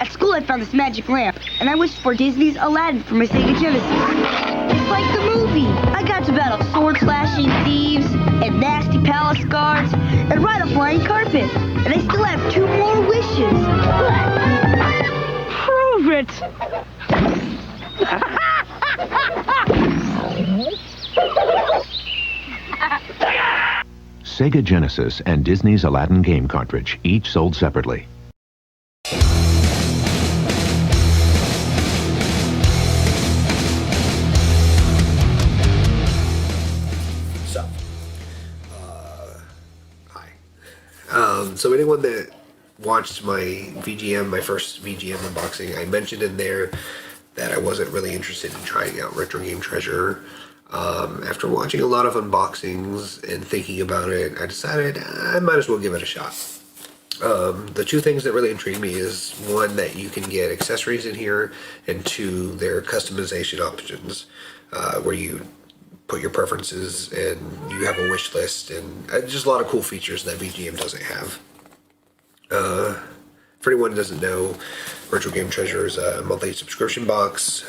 At school I found this magic lamp, and I wished for Disney's Aladdin for my Sega Genesis. It's like the movie. I got to battle sword-slashing thieves, and nasty palace guards, and ride a flying carpet. And I still have 2 more wishes. Prove it! Sega Genesis and Disney's Aladdin game cartridge, each sold separately. So anyone that watched my VGM, my first VGM unboxing, I mentioned in there that I wasn't really interested in trying out Retro Game Treasure. After watching a lot of unboxings and thinking about it, I decided I might as well give it a shot. The 2 things that really intrigue me is, 1, that you can get accessories in here, and 2, their customization options, where you put your preferences and you have a wish list, and just a lot of cool features that VGM doesn't have. For anyone who doesn't know, Retro Game Treasure is a monthly subscription box,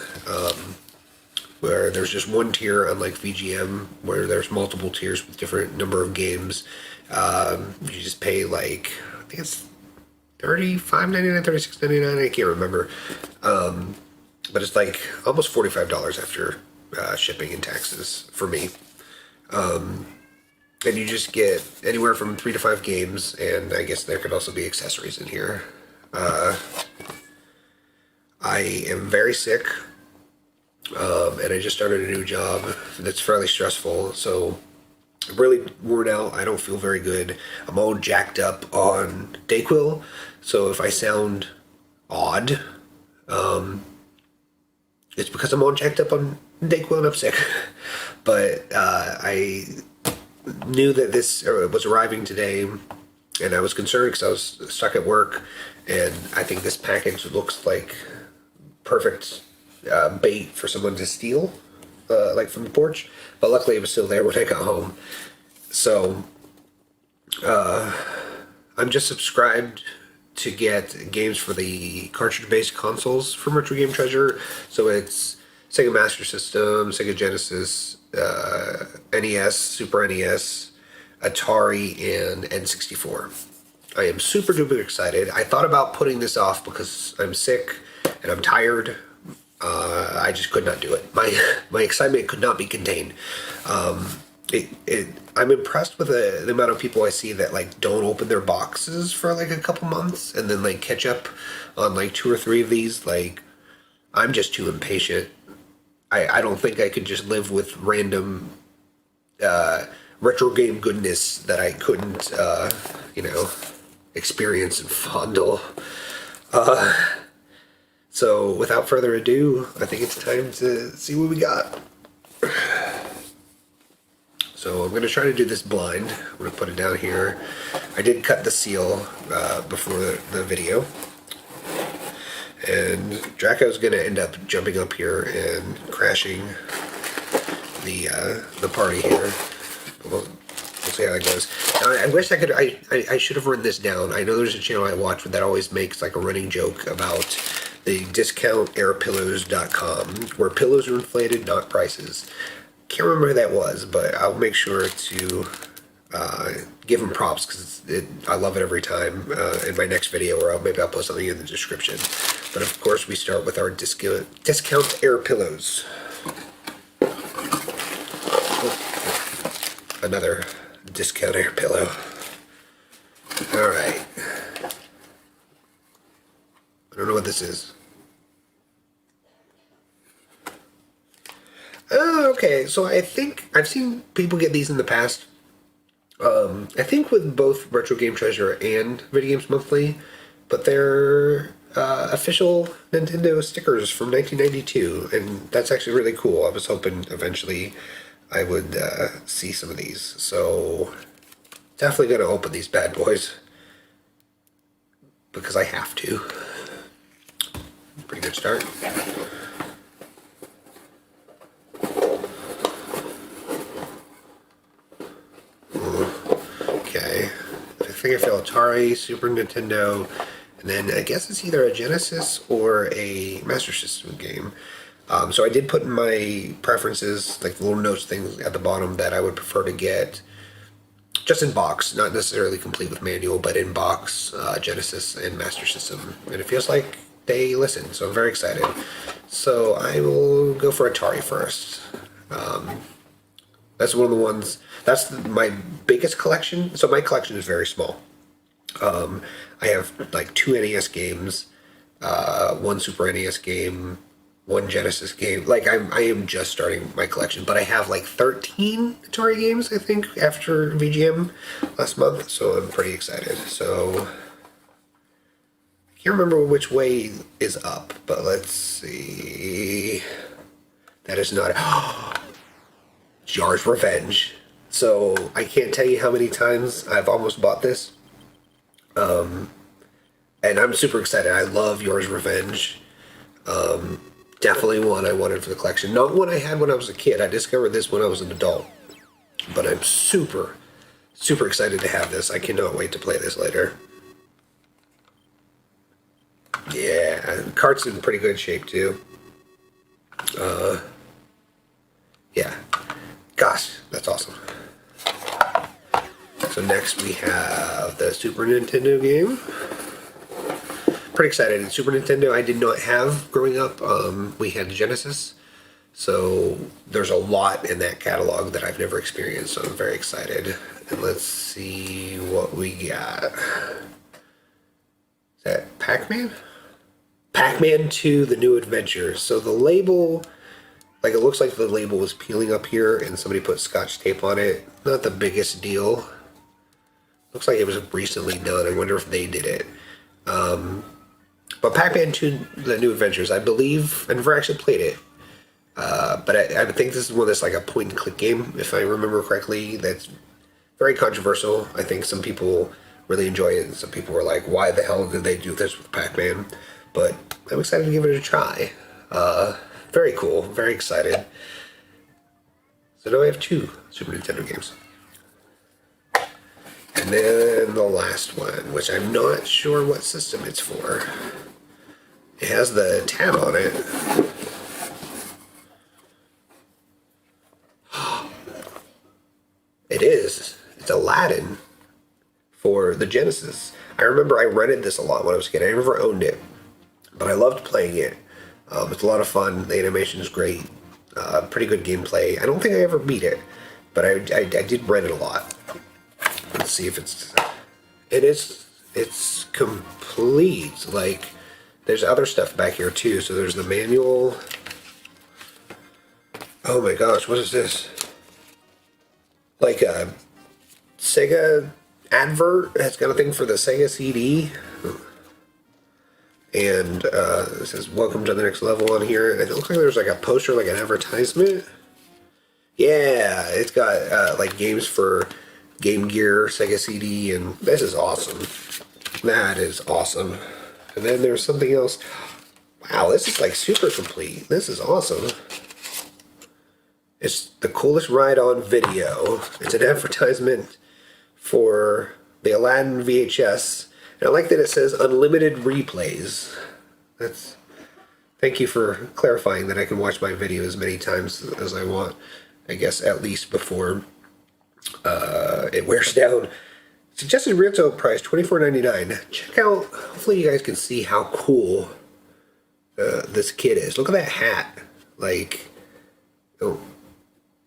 where there's just 1 tier, unlike VGM, where there's multiple tiers with different number of games. You just pay like, I think it's $35.99, $36.99, I can't remember. But it's like almost $45 after shipping and taxes for me. And you just get anywhere from 3 to 5 games, and I guess there could also be accessories in here. I am very sick, and I just started a new job that's fairly stressful, so I'm really worn out. I don't feel very good. I'm all jacked up on Dayquil, so if I sound odd, it's because I'm all jacked up on Dayquil and I'm sick. But I knew that this was arriving today, and I was concerned because I was stuck at work, and I think this package looks like perfect bait for someone to steal, like from the porch. But luckily it was still there when I got home. So I'm just subscribed to get games for the cartridge-based consoles from Retro Game Treasure. So it's Sega Master System, Sega Genesis, NES, Super NES, Atari, and N64. I am super duper excited. I thought about putting this off because I'm sick and I'm tired. I just could not do it. My excitement could not be contained. I'm impressed with the amount of people I see that like don't open their boxes for like a couple months and then like catch up on like 2 or 3 of these. Like, I'm just too impatient. I don't think I could just live with random retro game goodness that I couldn't experience and fondle. So without further ado, I think it's time to see what we got. So I'm going to try to do this blind. I'm going to put it down here. I did cut the seal before the video. And Draco's going to end up jumping up here and crashing the party here. We'll see how that goes. Now, I wish I could. I should have written this down. I know there's a channel I watch that always makes like a running joke about the discountairpillows.com, where pillows are inflated, not prices. Can't remember who that was, but I'll make sure to give them props because I love it every time. In my next video, or maybe I'll post something in the description. But of course, we start with our discount air pillows. Oh, another discount air pillow. All right. I don't know what this is. Oh, okay. So I think I've seen people get these in the past. I think with both Retro Game Treasure and Video Games Monthly, but they're official Nintendo stickers from 1992, and that's actually really cool. I was hoping eventually I would see some of these, so definitely going to open these bad boys because I have to. Pretty good start. Okay, I think I feel Atari, Super Nintendo, And then I guess it's either a Genesis or a Master System game. So I did put in my preferences, like the little notes things at the bottom that I would prefer to get just in box, not necessarily complete with manual, but in box, Genesis and Master System. And it feels like they listen, so I'm very excited. So I will go for Atari first. That's one of the ones, that's my biggest collection. So my collection is very small. I have like 2 NES games, 1 Super NES game, 1 Genesis game. Like I am just starting my collection, but I have like 13 Atari games, I think, after VGM last month. So I'm pretty excited. So I can't remember which way is up, but let's see. That is not Jar's Revenge. So I can't tell you how many times I've almost bought this. And I'm super excited. I love Yours Revenge. Definitely one I wanted for the collection. Not one I had when I was a kid. I discovered this when I was an adult. But I'm super, super excited to have this. I cannot wait to play this later. Yeah, cart's in pretty good shape too. Yeah. Gosh, that's awesome. So next we have the Super Nintendo game. Pretty excited. Super Nintendo I did not have growing up. We had Genesis. So there's a lot in that catalog that I've never experienced. So I'm very excited. And let's see what we got. Is that Pac-Man? Pac-Man 2, The New Adventure. So the label, like it looks like the label was peeling up here and somebody put Scotch tape on it. Not the biggest deal. Looks like it was recently done. I wonder if they did it. But Pac-Man 2, The New Adventures, I believe, I've never actually played it. But I would think this is one that's like a point-and-click game, if I remember correctly. That's very controversial. I think some people really enjoy it, and some people were like, why the hell did they do this with Pac-Man? But I'm excited to give it a try. Very cool. Very excited. So now I have 2 Super Nintendo games. And then the last one, which I'm not sure what system it's for. It has the tab on it. It is. It's Aladdin for the Genesis. I remember I rented this a lot when I was a kid. I never owned it, but I loved playing it. It's a lot of fun. The animation is great. Pretty good gameplay. I don't think I ever beat it, but I did rent it a lot. Let's see if it's complete. Like, there's other stuff back here too. So there's the manual. Oh my gosh, what is this? Like a Sega advert. It's got a thing for the Sega CD. And it says, welcome to the next level on here. And it looks like there's like a poster, like an advertisement. Yeah, it's got like games for Game Gear, Sega CD, and this is awesome. That is awesome. And then there's something else. Wow, this is like super complete. This is awesome. It's the coolest ride on video. It's an advertisement for the Aladdin VHS. And I like that it says unlimited replays. Thank you for clarifying that I can watch my video as many times as I want. I guess at least before it wears down. Suggested retail price $24.99. Check out. Hopefully you guys can see how cool this kid is. Look at that hat. Like, oh,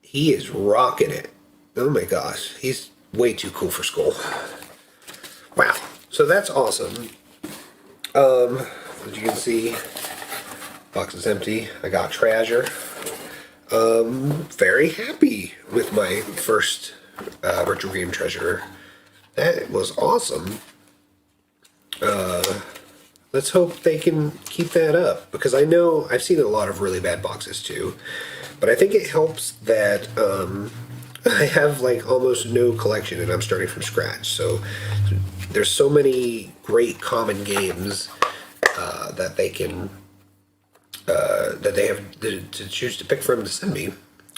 he is rocking it. Oh my gosh, he's way too cool for school. Wow. So that's awesome. As you can see, box is empty. I got treasure. Very happy with my first retro game treasure. That was awesome. Let's hope they can keep that up, because I know I've seen a lot of really bad boxes too, but I think it helps that I have like almost no collection and I'm starting from scratch. So there's so many great common games that they can that they have to choose to pick from to send me.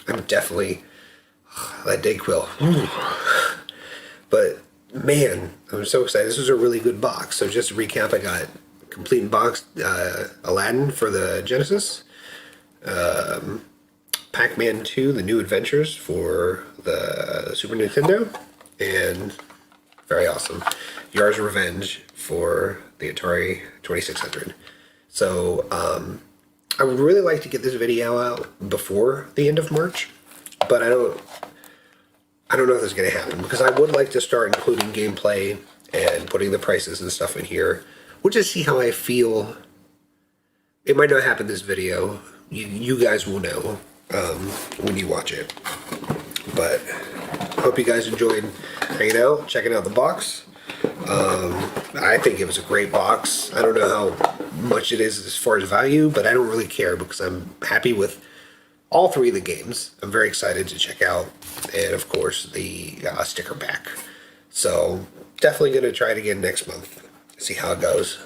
I'm definitely that Dayquil. But man, I'm so excited. This was a really good box. So just to recap, I got complete in box Aladdin for the Genesis, Pac-Man 2, The New Adventures for the Super Nintendo, and very awesome, Yar's Revenge for the Atari 2600. So I would really like to get this video out before the end of March, but I don't know if that's going to happen, because I would like to start including gameplay and putting the prices and stuff in here. We'll just see how I feel. It might not happen this video. You guys will know when you watch it. But hope you guys enjoyed hanging out, checking out the box. I think it was a great box. I don't know how much it is as far as value, but I don't really care because I'm happy with all three of the games. I'm very excited to check out, and of course the sticker pack. So definitely going to try it again next month, see how it goes.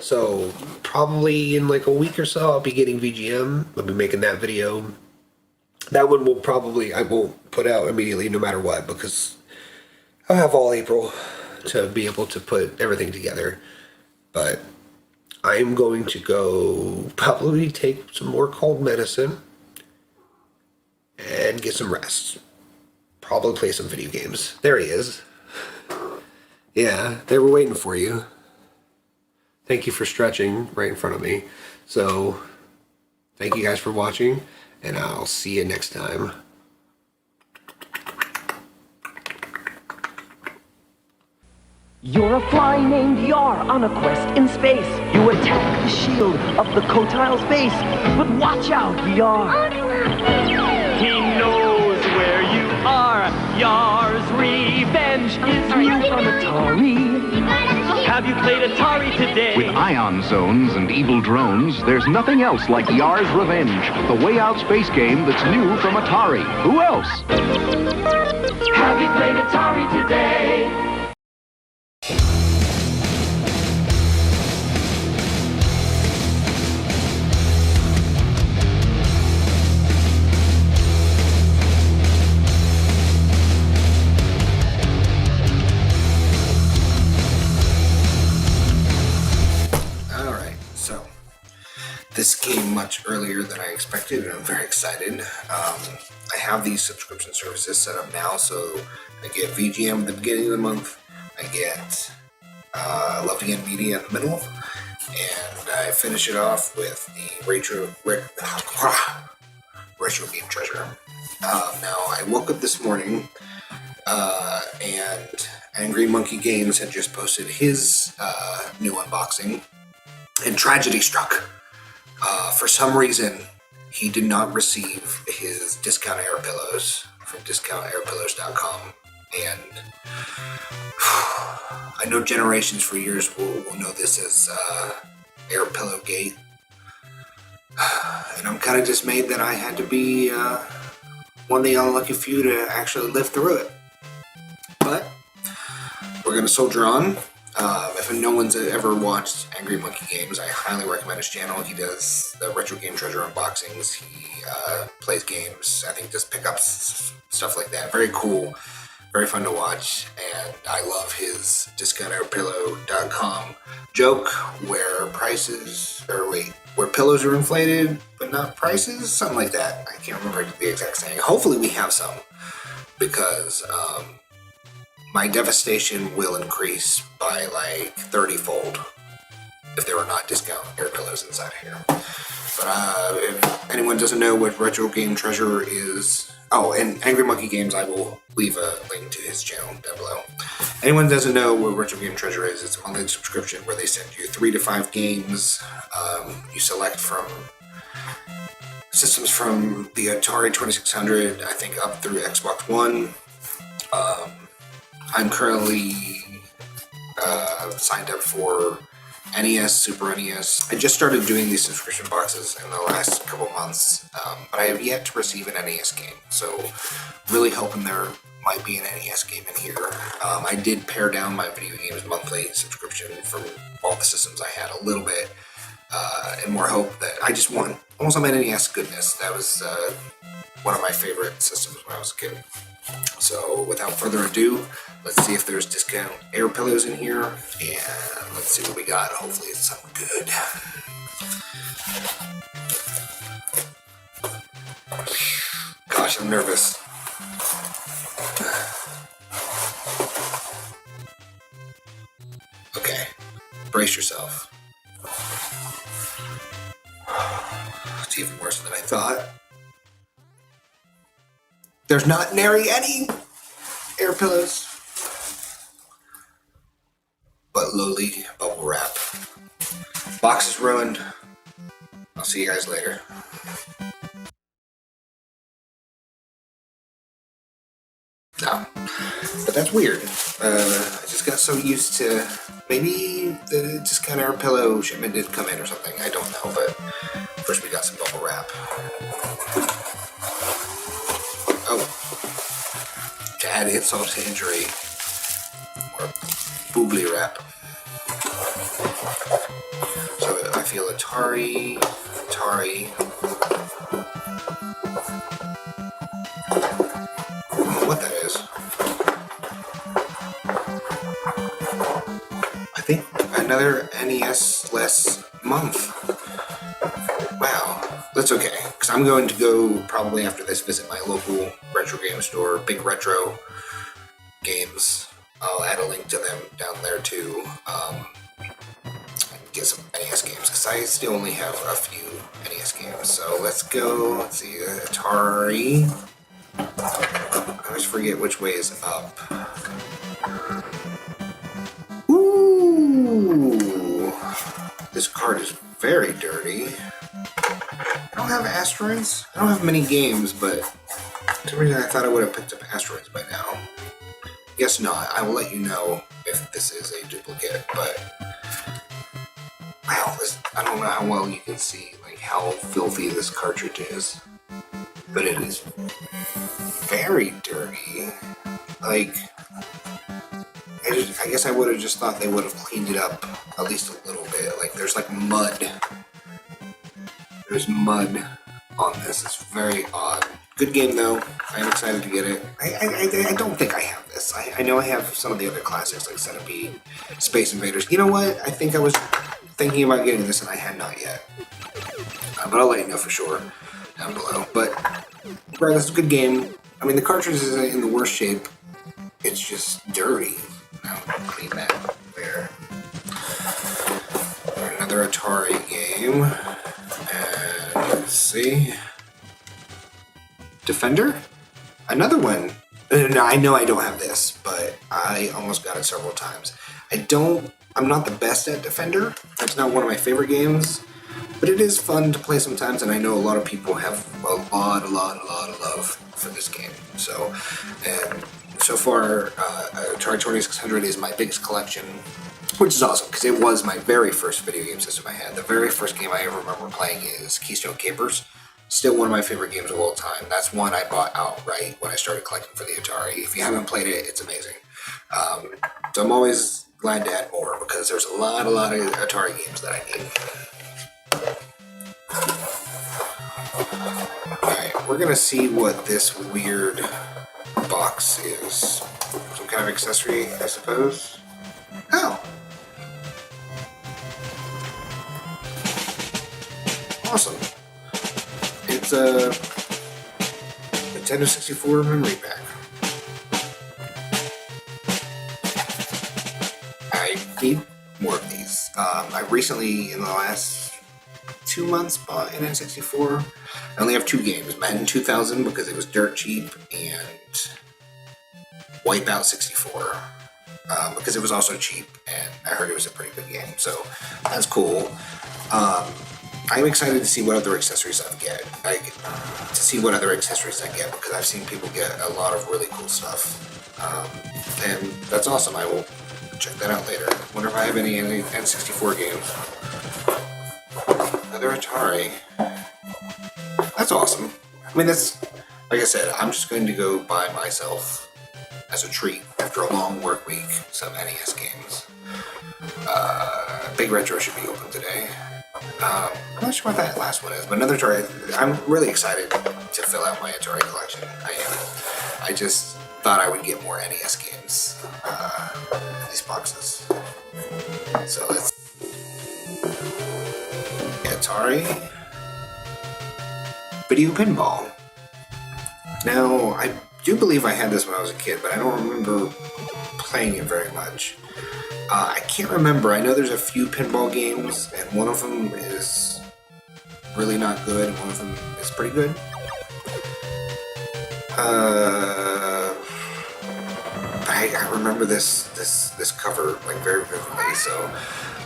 So probably in like a week or so I'll be getting VGM. I'll be making that video. That one I won't put out immediately no matter what, because I'll have all April to be able to put everything together. But I'm going to go probably take some more cold medicine and get some rest. Probably play some video games. There he is. Yeah, they were waiting for you. Thank you for stretching right in front of me. So, thank you guys for watching, and I'll see you next time. You're a fly named Yar on a quest in space. You attack the shield of the Kotile's base. But watch out, Yar. He knows where you are. Yar's revenge is new from Atari. Have you played Atari today? With ion zones and evil drones, there's nothing else like Yar's Revenge, the way out space game that's new from Atari. Who else? Have you played Atari today? This came much earlier than I expected, and I'm very excited. I have these subscription services set up now, so I get VGM at the beginning of the month, I get Love to Get Media in the middle, and I finish it off with the Retro Game Treasure. Now, I woke up this morning, and Angry Monkey Games had just posted his new unboxing, and tragedy struck. For some reason, he did not receive his discount air pillows from discountairpillows.com, and I know generations for years will know this as Air Pillow Gate, and I'm kind of dismayed that I had to be one of the unlucky few to actually live through it. But we're going to soldier on. If no one's ever watched Angry Monkey Games, I highly recommend his channel. He does the Retro Game Treasure unboxings. He plays games, I think does pickups, stuff like that. Very cool, very fun to watch, and I love his discountairpillow.com joke where where pillows are inflated but not prices, something like that. I can't remember the exact saying. Hopefully we have some, because my devastation will increase by like 30-fold if there are not discount air pillows inside here. But if anyone doesn't know what Retro Game Treasure is, and Angry Monkey Games, I will leave a link to his channel down below. Anyone doesn't know what Retro Game Treasure is, it's a monthly subscription where they send you 3 to 5 games. You select from systems from the Atari 2600, I think up through Xbox One. I'm currently signed up for NES, Super NES. I just started doing these subscription boxes in the last couple months, but I have yet to receive an NES game, so really hoping there might be an NES game in here. I did pare down my video games monthly subscription from all the systems I had a little bit, in more hope that I just want some NES goodness. That was one of my favorite systems when I was a kid. So without further ado, let's see if there's discount air pillows in here, and let's see what we got. Hopefully it's something good. Gosh, I'm nervous. Okay, brace yourself. It's even worse than I thought. There's not nary any air pillows, but lowly bubble wrap. Box is ruined. I'll see you guys later. No, but that's weird. I just got so used to, maybe the discount air pillow shipment did come in or something. I don't know, but first we got some bubble wrap. Oh, to add insult to injury, or boobly wrap. So I feel Atari. What that is. I think another NES-less month. Wow, that's okay, because I'm going to go probably after this visit my local retro game store, Big Retro Games. I'll add a link to them down there too. Get some NES games, because I still only have a few NES games. So let's go. Let's see, Atari. I always forget which way is up. Ooh, this card is very dirty. I don't have Asteroids. I don't have many games, but for some reason I thought I would have picked up Asteroids by now. Guess not. I will let you know if this is a duplicate, but wow, I don't know how well you can see like how filthy this cartridge is, but it is very dirty. Like, I guess I would have just thought they would have cleaned it up at least a little bit. Like, there's like mud. There's mud on this. It's very odd. Good game though. I'm excited to get it. I don't think I have this. I know I have some of the other classics like Centipede, Space Invaders. You know what? I think I was thinking about getting this and I had not yet. But I'll let you know for sure down below. But regardless, it's a good game. I mean, the cartridge isn't in the worst shape. It's just dirty. Now, clean that there. Another Atari game. And let's see. Defender? Another one. No, I know I don't have this, but I almost got it several times. I'm not the best at Defender. That's not one of my favorite games, but it is fun to play sometimes, and I know a lot of people have a lot of love for this game. So, and so far, Atari 2600 is my biggest collection, which is awesome, because it was my very first video game system I had. The very first game I ever remember playing is Keystone Capers. Still one of my favorite games of all time. That's one I bought outright when I started collecting for the Atari. If you haven't played it, it's amazing. So I'm always glad to add more, because there's a lot of Atari games that I need. Alright, we're gonna see what this weird box is. Some kind of accessory, I suppose. Oh! Awesome. It's a Nintendo 64 memory pack. I need more of these. I recently, in the last 2 months, bought an N64. I only have 2 games, Madden 2000 because it was dirt cheap, and Wipeout 64 because it was also cheap, and I heard it was a pretty good game, so that's cool. I'm excited to see what other accessories I get. Because I've seen people get a lot of really cool stuff. And that's awesome. I will check that out later. Wonder if I have any N64 games. Another Atari. That's awesome. I mean, that's, like I said, I'm just going to go buy myself, as a treat, after a long work week, some NES games. Big Retro should be open today. I'm not sure what that last one is, but another Atari. I'm really excited to fill out my Atari collection. I am. I just thought I would get more NES games in these boxes. So let's Atari Video Pinball. Now, I do believe I had this when I was a kid, but I don't remember playing it very much. I can't remember. I know there's a few pinball games, and one of them is really not good, and one of them is pretty good. I remember this cover like very vividly, so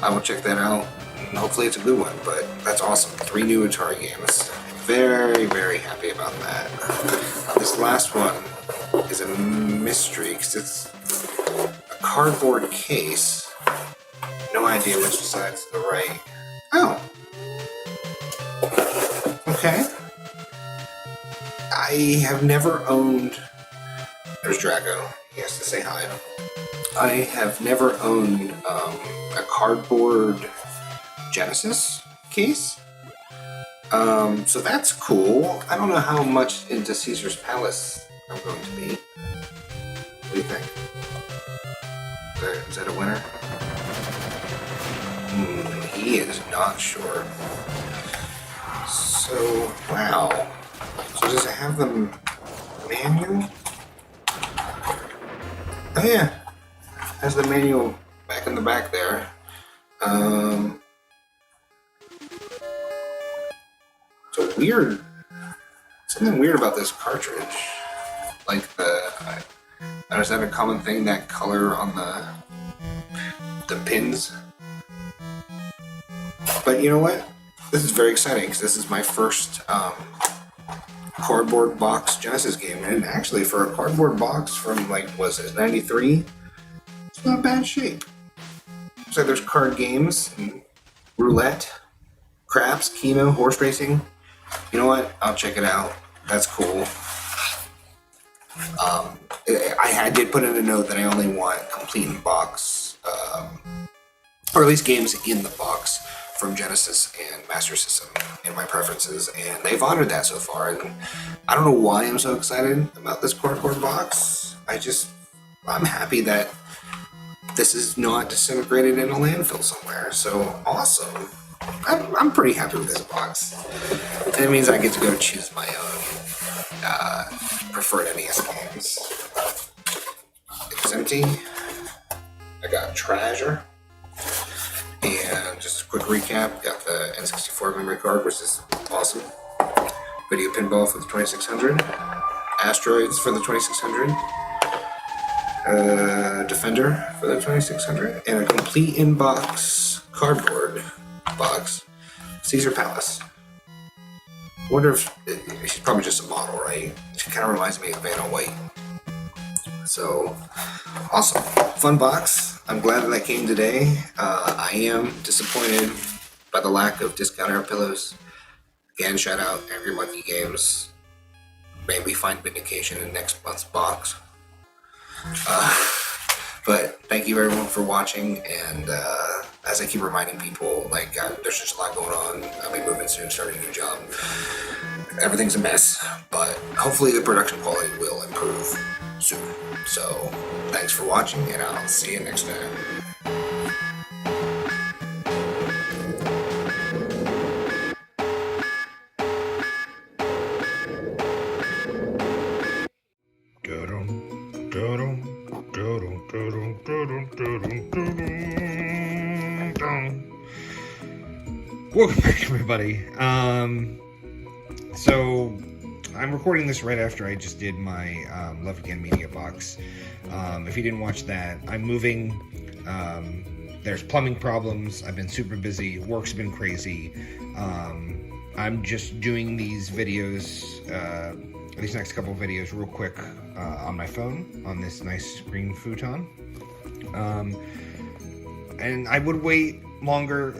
I will check that out. And hopefully it's a good one, but that's awesome. 3 new Atari games. Very, very happy about that. This last one is a mystery because it's a cardboard case. No idea which side's the right. Oh. Okay. I have never owned. There's Drago. He has to say hi. I have never owned a cardboard Genesis case. So that's cool. I don't know how much into Caesar's Palace I'm going to be. What do you think? Is that a winner? He is not sure. So, wow. So does it have the manual? Oh yeah. Has the manual back in the back there. So weird. Something weird about this cartridge. Like is that a common thing, that color on the pins? But you know what? This is very exciting because this is my first cardboard box Genesis game, and actually for a cardboard box from like, was it 93? It's not bad shape. Looks like there's card games and roulette, craps, Keno, horse racing. You know what? I'll check it out. That's cool. I did put in a note that I only want complete in box, or at least games in the box from Genesis and Master System in my preferences, and they've honored that so far. And I don't know why I'm so excited about this cardboard box. I'm happy that this is not disintegrated in a landfill somewhere. So awesome. I'm pretty happy with this box. And it means I get to go choose my own preferred NES games. It's empty. I got Treasure. And just a quick recap, got the N64 memory card, which is awesome. Video Pinball for the 2600. Asteroids for the 2600. Defender for the 2600. And a complete in-box cardboard box, Caesar Palace. I wonder if she's probably just a model, right? She kind of reminds me of Vanna White. So, awesome. Fun box. I'm glad that came today. I am disappointed by the lack of discount air pillows. Again, shout out Angry Monkey Games. Maybe find vindication in next month's box. But thank you everyone for watching, and as I keep reminding people, like, there's just a lot going on. I'll be moving soon, starting a new job. Everything's a mess, but hopefully the production quality will improve soon. So, thanks for watching, and I'll see you next time. Welcome back, everybody. So I'm recording this right after I just did my Love Again Media box. If you didn't watch that, I'm moving. There's plumbing problems. I've been super busy. Work's been crazy. I'm just doing these videos, these next couple of videos real quick on my phone, on this nice screen futon. And I would wait longer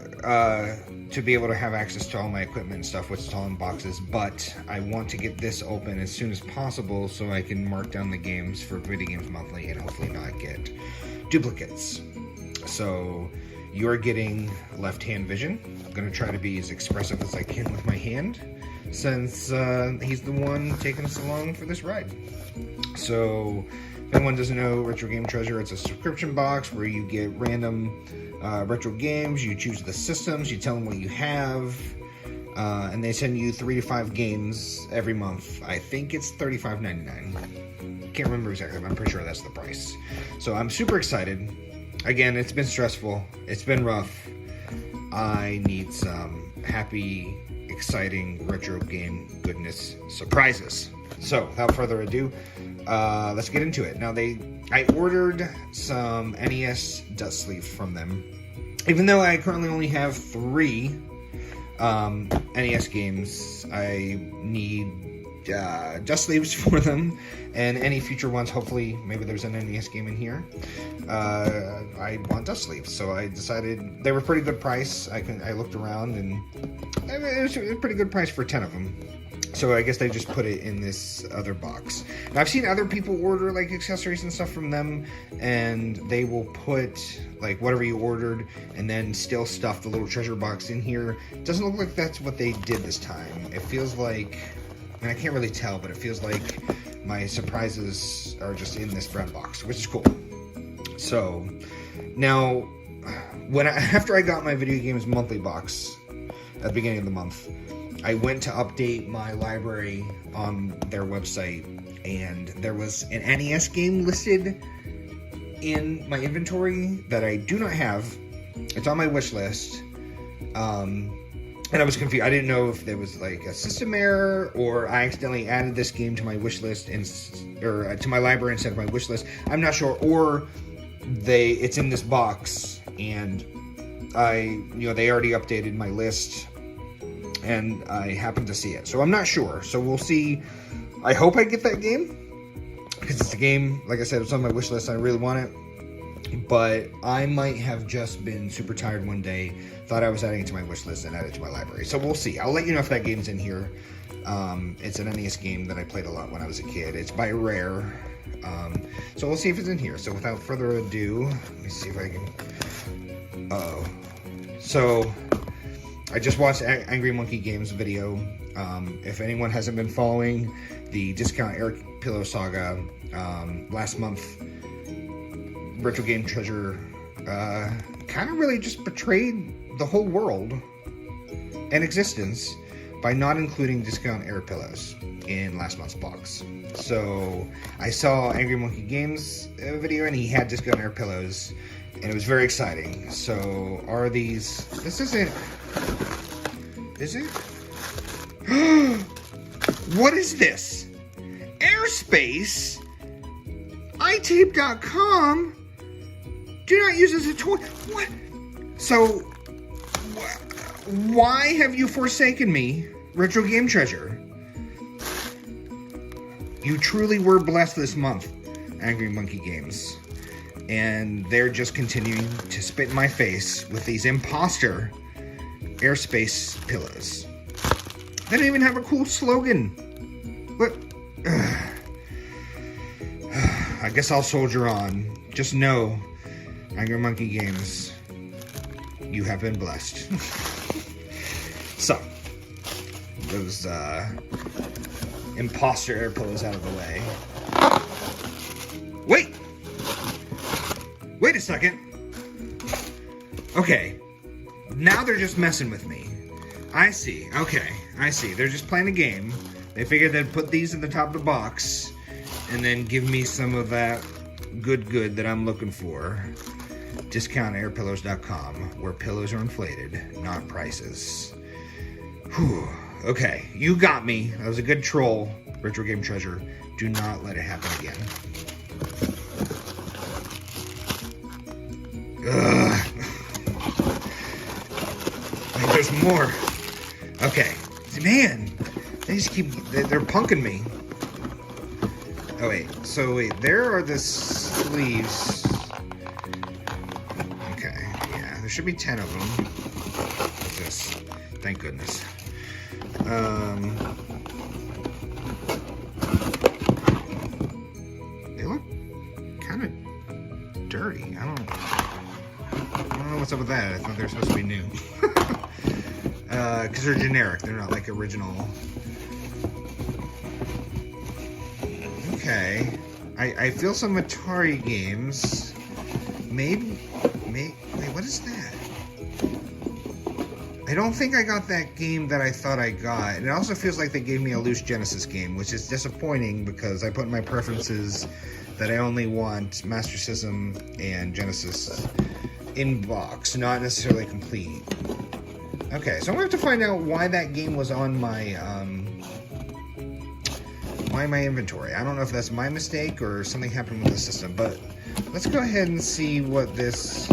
to be able to have access to all my equipment and stuff, what's all in boxes, but I want to get this open as soon as possible so I can mark down the games for Video Games Monthly and hopefully not get duplicates. So you're getting left-hand vision. I'm gonna try to be as expressive as I can with my hand, since he's the one taking us along for this ride. So, if anyone doesn't know Retro Game Treasure, it's a subscription box where you get random retro games. You choose the systems, you tell them what you have, and they send you 3 to 5 games every month. I think it's $35.99. Can't remember exactly, but I'm pretty sure that's the price. So I'm super excited. Again, it's been stressful. It's been rough. I need some happy, exciting retro game goodness surprises. So without further ado, let's get into it. Now I ordered some NES dust sleeves from them. Even though I currently only have 3 NES games, I need dust sleeves for them, and any future ones, hopefully, maybe there's an NES game in here. I want dust sleeves, so I decided they were a pretty good price. I looked around, and it was a pretty good price for 10 of them. So I guess they just put it in this other box. Now I've seen other people order like accessories and stuff from them, and they will put like whatever you ordered and then still stuff the little treasure box in here. It doesn't look like that's what they did this time. It feels like, and I can't really tell, but it feels like my surprises are just in this brown box, which is cool. So now, after I got my video games monthly box at the beginning of the month, I went to update my library on their website, and there was an NES game listed in my inventory that I do not have. It's on my wish list. And I was confused. I didn't know if there was like a system error, or I accidentally added this game to my wish list or to my library instead of my wish list. I'm not sure. Or it's in this box, and they already updated my list, and I happened to see it. So I'm not sure. So we'll see. I hope I get that game, because it's a game, like I said, it's on my wish list. I really want it. But I might have just been super tired one day, thought I was adding it to my wish list, and added it to my library. So we'll see. I'll let you know if that game's in here. It's an NES game that I played a lot when I was a kid. It's by Rare. So we'll see if it's in here. So without further ado, let me see if I can... So I just watched Angry Monkey Games video. If anyone hasn't been following the Discount Air Pillow saga, last month, Retro Game Treasure kind of really just betrayed the whole world and existence by not including Discount Air Pillows in last month's box. So I saw Angry Monkey Games video, and he had Discount Air Pillows, and it was very exciting. So are these... This isn't... Is it? What is this? Airspace? iTape.com? Do not use as a toy. What? So, why have you forsaken me, Retro Game Treasure? You truly were blessed this month, Angry Monkey Games. And they're just continuing to spit in my face with these imposter Airspace pillows. They don't even have a cool slogan. What? I guess I'll soldier on. Just know, Angry Monkey Games, you have been blessed. So, those imposter air pillows out of the way. Wait a second. Okay, now they're just messing with me. I see. Okay, I see. They're just playing a game. They figured they'd put these in the top of the box and then give me some of that good that I'm looking for. DiscountAirPillows.com, where pillows are inflated, not prices. Whew. Okay, you got me. That was a good troll, Retro Game Treasure. Do not let it happen again. Ugh. There's more. Okay. Man, they just keep... They're punking me. Oh, wait. So, wait. There are the sleeves. Okay. Yeah, there should be 10 of them. What's this? Thank goodness. They look kind of dirty. I don't know what's up with that? I thought they were supposed to be new. Because they're generic. They're not like original. Okay. I feel some Atari games. Maybe, wait, what is that? I don't think I got that game that I thought I got. And it also feels like they gave me a loose Genesis game, which is disappointing because I put in my preferences that I only want Master System and Genesis in box, not necessarily complete. Okay, so I'm going to have to find out why that game was on my, my inventory. I don't know if that's my mistake or something happened with the system, but let's go ahead and see what this...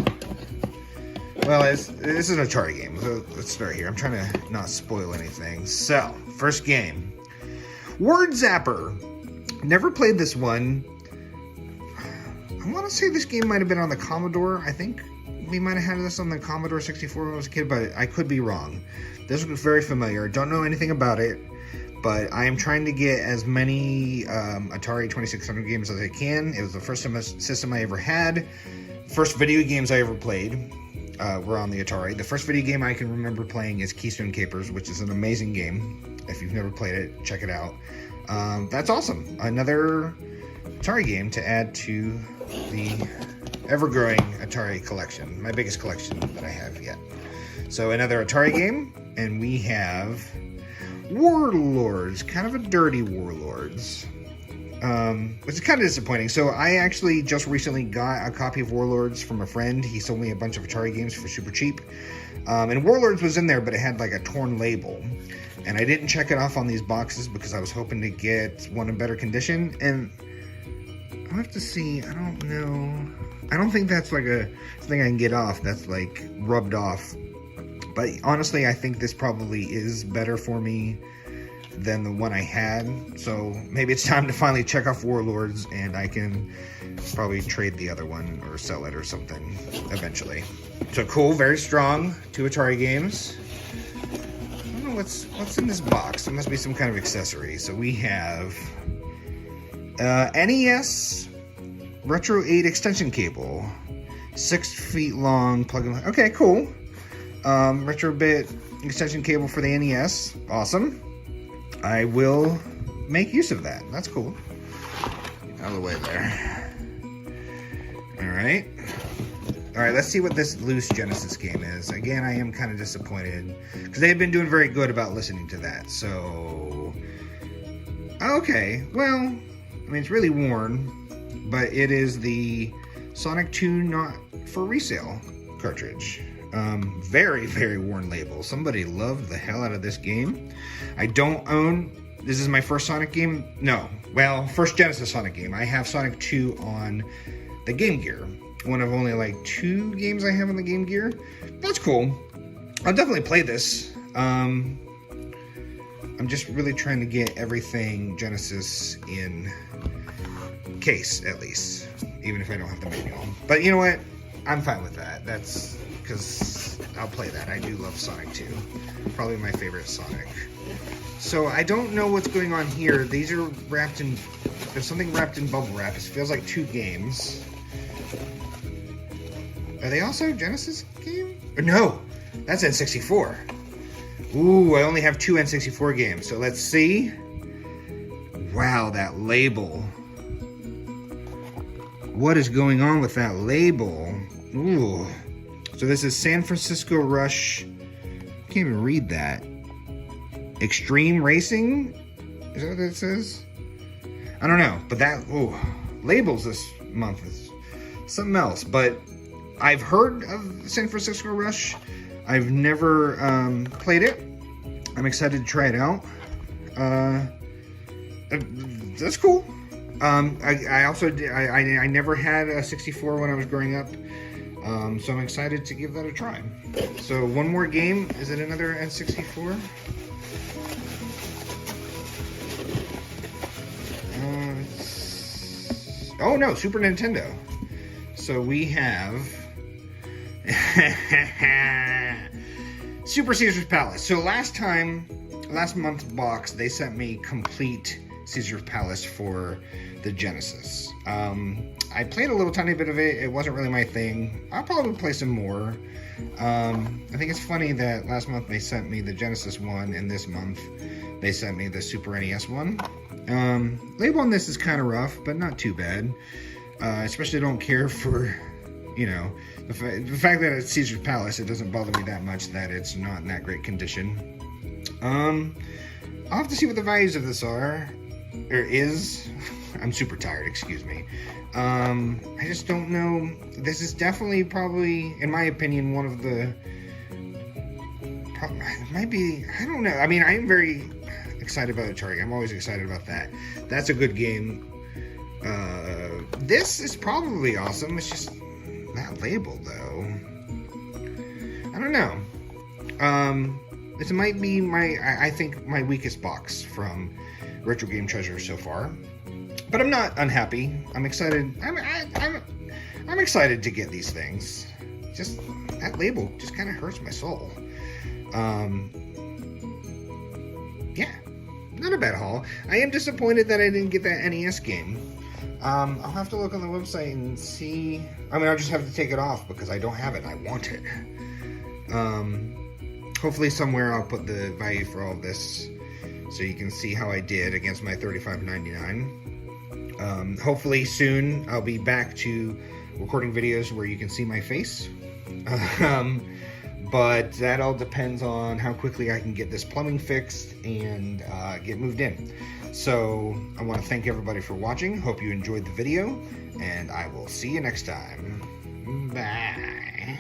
Well, this is an Atari game, so let's start here. I'm trying to not spoil anything. So, first game. Word Zapper. Never played this one. I want to say this game might have been on the Commodore. I think we might have had this on the Commodore 64 when I was a kid, but I could be wrong. This looks very familiar. Don't know anything about it, but I am trying to get as many Atari 2600 games as I can. It was the first system I ever had. First video games I ever played were on the Atari. The first video game I can remember playing is Keystone Capers, which is an amazing game. If you've never played it, check it out. That's awesome. Another Atari game to add to the ever-growing Atari collection. My biggest collection that I have yet. So another Atari game, and we have Warlords. Kind of a dirty Warlords. Which is kind of disappointing. So I actually just recently got a copy of Warlords from a friend. He sold me a bunch of Atari games for super cheap. And Warlords was in there, but it had like a torn label. And I didn't check it off on these boxes because I was hoping to get one in better condition. And I'll have to see. I don't know. I don't think that's like a thing I can get off. That's like rubbed off. But honestly, I think this probably is better for me than the one I had. So maybe it's time to finally check off Warlords and I can probably trade the other one or sell it or something eventually. So cool, very strong. 2 Atari games. I don't know what's in this box. There must be some kind of accessory. So we have NES Retro 8 extension cable. 6 feet long plug-in. Okay, cool. Retro bit extension cable for the NES. Awesome. I will make use of that. That's cool. Out of the way there. Alright. Alright, let's see what this loose Genesis game is. Again, I am kind of disappointed because they've been doing very good about listening to that. So, okay. Well, I mean, it's really worn, but it is the Sonic 2 Not For Resale cartridge. Very, very worn label. Somebody loved the hell out of this game. I don't own... This is my first Sonic game? No. Well, first Genesis Sonic game. I have Sonic 2 on the Game Gear. One of only like 2 games I have on the Game Gear. That's cool. I'll definitely play this. I'm just really trying to get everything Genesis in case, at least. Even if I don't have the manual. But you know what? I'm fine with that. That's... because I'll play that. I do love Sonic 2. Probably my favorite Sonic. So I don't know what's going on here. These are wrapped in... There's something wrapped in bubble wrap. It feels like 2 games. Are they also Genesis game? Or no! That's N64. Ooh, I only have 2 N64 games. So let's see. Wow, that label. What is going on with that label? Ooh. So this is San Francisco Rush. I can't even read that. Extreme Racing? Is that what it says? I don't know. But that, ooh, labels this month is something else. But I've heard of San Francisco Rush. I've never played it. I'm excited to try it out. That's cool. I also I never had a 64 when I was growing up. So I'm excited to give that a try. So one more game. Is it another N64? Oh no, Super Nintendo. So we have Super Caesar's Palace. So last month's box, they sent me complete Caesar's Palace for the Genesis. I played a little tiny bit of it. It wasn't really my thing. I'll probably play some more. I think it's funny that last month they sent me the Genesis one, and this month they sent me the Super NES one. Label on this is kind of rough, but not too bad. Especially don't care for, you know, the fact that it's Caesar's Palace. It doesn't bother me that much that it's not in that great condition. I'll have to see what the values of this are, or is. I'm super tired, excuse me. I just don't know. This is definitely, probably, in my opinion, one of the, it might be, I don't know. I mean, I am very excited about Atari. I'm always excited about that. That's a good game. This is probably awesome. It's just not labeled, though. I don't know. This might be I think my weakest box from Retro Game Treasure so far. But I'm not unhappy. I'm excited. I'm excited to get these things. Just that label just kind of hurts my soul. Yeah, not a bad haul. I am disappointed that I didn't get that NES game. I'll have to look on the website and see. I mean, I'll just have to take it off because I don't have it. I want it. Hopefully somewhere I'll put the value for all of this so you can see how I did against my $35.99. Hopefully soon I'll be back to recording videos where you can see my face. But that all depends on how quickly I can get this plumbing fixed and get moved in. So I want to thank everybody for watching. Hope you enjoyed the video, and I will see you next time. Bye.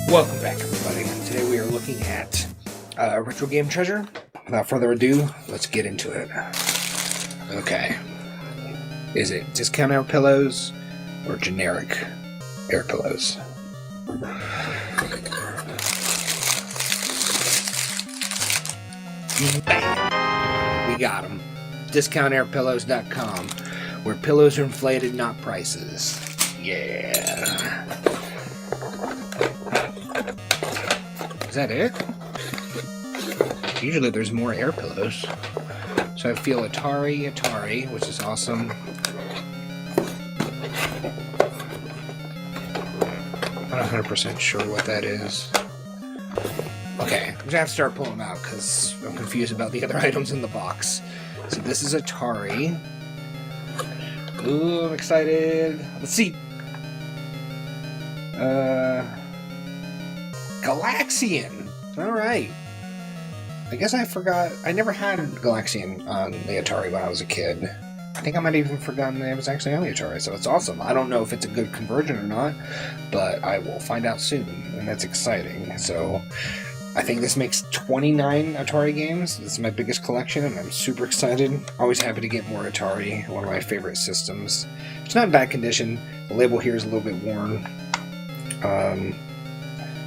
Welcome back, everybody. Today we are looking at Retro Game Treasure. Without further ado, let's get into it. Okay. Is it discount air pillows or generic air pillows? Bam! We got them. DiscountAirPillows.com, where pillows are inflated, not prices. Yeah. Is that it? Usually there's more air pillows. So I feel Atari, which is awesome. I'm not 100% sure what that is. Okay, I'm gonna have to start pulling them out because I'm confused about the other items in the box. So this is Atari. Ooh, I'm excited. Let's see. Galaxian. Alright. I guess I forgot. I never had Galaxian on the Atari when I was a kid. I think I might have even forgotten that it was actually on the Atari, so it's awesome. I don't know if it's a good conversion or not, but I will find out soon, and that's exciting. So I think this makes 29 Atari games. This is my biggest collection, and I'm super excited. Always happy to get more Atari, one of my favorite systems. It's not in bad condition. The label here is a little bit worn.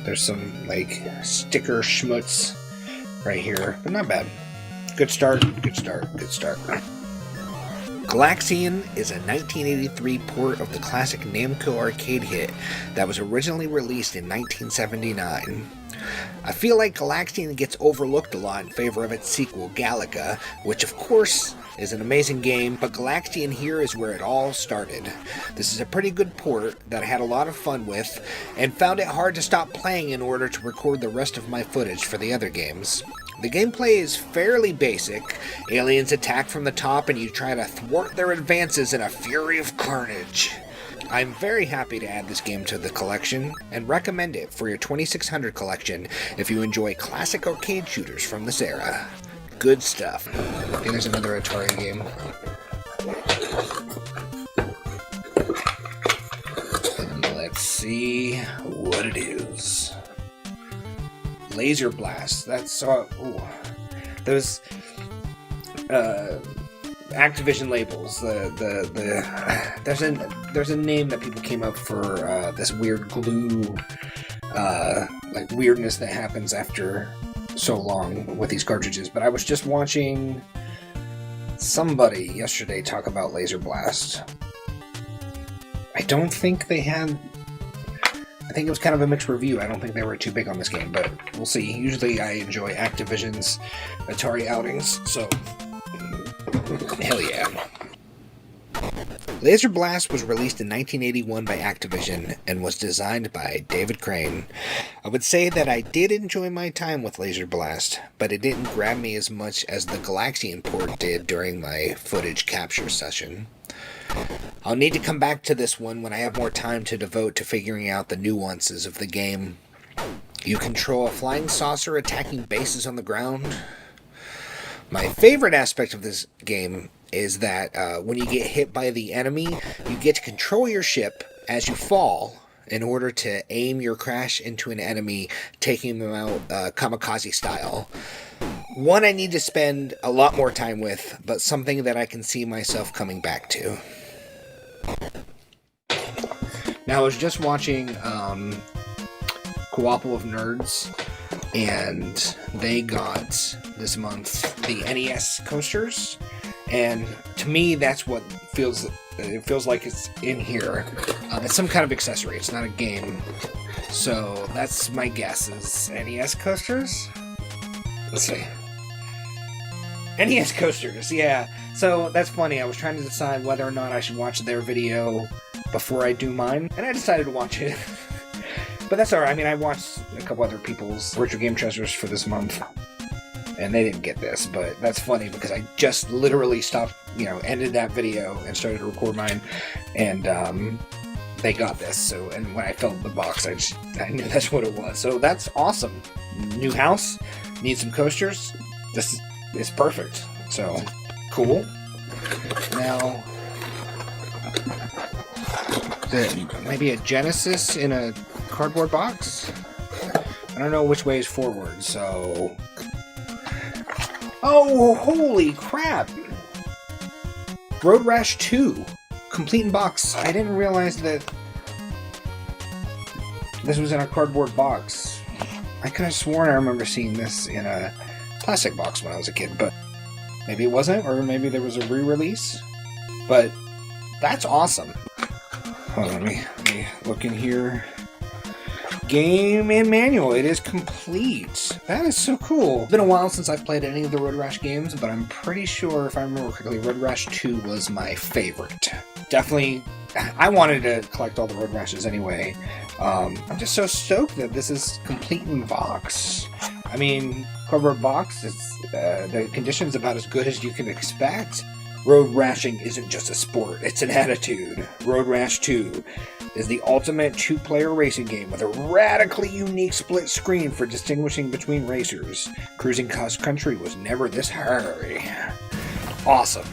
There's some, like, sticker schmutz right here, but not bad. Good start, good start, good start. Galaxian is a 1983 port of the classic Namco arcade hit that was originally released in 1979. I feel like Galaxian gets overlooked a lot in favor of its sequel, Galaga, which of course is an amazing game, but Galaxian here is where it all started. This is a pretty good port that I had a lot of fun with, and found it hard to stop playing in order to record the rest of my footage for the other games. The gameplay is fairly basic. Aliens attack from the top and you try to thwart their advances in a fury of carnage. I'm very happy to add this game to the collection, and recommend it for your 2600 collection if you enjoy classic arcade shooters from this era. Good stuff. I think there's another Atari game. And let's see. Whoa. what it is. Laser Blast. That's those Activision labels. There's a name that people came up for this weird glue, like weirdness that happens after so long with these cartridges. But I was just watching somebody yesterday talk about Laser Blast. I don't think they had. I think it was kind of a mixed review. I don't think they were too big on this game, but we'll see. Usually I enjoy Activision's Atari outings, so hell yeah. Laser Blast was released in 1981 by Activision and was designed by David Crane. I would say that I did enjoy my time with Laser Blast, but it didn't grab me as much as the Galaxian port did during my footage capture session. I'll need to come back to this one when I have more time to devote to figuring out the nuances of the game. You control a flying saucer attacking bases on the ground. My favorite aspect of this game is that when you get hit by the enemy, you get to control your ship as you fall in order to aim your crash into an enemy, taking them out kamikaze style. One I need to spend a lot more time with, but something that I can see myself coming back to. Now, I was just watching Cooperative of Nerds, and they got this month the NES coasters, and to me that's what it feels like it's in here. It's some kind of accessory, it's not a game, so that's my guess is NES coasters. Let's see. NES coasters, yeah. So that's funny. I was trying to decide whether or not I should watch their video before I do mine, and I decided to watch it. But that's alright. I mean, I watched a couple other people's Retro Game Treasures for this month, and they didn't get this, but that's funny because I just literally stopped, ended that video and started to record mine, and they got this. So, and when I filled the box, I knew that's what it was. So that's awesome. New house, need some coasters. This is perfect. So, cool. Now, maybe a Genesis in a cardboard box? I don't know which way is forward, so... Oh, holy crap! Road Rash 2. Complete in box. I didn't realize that this was in a cardboard box. I could have sworn I remember seeing this in a plastic box when I was a kid, but maybe it wasn't, or maybe there was a re-release. But that's awesome. Hold on, let me look in here. Game and manual. It is complete. That is so cool. It's been a while since I've played any of the Road Rash games, but I'm pretty sure, if I remember correctly, Road Rash 2 was my favorite. Definitely, I wanted to collect all the Road Rashes anyway. I'm just so stoked that this is complete in box. I mean, cardboard box, the condition's about as good as you can expect. Road rashing isn't just a sport, it's an attitude. Road Rash 2 is the ultimate two-player racing game with a radically unique split screen for distinguishing between racers. Cruising cross country was never this hard. Awesome.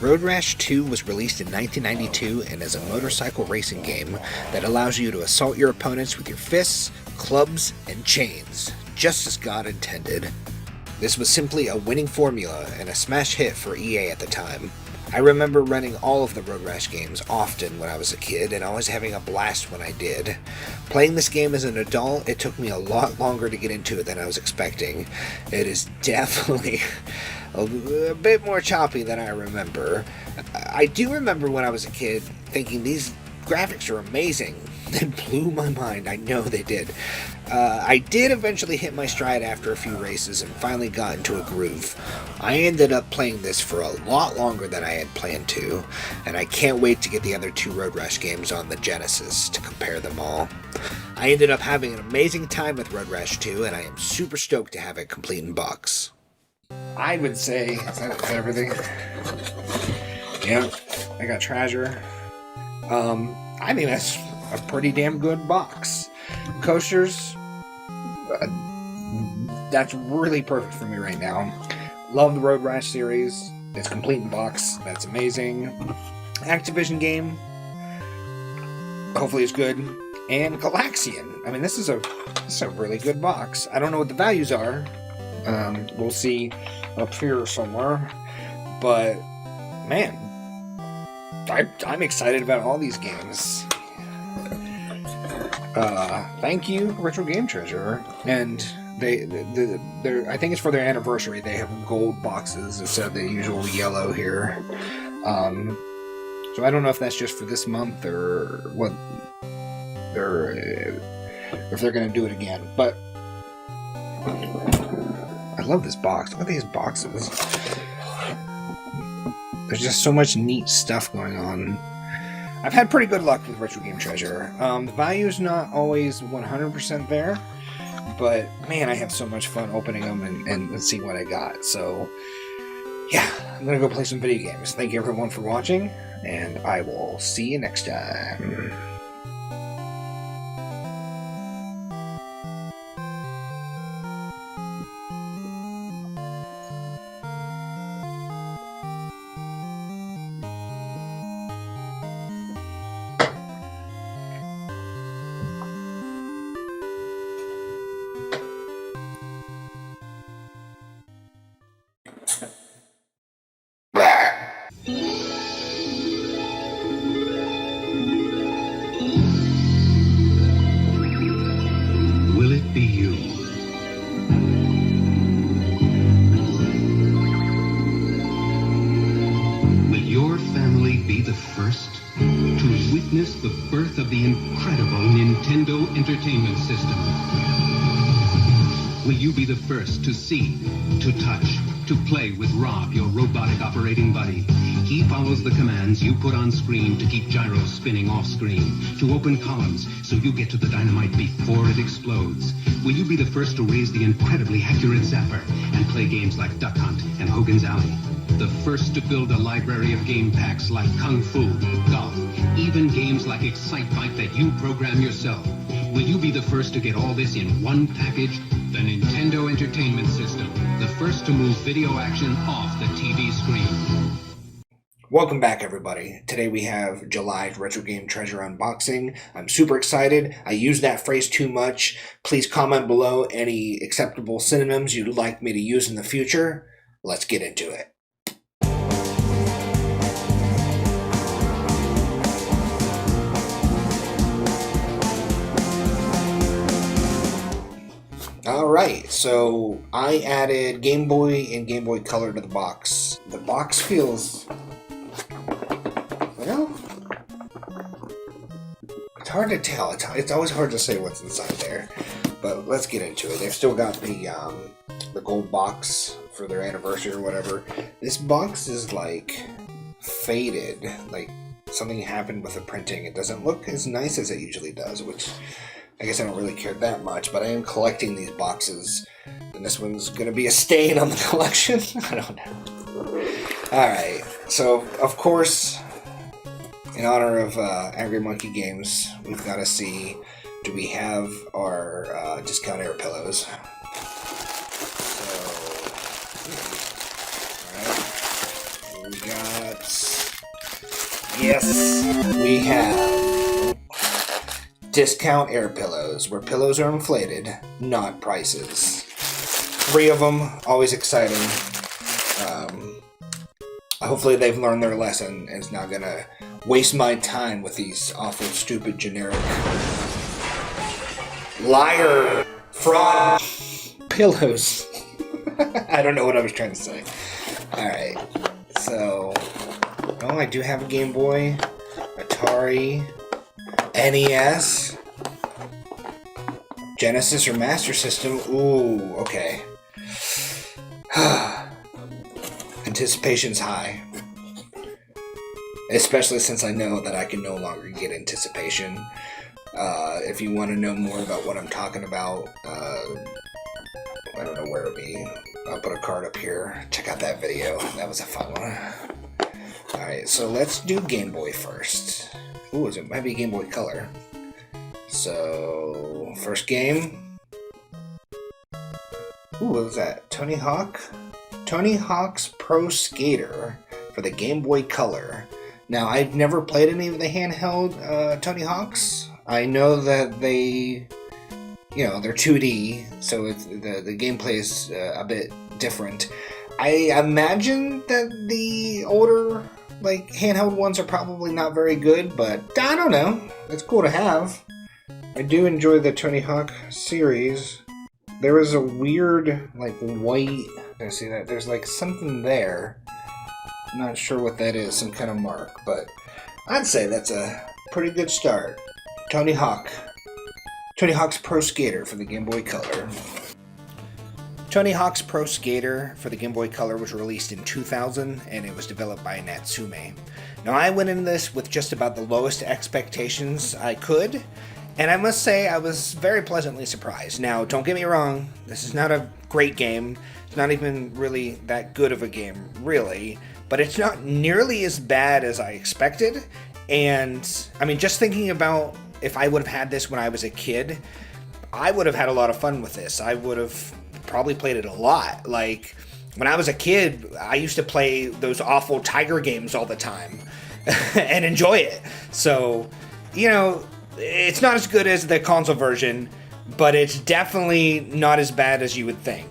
Road Rash 2 was released in 1992 and is a motorcycle racing game that allows you to assault your opponents with your fists, clubs, and chains, just as God intended. This was simply a winning formula and a smash hit for EA at the time. I remember running all of the Road Rash games often when I was a kid and always having a blast when I did. Playing this game as an adult, it took me a lot longer to get into it than I was expecting. It is definitely a bit more choppy than I remember. I do remember when I was a kid thinking these graphics are amazing. They blew my mind. I know they did. I did eventually hit my stride after a few races and finally got into a groove. I ended up playing this for a lot longer than I had planned to, and I can't wait to get the other two Road Rash games on the Genesis to compare them all. I ended up having an amazing time with Road Rash 2, and I am super stoked to have it complete in box. I would say, is that everything? Yeah, I got Treasure. I think that's a pretty damn good box. Coasters, that's really perfect for me right now. Love the Road Rash series. It's complete in box. That's amazing. Activision game. Hopefully it's good. and Galaxian. I mean, this is a really good box. I don't know what the values are. We'll see up here somewhere. But man, I'm excited about all these games. Thank you, Retro Game Treasure. And they're I think it's for their anniversary. They have gold boxes instead of the usual yellow here. So I don't know if that's just for this month or what, or if they're going to do it again. But I love this box. Look at these boxes. There's just so much neat stuff going on. I've had pretty good luck with Retro Game Treasure. The value's not always 100% there, but man, I have so much fun opening them and seeing what I got. So yeah, I'm gonna go play some video games. Thank you everyone for watching, and I will see you next time. Will it be you? Will your family be the first to witness the birth of the incredible Nintendo Entertainment System? Will you be the first to see, to touch, to play with Rob, your robotic operating buddy? He follows the commands you put on screen to keep gyros spinning off screen, to open columns so you get to the dynamite before it explodes. Will you be the first to raise the incredibly accurate zapper and play games like Duck Hunt and Hogan's Alley? The first to build a library of game packs like Kung Fu, golf, even games like Excitebike that you program yourself. Will you be the first to get all this in one package? The Nintendo Entertainment System, the first to move video action off the TV screen. Welcome back, everybody. Today we have July's Retro Game Treasure unboxing. I'm super excited. I use that phrase too much. Please comment below any acceptable synonyms you'd like me to use in the future. Let's get into it. Alright, so I added Game Boy and Game Boy Color to the box. The box feels... well, it's hard to tell. It's always hard to say what's inside there. But let's get into it. They've still got the gold box for their anniversary or whatever. This box is like faded. Like something happened with the printing. It doesn't look as nice as it usually does, which... I guess I don't really care that much, but I am collecting these boxes, and this one's going to be a stain on the collection. I don't know. Alright, so, of course, in honor of Angry Monkey Games, we've got to see, do we have our discount air pillows? So, alright, we got, yes, we have discount air pillows, where pillows are inflated, not prices. 3 of them, always exciting. Hopefully they've learned their lesson and it's not gonna waste my time with these awful, stupid, generic liar, fraud pillows. I don't know what I was trying to say. Alright, so, oh, I do have a Game Boy, Atari, NES, Genesis or Master System. Ooh, okay. Anticipation's high. Especially since I know that I can no longer get anticipation. If you want to know more about what I'm talking about, I don't know where it'll be. I'll put a card up here. Check out that video. That was a fun one. Alright, so let's do Game Boy first. Ooh, it might be Game Boy Color. So, first game. Ooh, what was that? Tony Hawk? Tony Hawk's Pro Skater for the Game Boy Color. Now, I've never played any of the handheld Tony Hawks. I know that they, they're 2D, so it's, the gameplay is a bit different. I imagine that the older, handheld ones are probably not very good, but I don't know. It's cool to have. I do enjoy the Tony Hawk series. There was a weird, white... I see that. There's, something there. I'm not sure what that is. Some kind of mark. But I'd say that's a pretty good start. Tony Hawk. Tony Hawk's Pro Skater for the Game Boy Color. Tony Hawk's Pro Skater for the Game Boy Color was released in 2000, and it was developed by Natsume. Now, I went into this with just about the lowest expectations I could, and I must say I was very pleasantly surprised. Now, don't get me wrong, this is not a great game. It's not even really that good of a game, really, but it's not nearly as bad as I expected. And, I mean, just thinking about if I would have had this when I was a kid, I would have had a lot of fun with this. I would have probably played it a lot. When I was a kid, I used to play those awful Tiger games all the time and enjoy it. So, it's not as good as the console version, but it's definitely not as bad as you would think.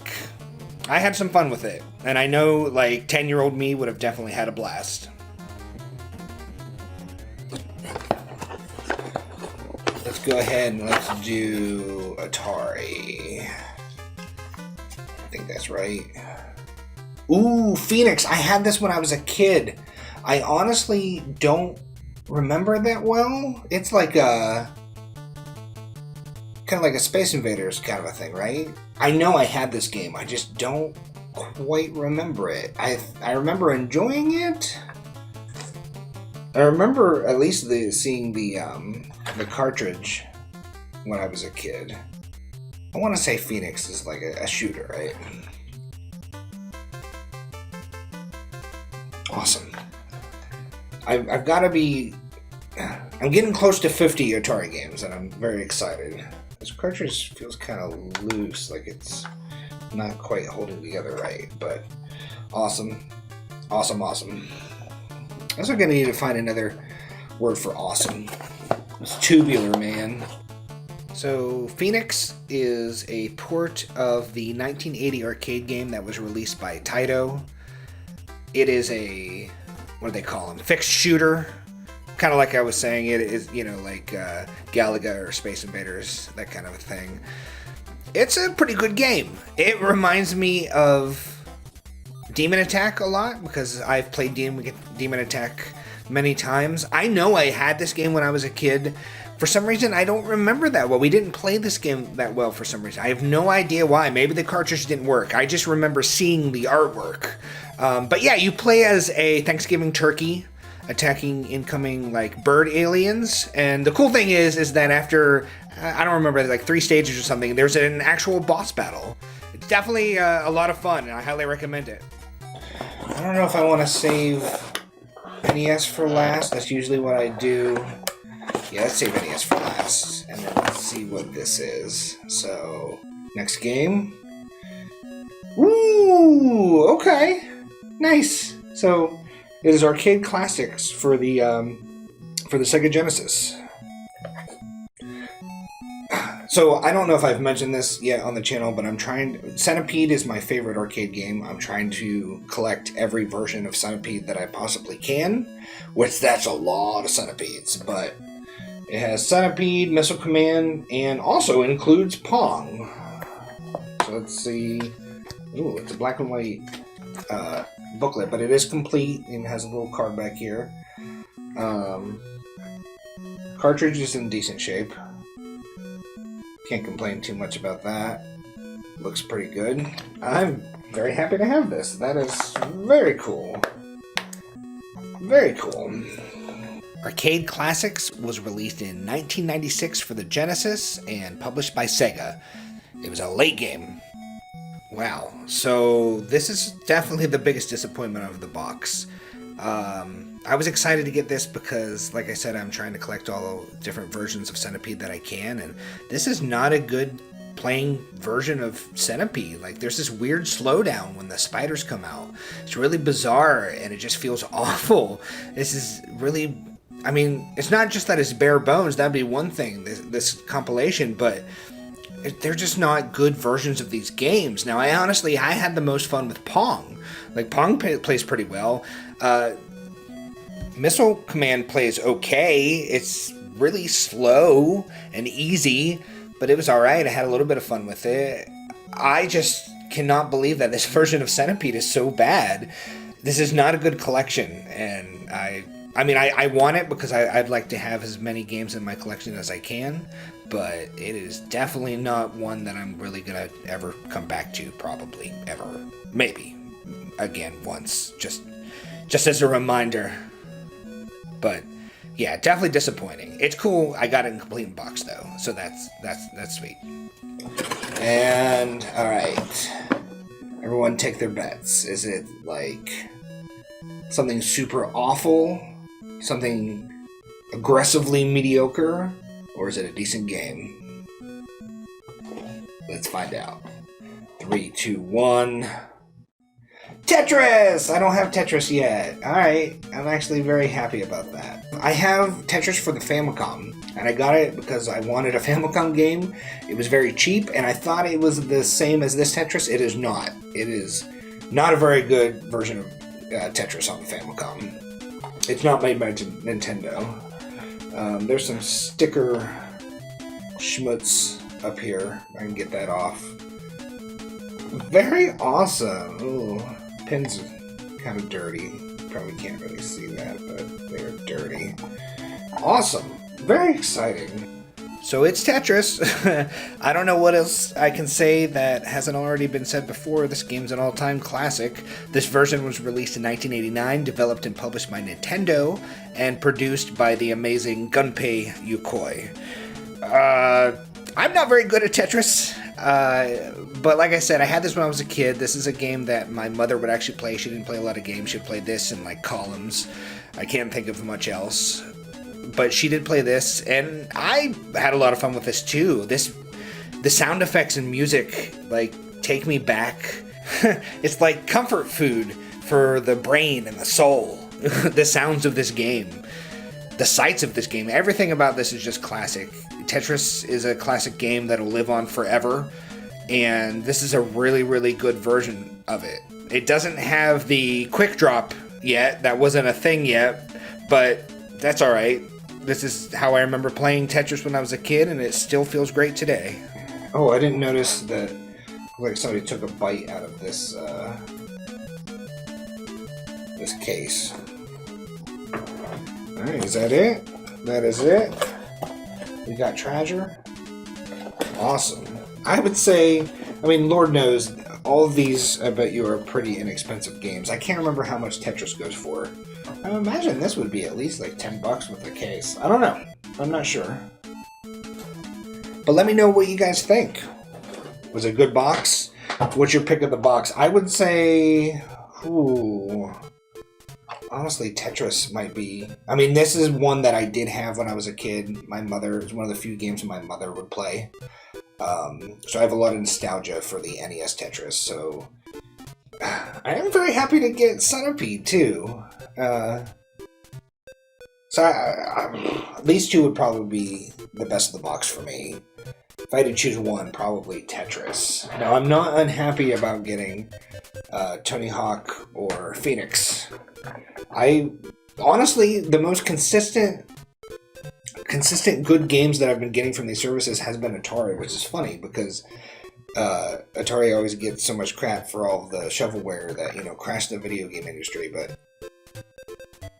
I had some fun with it, and I know 10-year-old me would have definitely had a blast. Let's go ahead and let's do Atari. I think that's right. Ooh, Phoenix. I had this when I was a kid. I honestly don't remember that well. It's kind of like a Space Invaders kind of a thing, right? I know I had this game. I just don't quite remember it. I remember enjoying it. I remember at least seeing the cartridge when I was a kid. I want to say Phoenix is like a shooter, right? Awesome. I've got to be... I'm getting close to 50 Atari games, and I'm very excited. This cartridge feels kind of loose, like it's not quite holding together right, but awesome. Awesome, awesome. I'm also going to need to find another word for awesome. It's tubular, man. So, Phoenix is a port of the 1980 arcade game that was released by Taito. It is a, what do they call them? Fixed shooter. Kind of like I was saying, it is, Galaga or Space Invaders, that kind of a thing. It's a pretty good game. It reminds me of Demon Attack a lot, because I've played Demon Attack many times. I know I had this game when I was a kid. For some reason, I don't remember that well. We didn't play this game that well for some reason. I have no idea why. Maybe the cartridge didn't work. I just remember seeing the artwork. But yeah, you play as a Thanksgiving turkey attacking incoming bird aliens. And the cool thing is that after, I don't remember, 3 stages or something, there's an actual boss battle. It's definitely a lot of fun, and I highly recommend it. I don't know if I want to save NES for last. That's usually what I do. Yeah, let's save NES for last, and then let's see what this is. So, next game. Ooh, okay. Nice. So, it is arcade classics for the Sega Genesis. So, I don't know if I've mentioned this yet on the channel, but Centipede is my favorite arcade game. I'm trying to collect every version of Centipede that I possibly can, which that's a lot of Centipedes, but it has Centipede, Missile Command, and also includes Pong. So let's see. Ooh, it's a black and white booklet, but it is complete and has a little card back here. Cartridge is in decent shape. Can't complain too much about that. Looks pretty good. I'm very happy to have this. That is very cool. Very cool. Arcade Classics was released in 1996 for the Genesis and published by Sega. It was a late game. Wow. So this is definitely the biggest disappointment of the box. I was excited to get this because, like I said, I'm trying to collect all the different versions of Centipede that I can, and this is not a good playing version of Centipede. There's this weird slowdown when the spiders come out. It's really bizarre, and it just feels awful. This is really I mean, it's not just that it's bare bones. That'd be one thing, this compilation, but they're just not good versions of these games. Now, I had the most fun with Pong. Like, Pong plays pretty well. Missile Command plays okay. It's really slow and easy, but it was alright. I had a little bit of fun with it. I just cannot believe that this version of Centipede is so bad. This is not a good collection, and I want it because I'd like to have as many games in my collection as I can, but it is definitely not one that I'm really going to ever come back to, probably, ever. Maybe. Again, once. Just as a reminder. But, yeah, definitely disappointing. It's cool. I got it in complete box, though, so that's sweet. And, alright. Everyone take their bets. Is it, like, something super awful? Something aggressively mediocre? Or is it a decent game? Let's find out. 3, 2, 1. Tetris! I don't have Tetris yet. Alright, I'm actually very happy about that. I have Tetris for the Famicom, and I got it because I wanted a Famicom game. It was very cheap, and I thought it was the same as this Tetris. It is not. It is not a very good version of Tetris on the Famicom. It's not made by Nintendo. There's some sticker schmutz up here. I can get that off. Very awesome. Ooh, pins kind of dirty. Probably can't really see that, but they're dirty. Awesome. Very exciting. So it's Tetris. I don't know what else I can say that hasn't already been said before. This game's an all-time classic. This version was released in 1989, developed and published by Nintendo, and produced by the amazing Gunpei Yokoi. I'm not very good at Tetris, but like I said, I had this when I was a kid. This is a game that my mother would actually play. She didn't play a lot of games. She'd play this in, like, columns. I can't think of much else. But she did play this, and I had a lot of fun with this too. The sound effects and music, like, take me back. It's like comfort food for the brain and the soul. The sounds of this game, the sights of this game, everything about this is just classic. Tetris is a classic game that'll live on forever, and this is a really, really good version of it. It doesn't have the quick drop yet. That wasn't a thing yet, but that's alright. This is how I remember playing Tetris when I was a kid, and it still feels great today. Oh, I didn't notice that, like, somebody took a bite out of this, this case. Alright, is that it? That is it. We got treasure. Awesome. I would say, I mean, Lord knows, all of these, I bet you, are pretty inexpensive games. I can't remember how much Tetris goes for. I imagine this would be at least like $10 with the case. I don't know. I'm not sure. But let me know what you guys think. Was it a good box? What's your pick of the box? I would say, honestly, Tetris might be. I mean, this is one that I did have when I was a kid. My mother, it was one of the few games my mother would play. So I have a lot of nostalgia for the NES Tetris. So I am very happy to get Centipede too. So these two would probably be the best of the box for me. If I had to choose one, probably Tetris. Now, I'm not unhappy about getting Tony Hawk or Phoenix. Honestly, the most consistent good games that I've been getting from these services has been Atari, which is funny because Atari always gets so much crap for all the shovelware that, you know, crashed the video game industry, but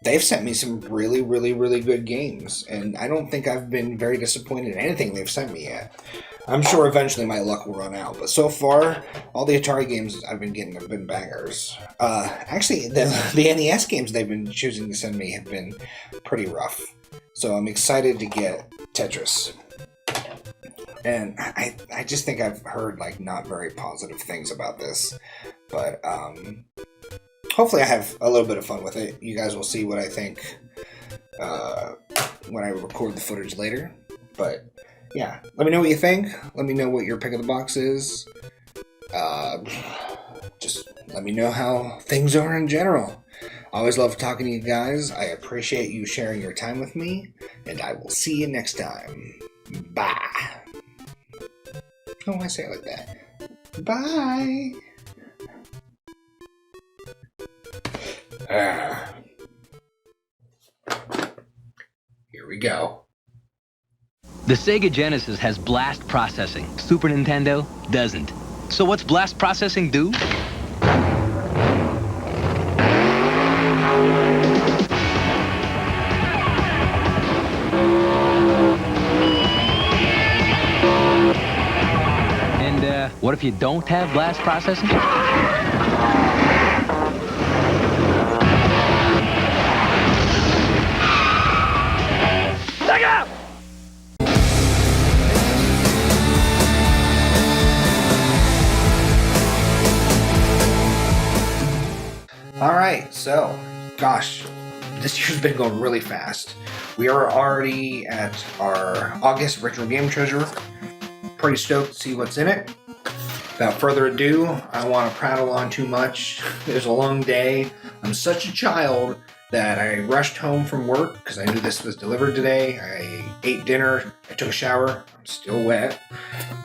they've sent me some really, really, really good games, and I don't think I've been very disappointed in anything they've sent me yet. I'm sure eventually my luck will run out, but so far, all the Atari games I've been getting have been bangers. Actually, the NES games they've been choosing to send me have been pretty rough, so I'm excited to get Tetris. And I just think I've heard, like, not very positive things about this, but hopefully I have a little bit of fun with it. You guys will see what I think when I record the footage later. But yeah, let me know what you think. Let me know what your pick of the box is. Just let me know how things are in general. Always love talking to you guys. I appreciate you sharing your time with me, and I will see you next time. Bye. Oh, I say it like that. Bye. Here we go. The Sega Genesis has blast processing. Super Nintendo doesn't. So what's blast processing do? And what if you don't have blast processing? Take out! Alright, so, gosh, this year's been going really fast. We are already at our August Retro Game Treasure. Pretty stoked to see what's in it. Without further ado, I don't want to prattle on too much. It was a long day. I'm such a child that I rushed home from work because I knew this was delivered today. I ate dinner, I took a shower, I'm still wet,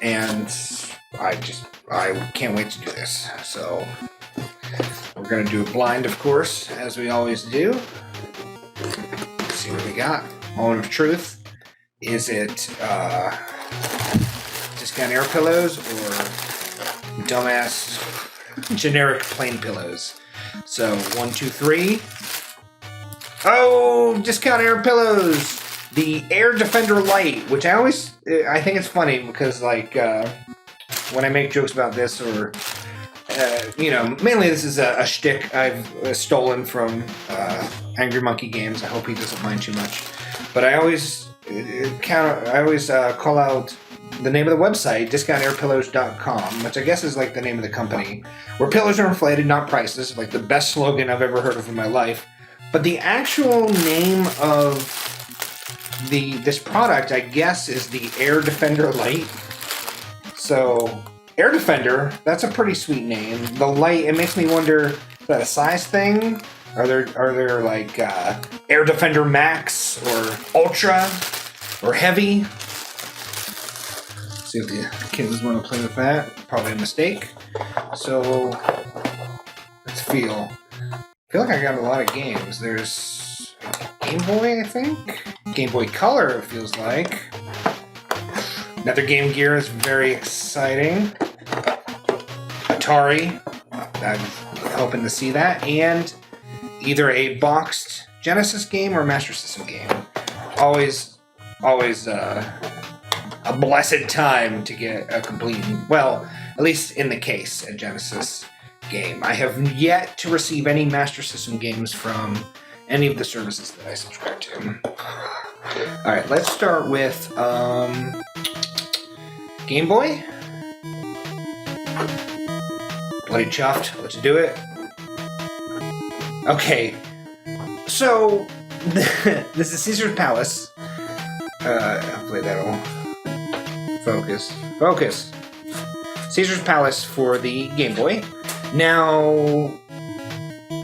and I can't wait to do this. So we're gonna do a blind, of course, as we always do. Let's see what we got. Moment of truth. Is it discount air pillows or dumbass generic plain pillows? So 1, 2, 3. Oh, discount air pillows. The Air Defender Lite, which I think it's funny because like when I make jokes about this or mainly this is a shtick I've stolen from Angry Monkey Games. I hope he doesn't mind too much. But I always call out the name of the website, discountairpillows.com, which I guess is like the name of the company, where pillows are inflated, not prices, like the best slogan I've ever heard of in my life. But the actual name of this product, I guess, is the Air Defender Lite. So, Air Defender, that's a pretty sweet name. The Lite, it makes me wonder, is that a size thing? Are there like Air Defender Max or Ultra or Heavy? Let's see if the kids want to play with that. Probably a mistake. So, let's feel. I feel like I got a lot of games. There's Game Boy, I think? Game Boy Color, it feels like. Another Game Gear is very exciting. Atari, I'm hoping to see that. And either a boxed Genesis game or Master System game. Always a blessed time to get a complete, well, at least in the case, a Genesis game. I have yet to receive any Master System games from any of the services that I subscribe to. Alright, let's start with Game Boy. Bloody chuffed. Let's do it. Okay, so this is Caesar's Palace. Hopefully that'll focus. Caesar's Palace for the Game Boy. Now,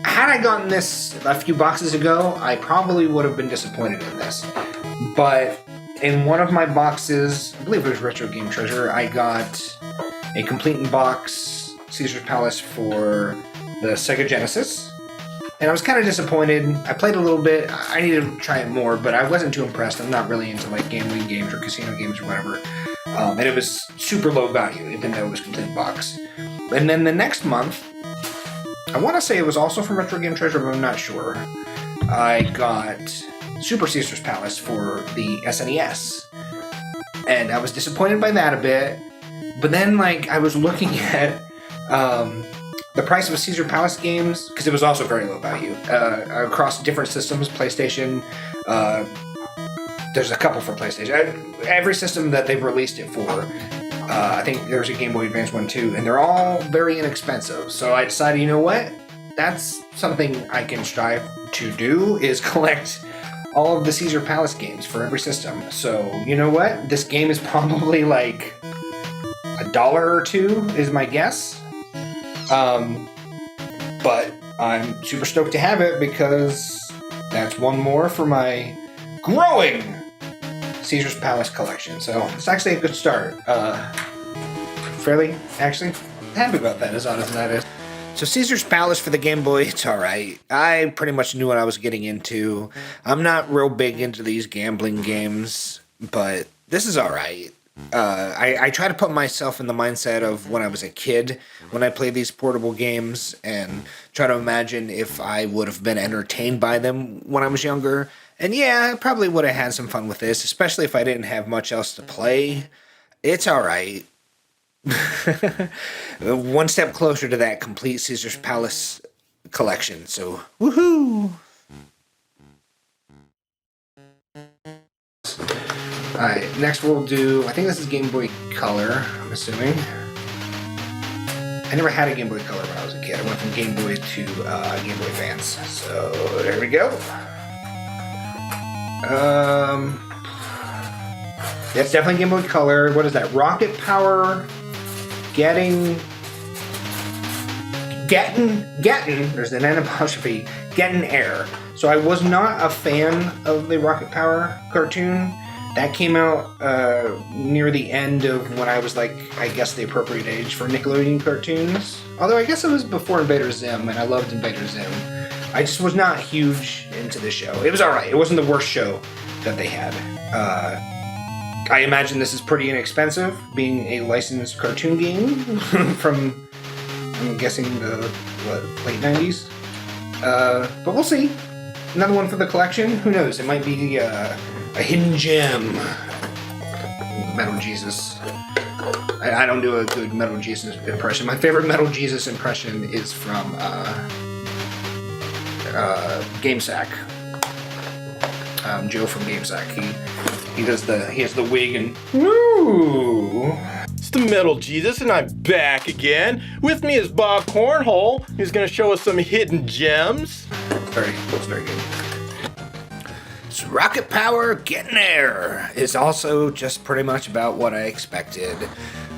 had I gotten this a few boxes ago, I probably would have been disappointed in this. But in one of my boxes, I believe it was Retro Game Treasure, I got a complete in box Caesar's Palace for the Sega Genesis. And I was kind of disappointed. I played a little bit. I needed to try it more, but I wasn't too impressed. I'm not really into like gambling games or casino games or whatever. And it was super low value, even though it was complete box. And then the next month, I want to say it was also from Retro Game Treasure, but I'm not sure. I got Super Caesar's Palace for the SNES. And I was disappointed by that a bit. But then, like, I was looking at the price of Caesar Palace games, because it was also very low value, across different systems, PlayStation, there's a couple for PlayStation. Every system that they've released it for, I think there's a Game Boy Advance one too, and they're all very inexpensive. So I decided, you know what? That's something I can strive to do, is collect all of the Caesar Palace games for every system. So, you know what? This game is probably like $1 or $2 is my guess. But I'm super stoked to have it because that's one more for my growing Caesar's Palace collection. So it's actually a good start. Fairly, actually, happy about that, as honest as that is. So Caesar's Palace for the Game Boy, it's alright. I pretty much knew what I was getting into. I'm not real big into these gambling games, but this is alright. I try to put myself in the mindset of when I was a kid, when I played these portable games, and try to imagine if I would have been entertained by them when I was younger. And yeah, I probably would have had some fun with this, especially if I didn't have much else to play. It's alright. One step closer to that complete Caesar's Palace collection, so woohoo! Alright, next we'll do, I think this is Game Boy Color, I'm assuming. I never had a Game Boy Color when I was a kid. I went from Game Boy to Game Boy Advance. So, there we go. That's definitely Game Boy Color. What is that? Rocket Power, Getting, there's an N apostrophe, Getting Air. So I was not a fan of the Rocket Power cartoon. That came out near the end of when I was like, I guess the appropriate age for Nickelodeon cartoons. Although I guess it was before Invader Zim, and I loved Invader Zim. I just was not huge into the show. It was alright. It wasn't the worst show that they had. I imagine this is pretty inexpensive, being a licensed cartoon game from, I'm guessing, the late 90s. But we'll see. Another one for the collection. Who knows? It might be a hidden gem. Metal Jesus. I don't do a good Metal Jesus impression. My favorite Metal Jesus impression is from GameSack. Joe from GameSack. He has the wig and ooh. It's the Metal Jesus, and I'm back again. With me is Bob Cornhole, who's going to show us some hidden gems. That's very good. So Rocket Power Getting There is also just pretty much about what I expected.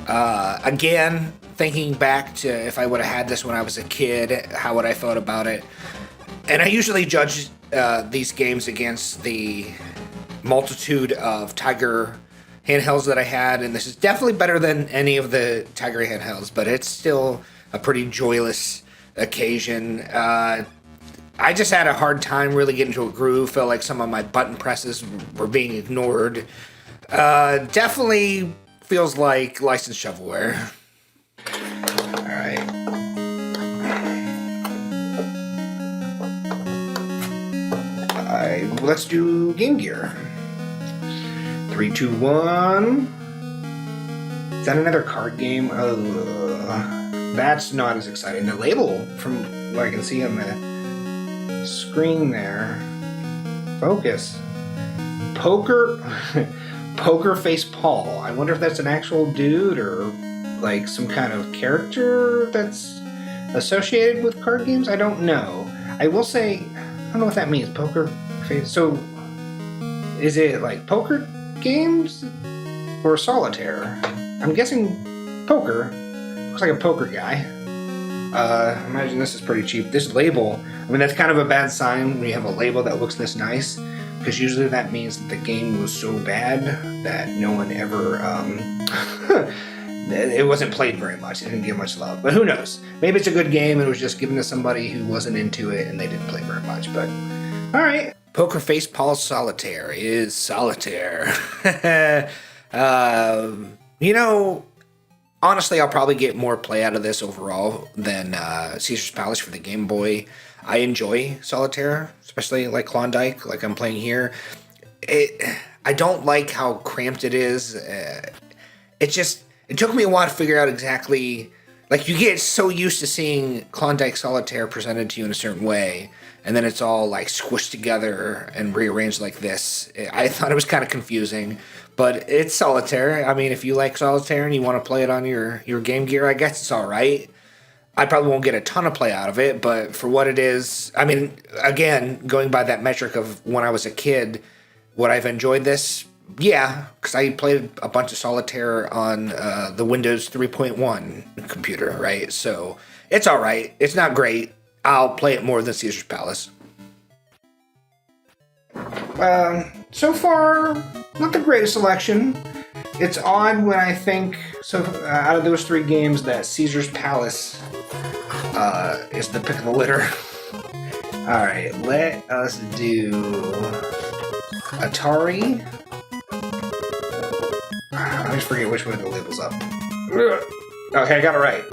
Again, thinking back to if I would have had this when I was a kid, how would I thought about it? And I usually judge these games against the multitude of Tiger handhelds that I had, and this is definitely better than any of the Tiger handhelds, but it's still a pretty joyless occasion. I just had a hard time really getting to a groove. Felt like some of my button presses were being ignored. Definitely feels like licensed shovelware. Alright. Let's do Game Gear. 3, 2, 1. Is that another card game? That's not as exciting. The label, from what I can see on the screen there. Focus. Poker Face Paul. I wonder if that's an actual dude or like some kind of character that's associated with card games. I don't know. I will say, I don't know what that means. Poker Face. So, is it like poker games or solitaire? I'm guessing poker. Looks like a poker guy. Imagine this is pretty cheap. This label, I mean, that's kind of a bad sign when you have a label that looks this nice, because usually that means that the game was so bad that no one ever, it wasn't played very much. It didn't get much love. But who knows? Maybe it's a good game and it was just given to somebody who wasn't into it and they didn't play very much. But, alright. Poker Face Paul Solitaire is solitaire. Honestly, I'll probably get more play out of this overall than Caesar's Palace for the Game Boy. I enjoy solitaire, especially like Klondike, like I'm playing here. I don't like how cramped it is. It took me a while to figure out exactly, like you get so used to seeing Klondike Solitaire presented to you in a certain way, and then it's all like squished together and rearranged like this. I thought it was kind of confusing, but it's solitaire. I mean, if you like solitaire and you want to play it on your Game Gear, I guess it's all right. I probably won't get a ton of play out of it, but for what it is, I mean, again, going by that metric of when I was a kid, would I've enjoyed this? Yeah, because I played a bunch of solitaire on the Windows 3.1 computer, right? So it's all right. It's not great. I'll play it more than Caesar's Palace. So far, not the greatest selection. It's odd when I think, out of those 3 games, that Caesar's Palace is the pick of the litter. Alright, let us do Atari. I always forget which way the label's up. Okay, I got it right.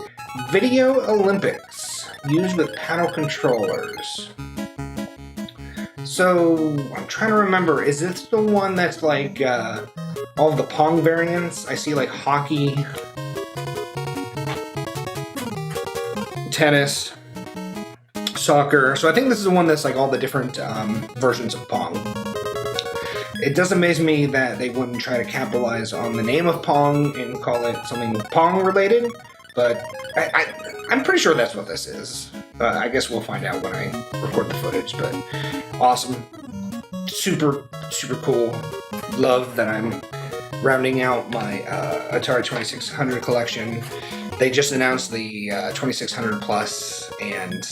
Video Olympics, used with paddle controllers. So, I'm trying to remember, is this the one that's like all of the Pong variants? I see like hockey, tennis, soccer. So I think this is the one that's like all the different versions of Pong. It does amaze me that they wouldn't try to capitalize on the name of Pong and call it something Pong related, but I'm pretty sure that's what this is. I guess we'll find out when I record the footage, but awesome. Super, super cool. Love that I'm rounding out my Atari 2600 collection. They just announced the 2600 Plus, and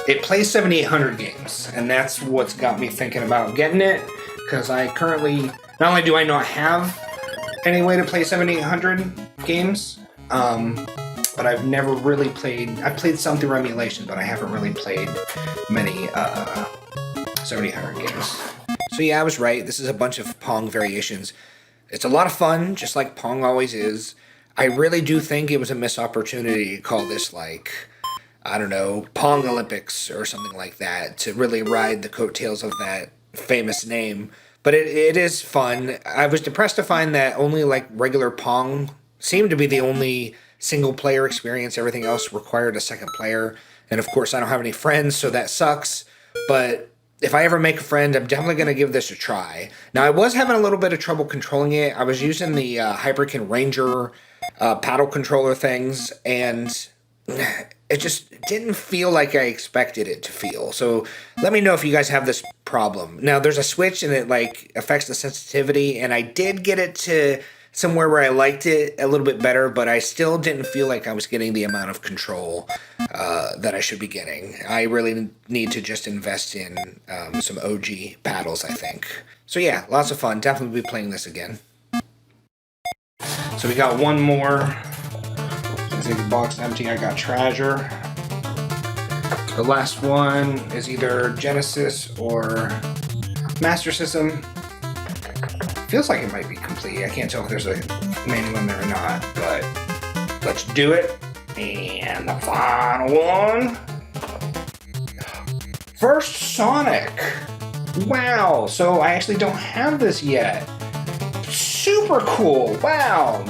it plays 7800 games, and that's what's got me thinking about getting it, because I currently, not only do I not have any way to play 7800 games, but I've never really played, I've played some through emulation, but I haven't really played many 7800 games. So yeah, I was right, this is a bunch of Pong variations. It's a lot of fun, just like Pong always is. I really do think it was a missed opportunity to call this like, I don't know, Pong Olympics or something like that, to really ride the coattails of that famous name. But it is fun. I was depressed to find that only like regular Pong seemed to be the only single player experience. Everything else required a second player. And of course I don't have any friends, so that sucks. But if I ever make a friend, I'm definitely going to give this a try. Now I was having a little bit of trouble controlling it. I was using the Hyperkin Ranger paddle controller things, and it just didn't feel like I expected it to feel. So let me know if you guys have this problem. Now there's a switch and it like affects the sensitivity, and I did get it to somewhere where I liked it a little bit better, but I still didn't feel like I was getting the amount of control that I should be getting. I really need to just invest in some OG paddles, I think. So yeah, lots of fun. Definitely be playing this again. So we got one more. Since the box is empty, I got Treasure. The last one is either Genesis or Master System. Feels like it might be complete. I can't tell if there's a manual in there or not, but let's do it. And the final one. First Sonic. Wow, so I actually don't have this yet. Super cool, wow.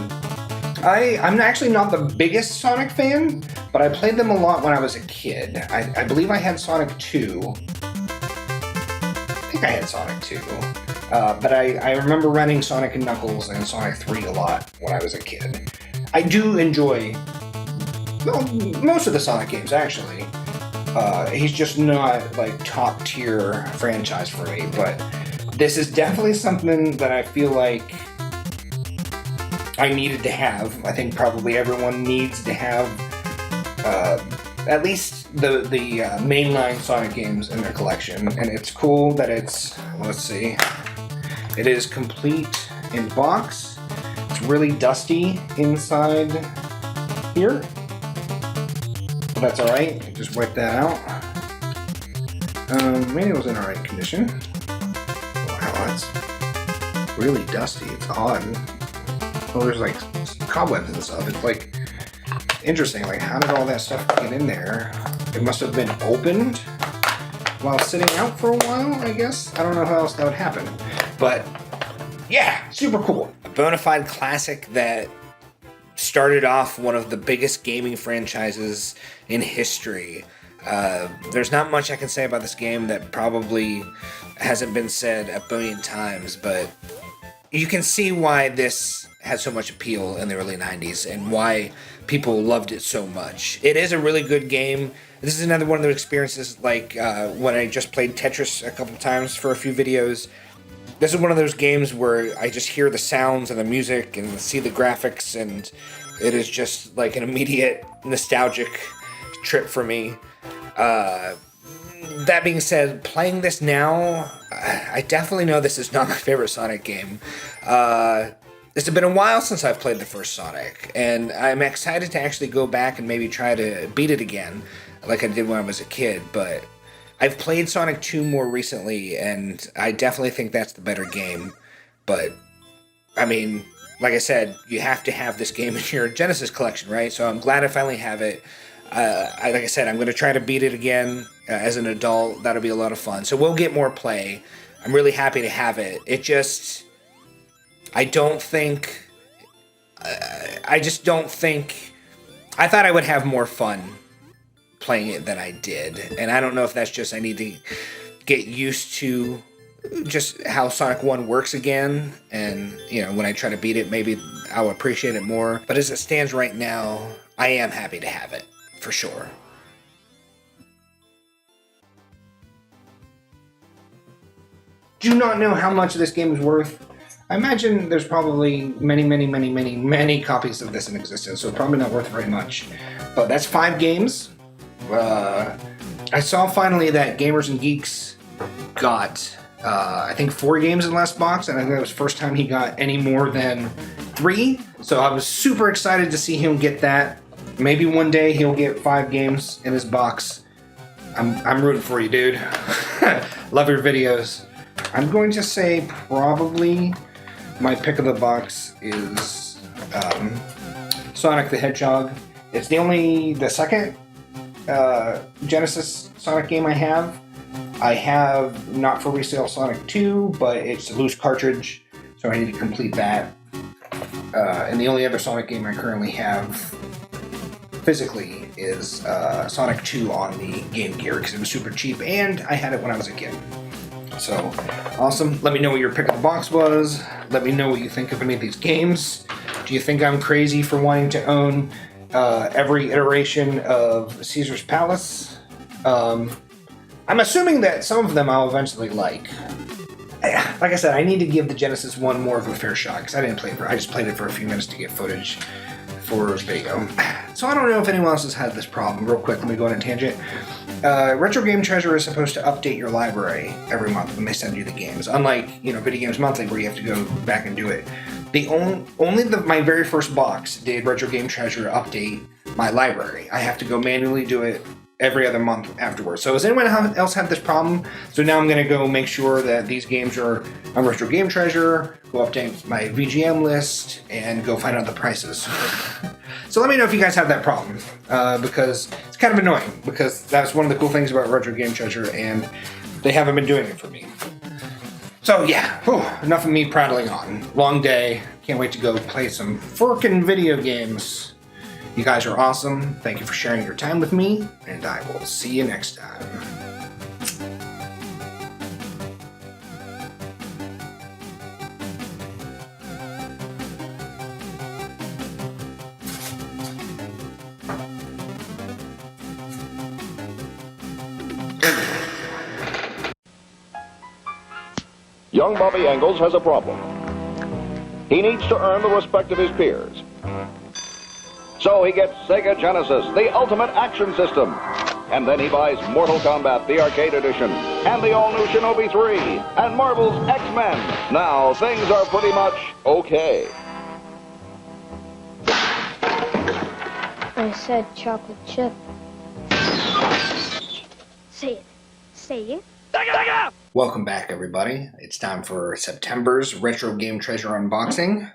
I'm actually not the biggest Sonic fan, but I played them a lot when I was a kid. I believe I had Sonic 2. I think I had Sonic 2. But I remember renting Sonic & Knuckles and Sonic 3 a lot when I was a kid. I do enjoy, well, most of the Sonic games, actually. He's just not, like, top-tier franchise for me, but this is definitely something that I feel like I needed to have. I think probably everyone needs to have at least the mainline Sonic games in their collection. And it's cool that it's, let's see, it is complete in box. It's really dusty inside here. But that's alright, just wipe that out. Manual's in alright condition. Wow, that's really dusty. It's odd. Oh, there's like cobwebs and stuff. It's like interesting. Like, how did all that stuff get in there? It must have been opened while sitting out for a while, I guess. I don't know how else that would happen. But yeah, super cool. A bona fide classic that started off one of the biggest gaming franchises in history. There's not much I can say about this game that probably hasn't been said a billion times, but you can see why this had so much appeal in the early 90s and why people loved it so much. It is a really good game. This is another one of those experiences like when I just played Tetris a couple times for a few videos. This is one of those games where I just hear the sounds and the music and see the graphics, and it is just like an immediate nostalgic trip for me. That being said, playing this now, I definitely know this is not my favorite Sonic game. It's been a while since I've played the first Sonic, and I'm excited to actually go back and maybe try to beat it again, like I did when I was a kid, but I've played Sonic 2 more recently, and I definitely think that's the better game. But, I mean, like I said, you have to have this game in your Genesis collection, right? So I'm glad I finally have it. Like I said, I'm going to try to beat it again as an adult. That'll be a lot of fun. So we'll get more play. I'm really happy to have it. It just... I just don't think... I thought I would have more fun playing it than I did. And I don't know if that's just I need to get used to just how Sonic 1 works again. And, you know, when I try to beat it, maybe I'll appreciate it more. But as it stands right now, I am happy to have it, for sure. Do not know how much this game is worth. I imagine there's probably many copies of this in existence, so probably not worth very much. But that's 5 games. I saw finally that Gamers and Geeks got, I think 4 games in the last box, and I think that was the first time he got any more than 3. So I was super excited to see him get that. Maybe one day he'll get 5 games in his box. I'm rooting for you, dude. Love your videos. I'm going to say probably my pick of the box is Sonic the Hedgehog. It's the second Genesis Sonic game I have. I have not for resale Sonic 2, but it's a loose cartridge, so I need to complete that. And the only other Sonic game I currently have physically is Sonic 2 on the Game Gear, because it was super cheap, and I had it when I was a kid. So, awesome. Let me know what your pick of the box was. Let me know what you think of any of these games. Do you think I'm crazy for wanting to own every iteration of Caesar's Palace? I'm assuming that some of them I'll eventually like. Like I said, I need to give the Genesis one more of a fair shot, because I didn't play it I just played it for a few minutes to get footage for video. So I don't know if anyone else has had this problem. Real quick, let me go on a tangent. Retro Game Treasure is supposed to update your library every month when they send you the games. Unlike, you know, Video Games Monthly, where you have to go back and do it. My very first box did Retro Game Treasure update my library. I have to go manually do it every other month afterwards. So does anyone else have this problem? So now I'm going to go make sure that these games are on Retro Game Treasure, go update my VGM list, and go find out the prices. So let me know if you guys have that problem, because it's kind of annoying, because that's one of the cool things about Retro Game Treasure, and they haven't been doing it for me. So yeah, enough of me prattling on. Long day, can't wait to go play some frickin' video games. You guys are awesome. Thank you for sharing your time with me, and I will see you next time. Young Bobby Engels has a problem. He needs to earn the respect of his peers. So he gets Sega Genesis, the ultimate action system. And then he buys Mortal Kombat, the arcade edition, and the all-new Shinobi 3, and Marvel's X-Men. Now, things are pretty much okay. I said chocolate chip. Say it. Say it. Welcome back, everybody. It's time for September's Retro Game Treasure unboxing.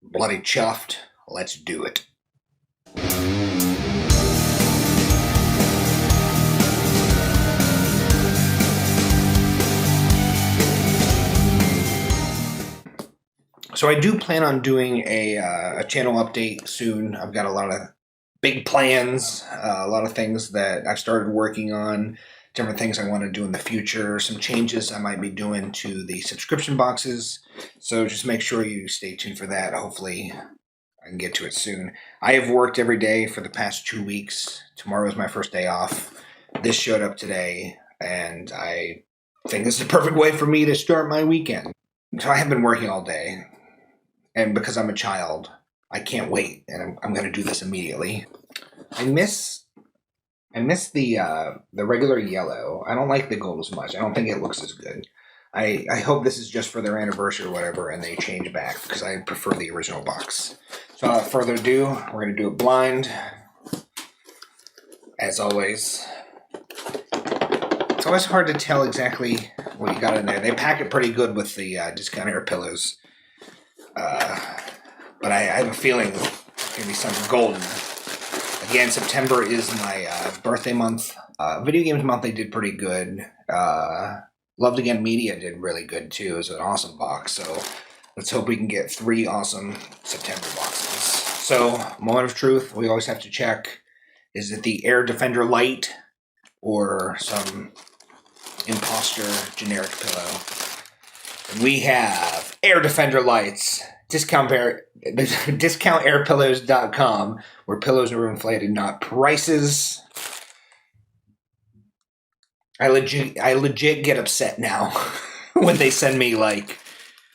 Bloody chuffed. Let's do it. So I do plan on doing a channel update soon. I've got a lot of big plans, a lot of things that I've started working on, different things I want to do in the future, some changes I might be doing to the subscription boxes. So just make sure you stay tuned for that. Hopefully I can get to it soon. I have worked every day for the past 2 weeks. Tomorrow is my first day off. This showed up today, and I think this is the perfect way for me to start my weekend. So I have been working all day, and because I'm a child, I can't wait, and I'm going to do this immediately. I miss the regular yellow. I don't like the gold as much. I don't think it looks as good. I hope this is just for their anniversary or whatever, and they change back because I prefer the original box. So without further ado, we're gonna do it blind, as always. It's always hard to tell exactly what you got in there. They pack it pretty good with the discount air pillows, but I have a feeling it's gonna be something golden. Again, September is my birthday month. Video games month, they did pretty good. Loved Again Media did really good too. It was an awesome box. So let's hope we can get 3 awesome September boxes. So, moment of truth, we always have to check. Is it the Air Defender Lite or some imposter generic pillow? And we have Air Defender Lights. DiscountAirPillows.com, where pillows are inflated, not prices. I legit get upset now when they send me like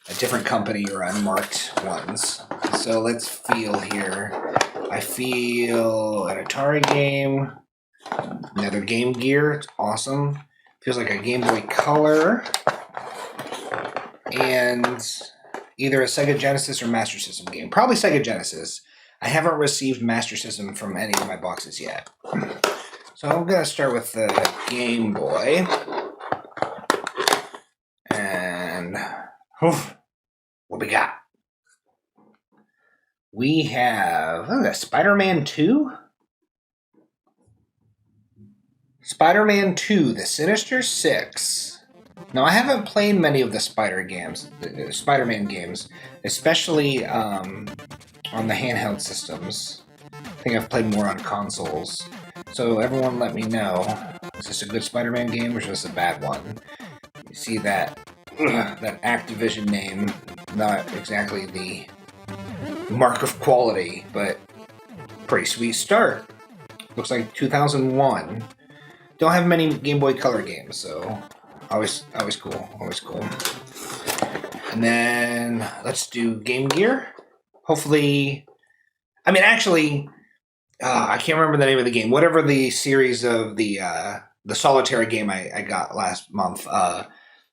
a different company or unmarked ones. So let's feel here. I feel an Atari game, another Game Gear. It's awesome. Feels like a Game Boy Color, and either a Sega Genesis or Master System game. Probably Sega Genesis. I haven't received Master System from any of my boxes yet. So I'm going to start with the Game Boy. And what we got? We have Spider-Man 2? Spider-Man 2, The Sinister Six. Now, I haven't played many of the Spider-Man games, especially on the handheld systems. I think I've played more on consoles. So everyone let me know, is this a good Spider-Man game or is this a bad one? You see that Activision name, not exactly the mark of quality, but pretty sweet start. Looks like 2001. Don't have many Game Boy Color games, so always cool. And then let's do Game Gear. Hopefully, I can't remember the name of the game. Whatever the series of the solitaire game I got last month.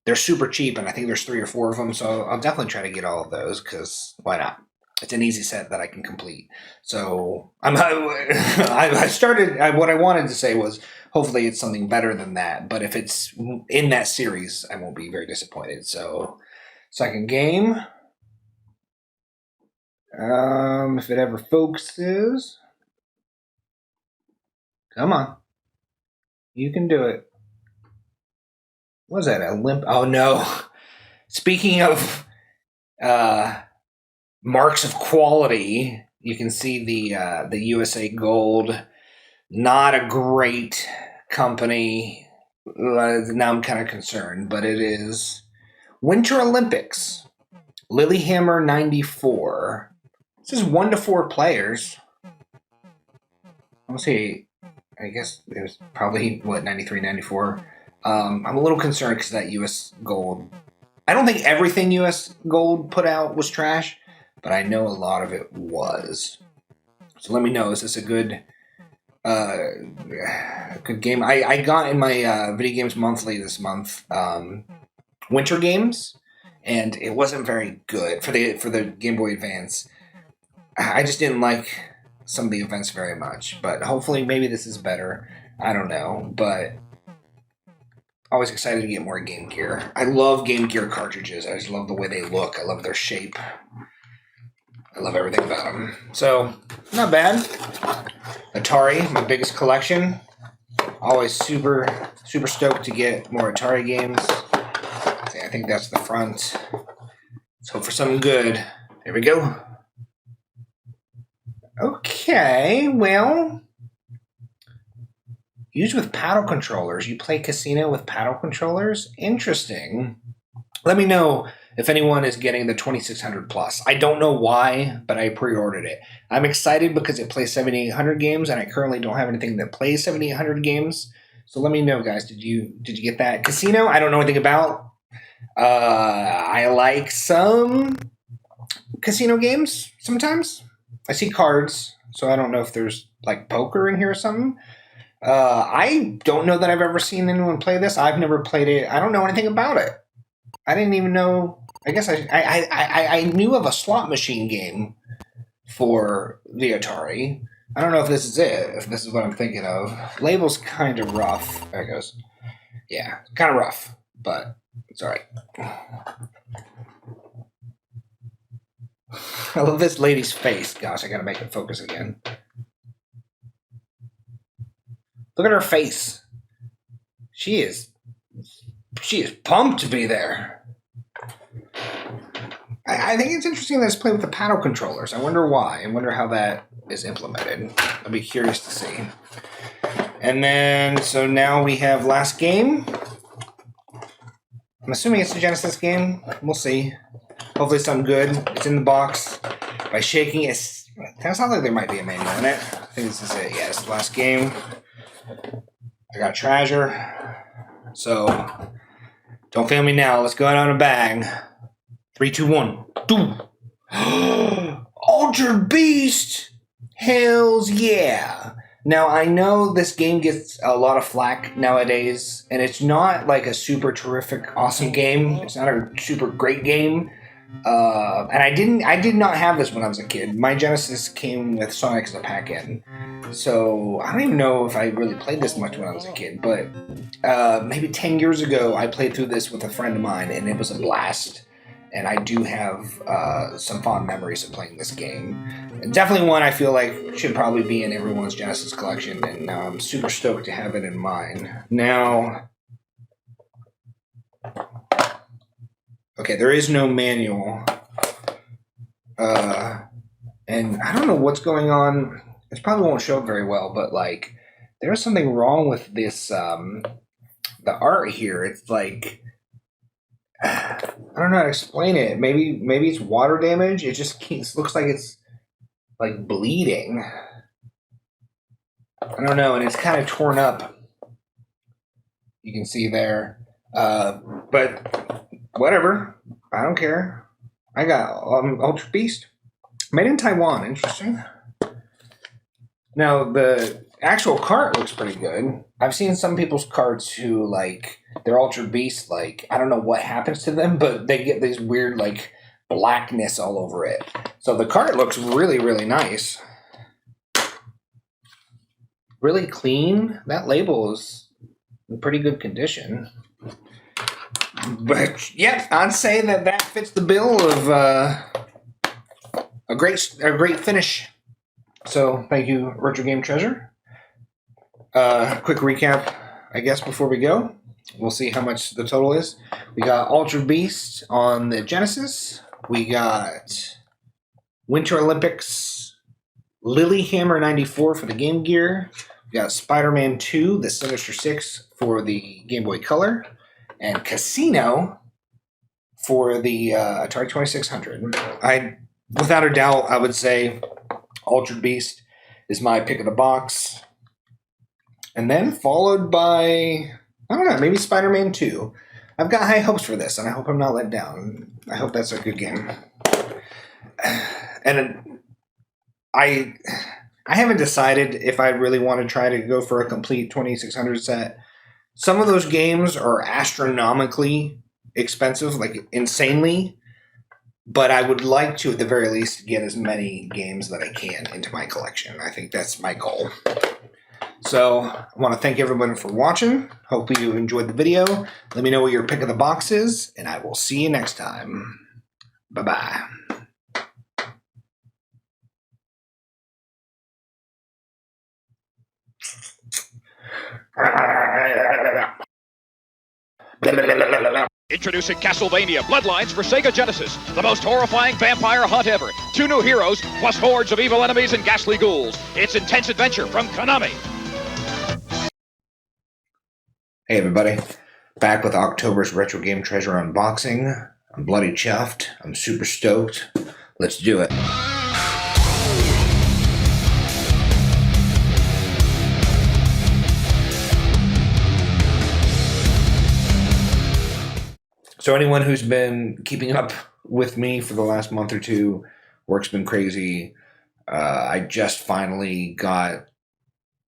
They're super cheap, and I think there's 3 or 4 of them. So I'll definitely try to get all of those because why not? It's an easy set that I can complete. So I started. What I wanted to say was hopefully it's something better than that. But if it's in that series, I won't be very disappointed. So second game. If it ever focuses. Come on. You can do it. What was that? A limp? Oh, no. Speaking of marks of quality, you can see the USA Gold. Not a great company. Now I'm kind of concerned, but it is Winter Olympics. Lilyhammer 94. This is 1 to 4 players. Let's see. I guess it was probably, 93, 94. I'm a little concerned because that U.S. Gold... I don't think everything U.S. Gold put out was trash, but I know a lot of it was. So let me know, is this a good game? I got in my Video Games Monthly this month Winter Games, and it wasn't very good for the Game Boy Advance. I just didn't like some of the events very much, but hopefully maybe this is better. I don't know, but always excited to get more Game Gear. I love Game Gear cartridges. I just love the way they look. I love their shape. I love everything about them. So, not bad. Atari, my biggest collection. Always super stoked to get more Atari games. I think that's the front. Let's hope for something good. Here we go. Okay, well, used with paddle controllers. You play casino with paddle controllers? Interesting. Let me know if anyone is getting the 2600 Plus. I don't know why, but I pre-ordered it. I'm excited because it plays 7800 games, and I currently don't have anything that plays 7800 games. So let me know, guys. Did you get that? Casino, I don't know anything about. I like some casino games sometimes. I see cards. so I don't know if there's like poker in here or something. I don't know that I've ever seen anyone play this. I've never played it. I don't know anything about it. I didn't even know. I guess I knew of a slot machine game for the Atari. I don't know if this is it, if this is what I'm thinking of. Label's kind of rough. There it goes. Yeah, kind of rough, but it's all right. I love this lady's face. Gosh, I gotta make it focus again. Look at her face. She is pumped to be there. I think it's interesting that it's played with the paddle controllers. I wonder why. I wonder how that is implemented. I'll be curious to see. And then, so now we have last game. I'm assuming it's a Genesis game. We'll see. Hopefully something good. It's in the box. By shaking it, sounds like there might be a manual in it. I think this is it. Yeah, it's the last game. I got treasure. So, don't fail me now. Let's go out on a bang. 3, 2, 1. Doom. Altered Beast! Hells yeah! Now, I know this game gets a lot of flack nowadays, and it's not like a super terrific, awesome game. It's not a super great game. And I did not have this when I was a kid. My Genesis came with Sonic as a pack-in. So, I don't even know if I really played this much when I was a kid, but maybe 10 years ago, I played through this with a friend of mine, and it was a blast. And I do have some fond memories of playing this game. And definitely one I feel like should probably be in everyone's Genesis collection, and I'm super stoked to have it in mine. Now, okay, there is no manual. And I don't know what's going on. It probably won't show up very well, but like, there's something wrong with this, the art here. It's like, I don't know how to explain it. Maybe it's water damage. It just looks like it's like bleeding. I don't know, and it's kind of torn up. You can see there. But whatever. I don't care. I got Altered Beast. Made in Taiwan. Interesting. Now, the actual cart looks pretty good. I've seen some people's carts who, like, they're Altered Beast, like, I don't know what happens to them, but they get this weird, like, blackness all over it. So the cart looks really, really nice. Really clean. That label is in pretty good condition. But, yeah, I'd say that fits the bill of a great finish. So, thank you, Retro Game Treasure. Quick recap, I guess, before we go. We'll see how much the total is. We got Altered Beast on the Genesis. We got Winter Olympics, Lilyhammer 94 for the Game Gear. We got Spider-Man 2, the Sinister Six for the Game Boy Color. And Casino for the Atari 2600. Without a doubt, I would say Altered Beast is my pick of the box. And then followed by, I don't know, maybe Spider-Man 2. I've got high hopes for this, and I hope I'm not let down. I hope that's a good game. And I haven't decided if I really want to try to go for a complete 2600 set. Some of those games are astronomically expensive, like insanely. But I would like to, at the very least, get as many games that I can into my collection. I think that's my goal. So, I want to thank everyone for watching. Hopefully you enjoyed the video. Let me know what your pick of the box is, and I will see you next time. Bye-bye. Introducing Castlevania Bloodlines for Sega Genesis. The most horrifying vampire hunt ever. 2 new heroes, plus hordes of evil enemies and ghastly ghouls. It's intense adventure from Konami. Hey everybody, back with October's Retro Game Treasure unboxing. I'm bloody chuffed. I'm super stoked. Let's do it. So anyone who's been keeping up with me for the last month or two, work's been crazy. I just finally got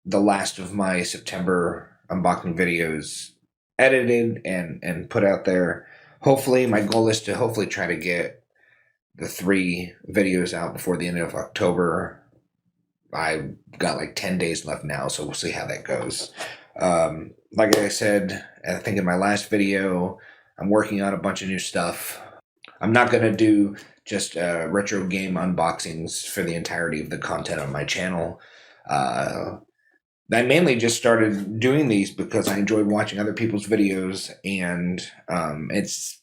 the last of my September unboxing videos edited and put out there. Hopefully, my goal is to hopefully try to get the 3 videos out before the end of October. I've got like 10 days left now, so we'll see how that goes. Like I said, I think in my last video, I'm working on a bunch of new stuff. I'm not going to do just retro game unboxings for the entirety of the content on my channel. I mainly just started doing these because I enjoyed watching other people's videos, and it's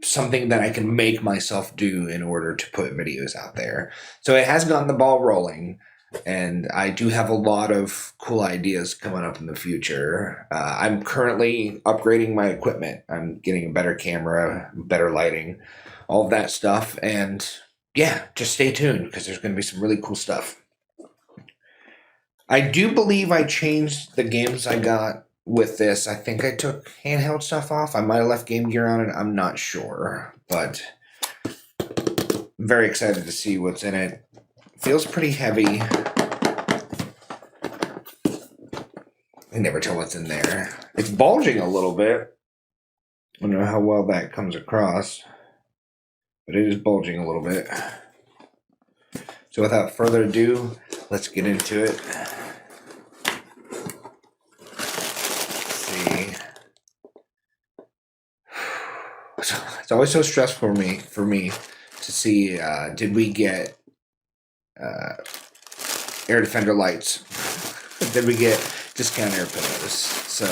something that I can make myself do in order to put videos out there. So it has gotten the ball rolling, and I do have a lot of cool ideas coming up in the future. I'm currently upgrading my equipment. I'm getting a better camera, better lighting, all of that stuff. And yeah, just stay tuned because there's going to be some really cool stuff. I do believe I changed the games I got with this. I think I took handheld stuff off. I might have left Game Gear on it. I'm not sure, but I'm very excited to see what's in it. Feels pretty heavy. I never tell what's in there. It's bulging a little bit. I don't know how well that comes across, but it is bulging a little bit. So without further ado, let's get into it. It's always so stressful for me to see, did we get Air Defender lights? Did we get discount air pillows? So,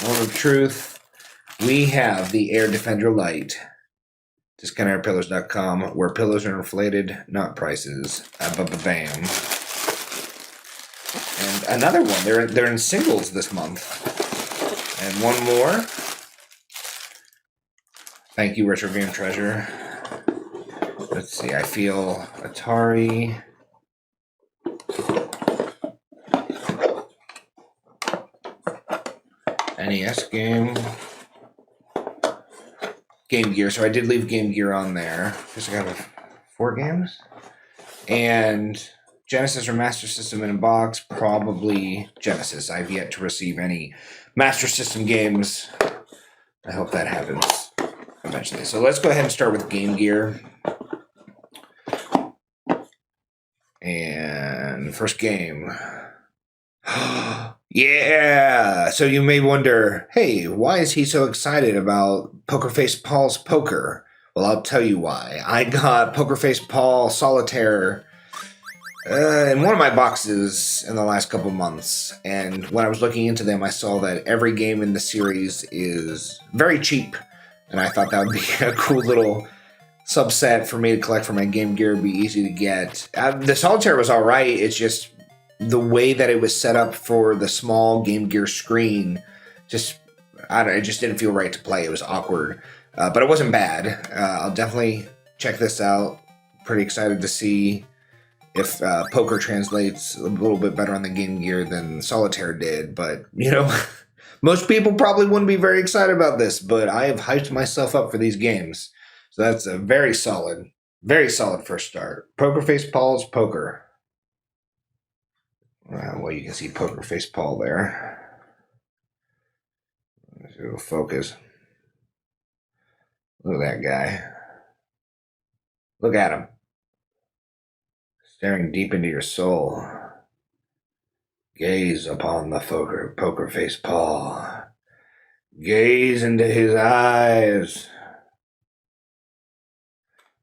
moment of truth, we have the Air Defender light. DiscountAirPillows.com, where pillows are inflated, not prices. Bam. And another one, they're in singles this month. And one more. Thank you, Retro Game Treasure. Let's see, I feel Atari. NES game. Game Gear. So I did leave Game Gear on there. Because I got 4 games. And Genesis or Master System in a box. Probably Genesis. I've yet to receive any Master System games. I hope that happens eventually. So let's go ahead and start with Game Gear. And first game. Yeah! So you may wonder, hey, why is he so excited about Poker Face Paul's Poker? Well, I'll tell you why. I got Poker Face Paul Solitaire in one of my boxes in the last couple months. And when I was looking into them, I saw that every game in the series is very cheap. And I thought that would be a cool little subset for me to collect for my Game Gear. It'd be easy to get. The Solitaire was alright. It's just the way that it was set up for the small Game Gear screen. It just didn't feel right to play. It was awkward. But it wasn't bad. I'll definitely check this out. Pretty excited to see if Poker translates a little bit better on the Game Gear than Solitaire did. But, you know, most people probably wouldn't be very excited about this, but I have hyped myself up for these games. So that's a very solid first start. Poker Face Paul's Poker. Well, you can see Poker Face Paul there. It'll focus. Look at that guy. Look at him. Staring deep into your soul. Gaze upon the Poker Face Paul. Gaze into his eyes.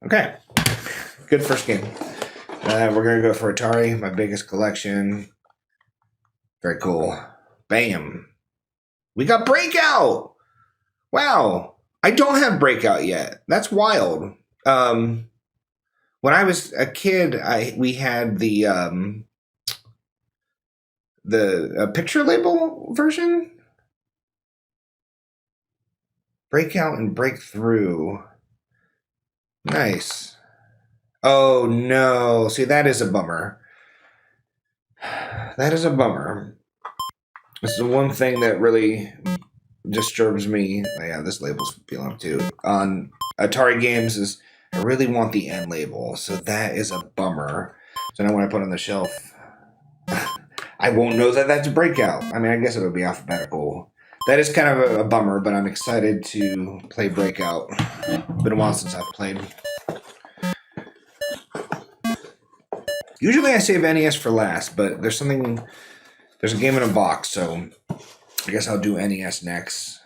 Okay. Good first game. We're going to go for Atari, my biggest collection. Very cool. Bam. We got Breakout! Wow. I don't have Breakout yet. That's wild. When I was a kid, we had the picture label version. Breakout and Breakthrough. Nice. Oh no. See, that is a bummer. That is a bummer. This is the one thing that really disturbs me. Yeah, this label's peeling up too. On Atari games is I really want the end label. So that is a bummer. So So now when I put it on the shelf, I won't know that that's Breakout. I mean, I guess it'll be alphabetical. That is kind of a bummer, but I'm excited to play Breakout. Been a while since I've played. Usually I save NES for last, but there's a game in a box, so I guess I'll do NES next.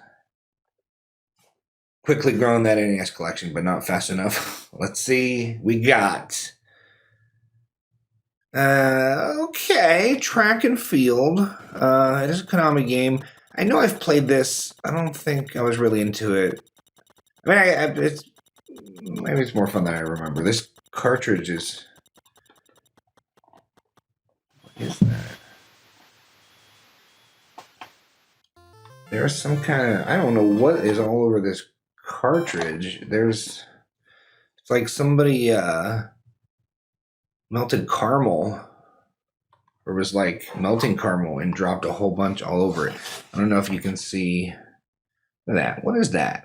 Quickly growing that NES collection, but not fast enough. Let's see. We got... okay, Track and Field. It is a Konami game. I know I've played this. I don't think I was really into it. I mean, maybe it's more fun than I remember. This cartridge is... What is that? There's some kind of... I don't know what is all over this cartridge. It's like somebody melted caramel, or was like melting caramel and dropped a whole bunch all over it. I don't know if you can see that. What is that?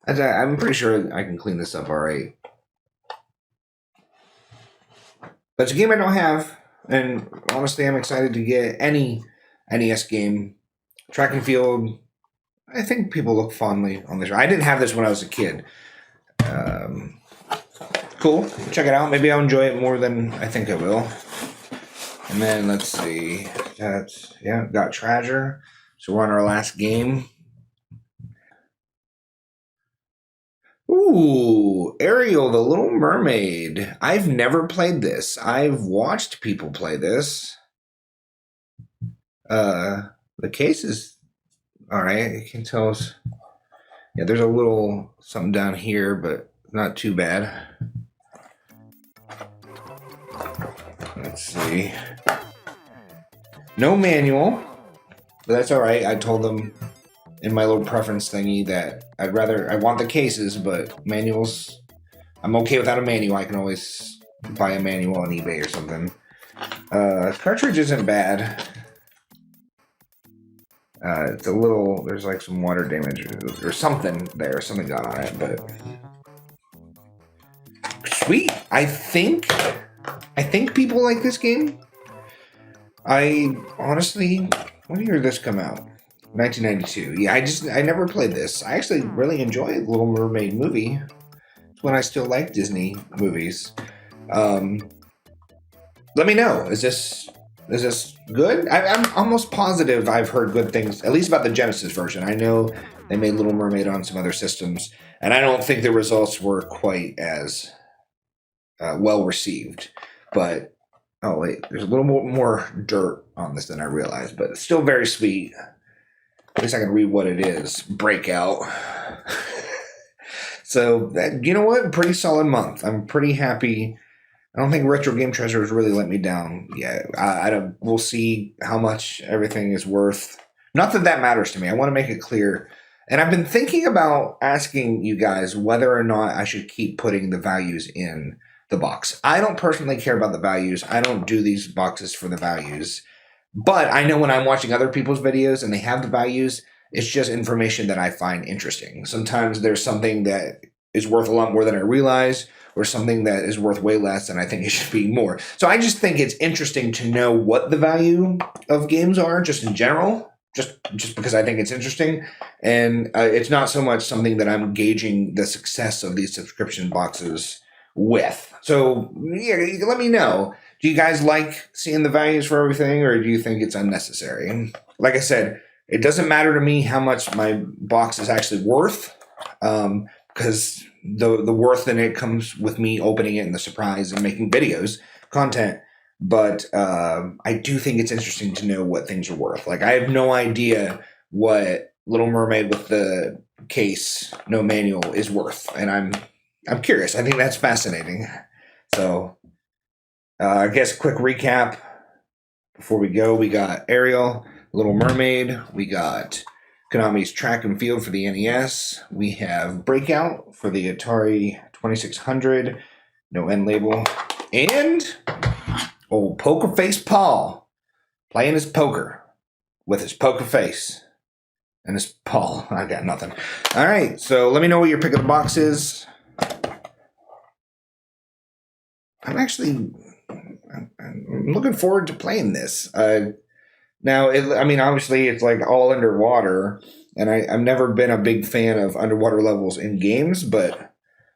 I'm pretty sure I can clean this up all right. But it's a game I don't have, and honestly I'm excited to get any NES game. Track and Field, I think people look fondly on this. I didn't have this when I was a kid. Cool. Check it out. Maybe I'll enjoy it more than I think I will. And then let's see. Got Treasure. So we're on our last game. Ooh, Ariel, the Little Mermaid. I've never played this. I've watched people play this. The case is all right. You can tell us. Yeah, there's a little something down here, but not too bad. Let's see. No manual, but that's all right. I told them in my little preference thingy that I want the cases, but manuals, I'm okay without a manual. I can always buy a manual on eBay or something. Cartridge isn't bad. It's a little, there's like some water damage or something there. Something got on it, but sweet. I think people like this game. I honestly, when year did this come out? 1992. Yeah, I never played this. I actually really enjoyed Little Mermaid movie. It's when I still like Disney movies. Let me know. Is this good? I'm almost positive I've heard good things, at least about the Genesis version. I know they made Little Mermaid on some other systems, and I don't think the results were quite as well received. But, oh wait, there's a little more dirt on this than I realized, but it's still very sweet. At least I can read what it is. Breakout. So, you know what? Pretty solid month. I'm pretty happy. I don't think Retro Game Treasure has really let me down yet. We'll see how much everything is worth. Not that matters to me. I want to make it clear. And I've been thinking about asking you guys whether or not I should keep putting the values in the box. I don't personally care about the values. I don't do these boxes for the values. But I know when I'm watching other people's videos and they have the values, it's just information that I find interesting. Sometimes there's something that is worth a lot more than I realize, or something that is worth way less than I think it should be more. So I just think it's interesting to know what the value of games are, just in general, just because I think it's interesting. And it's not so much something that I'm gauging the success of these subscription boxes with. So yeah, let me know. Do you guys like seeing the values for everything, or do you think it's unnecessary? Like I said, it doesn't matter to me how much my box is actually worth, because the worth in it comes with me opening it and the surprise and making videos, content. But I do think it's interesting to know what things are worth. Like, I have no idea what Little Mermaid with the case, no manual, is worth, and I'm curious. I think that's fascinating. So I guess a quick recap before we go. We got Ariel, Little Mermaid. We got Konami's Track and Field for the NES. We have Breakout for the Atari 2600, no end label. And old Poker Face Paul playing his poker with his poker face and his Paul. I got nothing. All right, so let me know what your pick of the box is. I'm looking forward to playing this. Now, I mean, obviously, it's like all underwater, and I've never been a big fan of underwater levels in games, but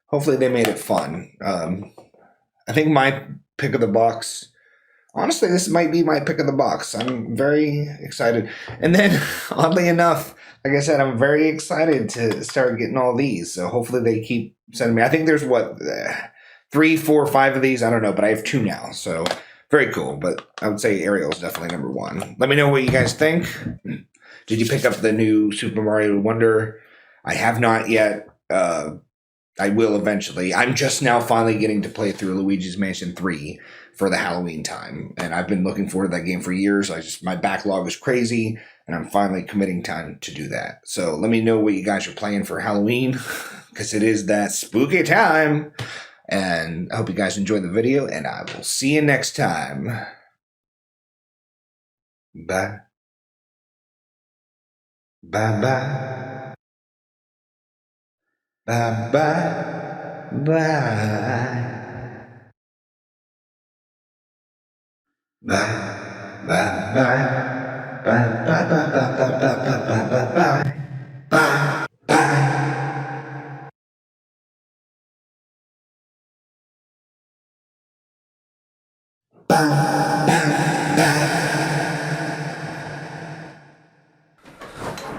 hopefully they made it fun. I think my pick of the box, honestly, this might be my pick of the box. I'm very excited. And then, oddly enough, like I said, I'm very excited to start getting all these. So hopefully they keep sending me. I think there's 3, 4, 5 of these. I don't know, but I have 2 now. So very cool. But I would say Ariel's definitely number 1. Let me know what you guys think. Did you pick up the new Super Mario Wonder? I have not yet. I will eventually. I'm just now finally getting to play through Luigi's Mansion 3 for the Halloween time. And I've been looking forward to that game for years. My backlog is crazy, and I'm finally committing time to do that. So let me know what you guys are playing for Halloween, because it is that spooky time. And I hope you guys enjoyed the video, and I will see you next time. Bye. Bye-bye. Bye-bye. Bye. Bye. Bye. Bye. Bye. Bye. Bye. Bye. Bye. Bye.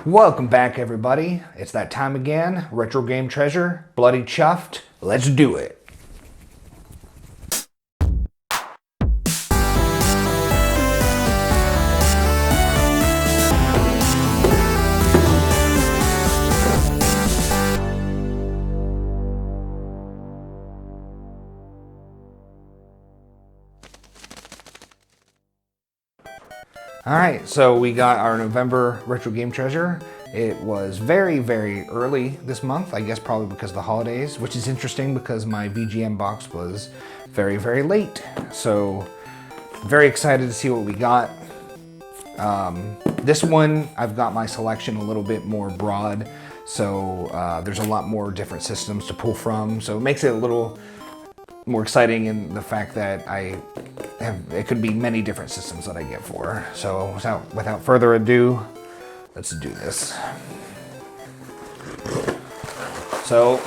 Welcome back, everybody. It's that time again. Retro Game Treasure, Bloody Chuffed. Let's do it. Alright, so we got our November Retro Game Treasure. It was very, very early this month, I guess probably because of the holidays, which is interesting because my VGM box was very, very late. So, very excited to see what we got. This one, I've got my selection a little bit more broad, so there's a lot more different systems to pull from, so it makes it a little more exciting in the fact that it could be many different systems that I get for. So without further ado, let's do this. So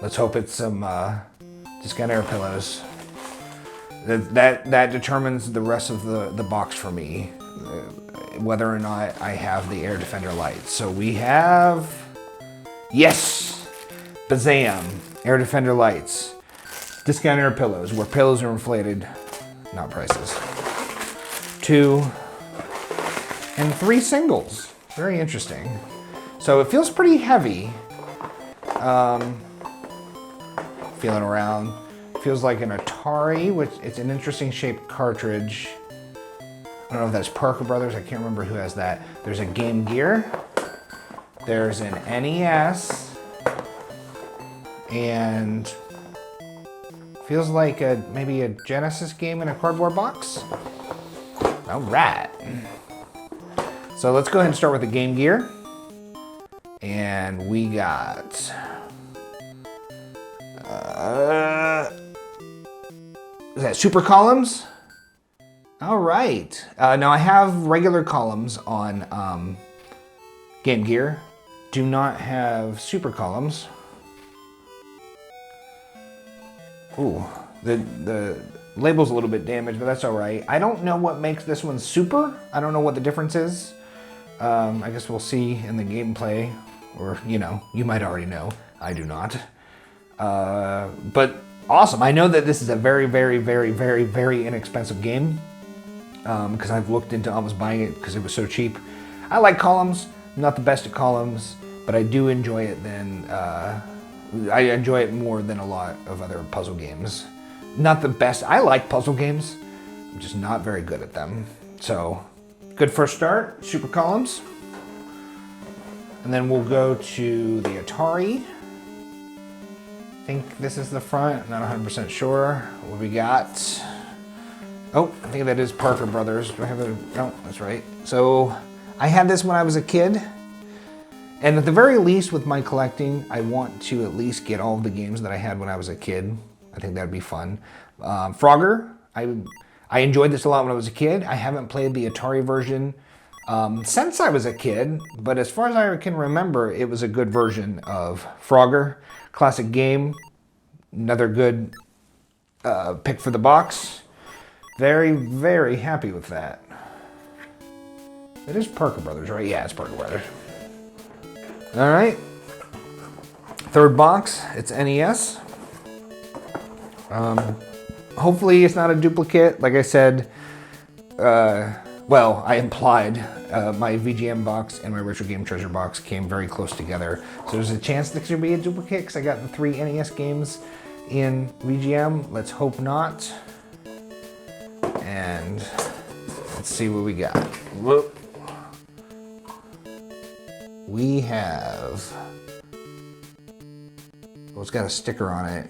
let's hope it's some Discount Air pillows. That determines the rest of the box for me, whether or not I have the Air Defender lights. So we have, yes, Bazam, Air Defender lights. Discount Air pillows, where pillows are inflated, not prices. 2 and 3 singles. Very interesting. So it feels pretty heavy. Feeling around. Feels like an Atari, which it's an interesting shaped cartridge. I don't know if that's Parker Brothers, I can't remember who has that. There's a Game Gear. There's an NES. And feels like maybe a Genesis game in a cardboard box. All right. So let's go ahead and start with the Game Gear. And we got is that Super Columns? All right. Now I have regular columns on Game Gear. Do not have Super Columns. Ooh, the label's a little bit damaged, but that's all right. I don't know what makes this one super. I don't know what the difference is. I guess we'll see in the gameplay, or, you know, you might already know. I do not. But awesome. I know that this is a very, very, very, very, very inexpensive game, because I've looked into almost buying it because it was so cheap. I like columns. I'm not the best at columns, but I do enjoy it then. I enjoy it more than a lot of other puzzle games. Not the best. I like puzzle games. I'm just not very good at them. So, good first start, Super Columns. And then we'll go to the Atari. I think this is the front, not 100% sure. What we got? Oh, I think that is Parker Brothers. Do I have a, no, that's right. So, I had this when I was a kid. And at the very least with my collecting, I want to at least get all of the games that I had when I was a kid. I think that'd be fun. Frogger, I enjoyed this a lot when I was a kid. I haven't played the Atari version since I was a kid, but as far as I can remember, it was a good version of Frogger. Classic game, another good pick for the box. Very, very happy with that. It is Parker Brothers, right? Yeah, it's Parker Brothers. All right. Third box, it's NES. Hopefully it's not a duplicate. Like I said, well, I implied my VGM box and my Retro Game Treasure box came very close together. So there's a chance this could be a duplicate because I got the 3 NES games in VGM. Let's hope not. And let's see what we got. Whoop. We have, oh, it's got a sticker on it.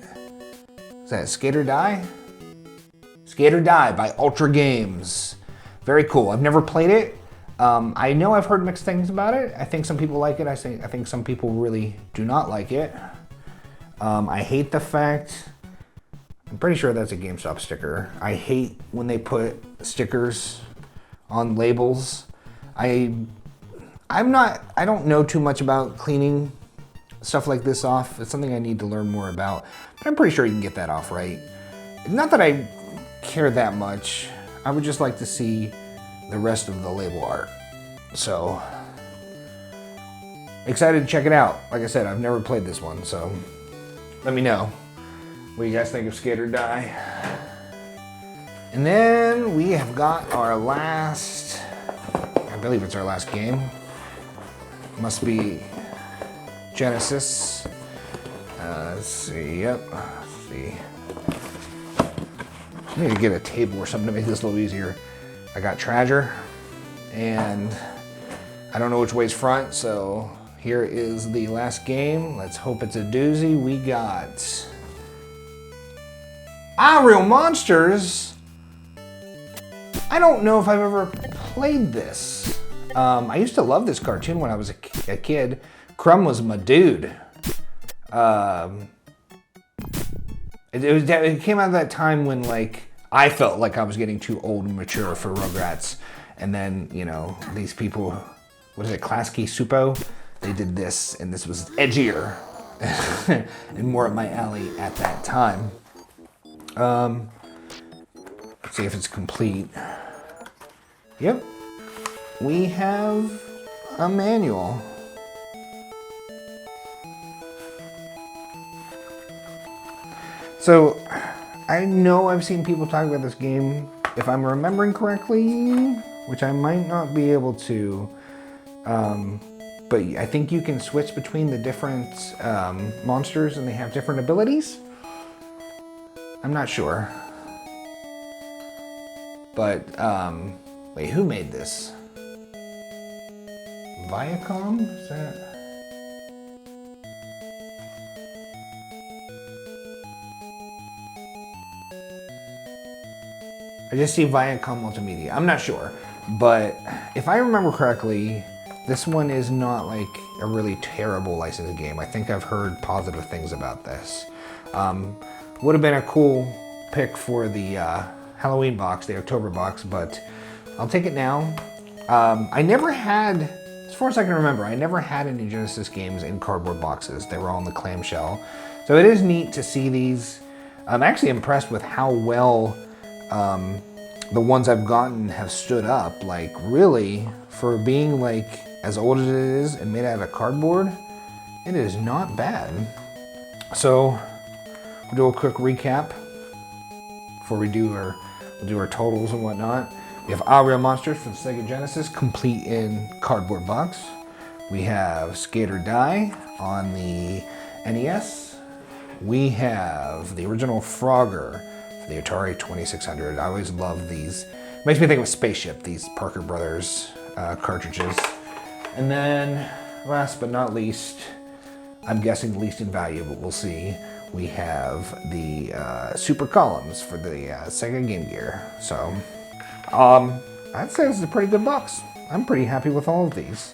Is that Skate or Die? Skate or Die by Ultra Games. Very cool. I've never played it. I know I've heard mixed things about it. I think some people like it. I think some people really do not like it. I hate the fact, I'm pretty sure that's a GameStop sticker. I hate when they put stickers on labels. I don't know too much about cleaning stuff like this off. It's something I need to learn more about, but I'm pretty sure you can get that off right. Not that I care that much. I would just like to see the rest of the label art. So, excited to check it out. Like I said, I've never played this one, so let me know what you guys think of Skate or Die. And then we have got our last, I believe it's our last game. Must be Genesis. Let's see, yep, let's see. I need to get a table or something to make this a little easier. I got Treasure, and I don't know which way's front, so here is the last game. Let's hope it's a doozy. We got Real Monsters. I don't know if I've ever played this. I used to love this cartoon when I was a kid. Crumb was my dude. It came out of that time when, like, I felt like I was getting too old and mature for Rugrats. And then, you know, these people, what is it, Klasky Supo? They did this, and this was edgier and more up my alley at that time. Let's see if it's complete. Yep. We have a manual. So, I know I've seen people talk about this game, if I'm remembering correctly, which I might not be able to, but I think you can switch between the different monsters and they have different abilities. I'm not sure. But, wait, who made this? Viacom? Is that? I just see Viacom Multimedia. I'm not sure. But if I remember correctly, this one is not like a really terrible licensed game. I think I've heard positive things about this. Would have been a cool pick for the Halloween box, the October box, but I'll take it now. I never had, as far as I can remember, I never had any Genesis games in cardboard boxes. They were all in the clamshell. So it is neat to see these. I'm actually impressed with how well the ones I've gotten have stood up. Like, really, for being like as old as it is and made out of cardboard, it is not bad. So we'll do a quick recap before we'll do our totals and whatnot. We have Real Monsters for the Sega Genesis, complete in cardboard box. We have Skate or Die on the NES. We have the original Frogger for the Atari 2600. I always love these. Makes me think of a spaceship, these Parker Brothers cartridges. And then, last but not least, I'm guessing least in value, but we'll see, we have the Super Columns for the Sega Game Gear. So, I'd say this is a pretty good box. I'm pretty happy with all of these.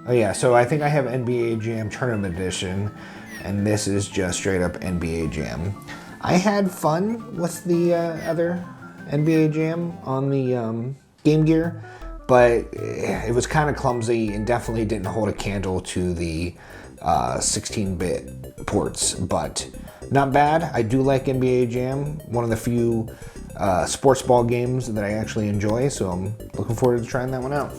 Oh yeah, so I think I have NBA Jam Tournament Edition, and this is just straight up NBA Jam. I had fun with the other NBA Jam on the Game Gear, but it was kind of clumsy and definitely didn't hold a candle to the 16-bit ports, but not bad. I do like NBA Jam, one of the few sports ball games that I actually enjoy, so I'm looking forward to trying that one out.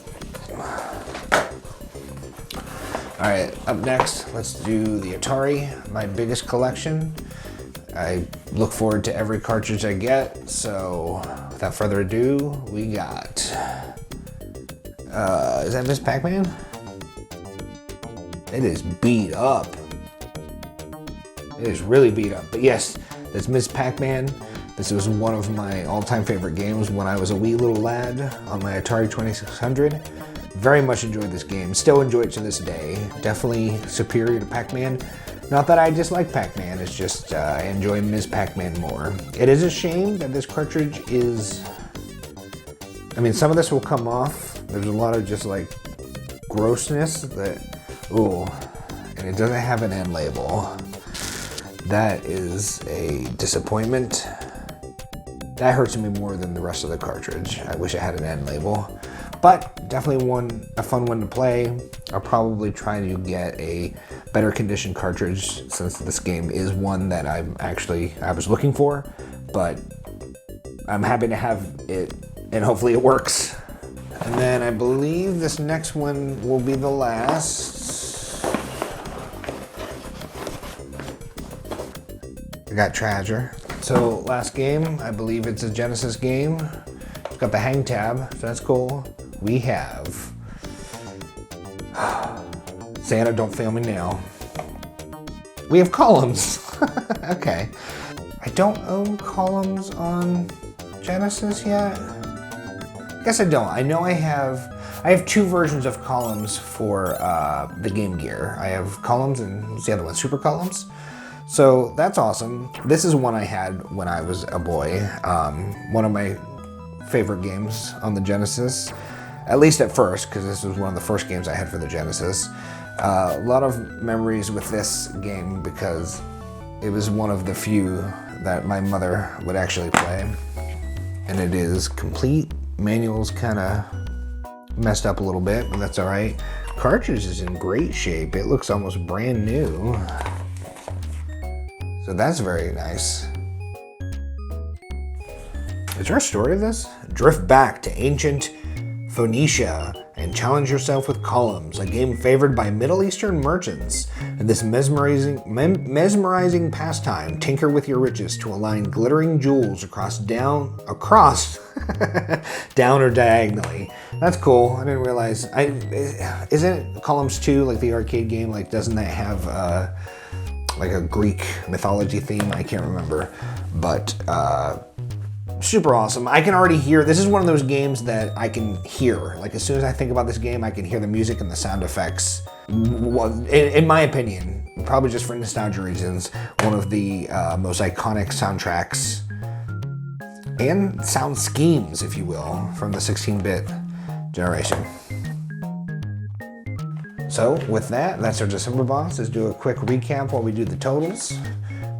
Alright, up next, let's do the Atari, my biggest collection. I look forward to every cartridge I get, so without further ado, we got... is that Ms. Pac-Man? It is beat up. It is really beat up, but yes, that's Ms. Pac-Man. This was one of my all-time favorite games when I was a wee little lad on my Atari 2600. Very much enjoyed this game, still enjoy it to this day. Definitely superior to Pac-Man. Not that I dislike Pac-Man, it's just I enjoy Ms. Pac-Man more. It is a shame that this cartridge is... I mean, some of this will come off. There's a lot of just like grossness that... Ooh, and it doesn't have an end label. That is a disappointment. That hurts me more than the rest of the cartridge. I wish it had an end label. But definitely a fun one to play. I'll probably try to get a better condition cartridge since this game is one that I was looking for, but I'm happy to have it and hopefully it works. And then I believe this next one will be the last. I got Treasure. So last game, I believe it's a Genesis game. It's got the hang tab, so that's cool. We have Santa, don't fail me now. We have Columns. Okay. I don't own Columns on Genesis yet. I guess I don't. I know I have two versions of Columns for the Game Gear. I have Columns and what's the other one? Super Columns. So that's awesome. This is one I had when I was a boy. One of my favorite games on the Genesis. At least at first, because this was one of the first games I had for the Genesis. A lot of memories with this game because it was one of the few that my mother would actually play. And it is complete. Manual's kind of messed up a little bit, but that's all right. Cartridge is in great shape. It looks almost brand new. So that's very nice. Is there a story to this? Drift back to ancient Phoenicia and challenge yourself with Columns, a game favored by Middle Eastern merchants. In this mesmerizing pastime, tinker with your riches to align glittering jewels across down or diagonally. That's cool. I didn't realize. Isn't Columns 2 like the arcade game? Like, doesn't that have like a Greek mythology theme? I can't remember, but. Super awesome. I can already hear, this is one of those games that I can hear. Like as soon as I think about this game, I can hear the music and the sound effects. In my opinion, probably just for nostalgia reasons, one of the most iconic soundtracks and sound schemes, if you will, from the 16-bit generation. So with that, that's our December box. Let's do a quick recap while we do the totals.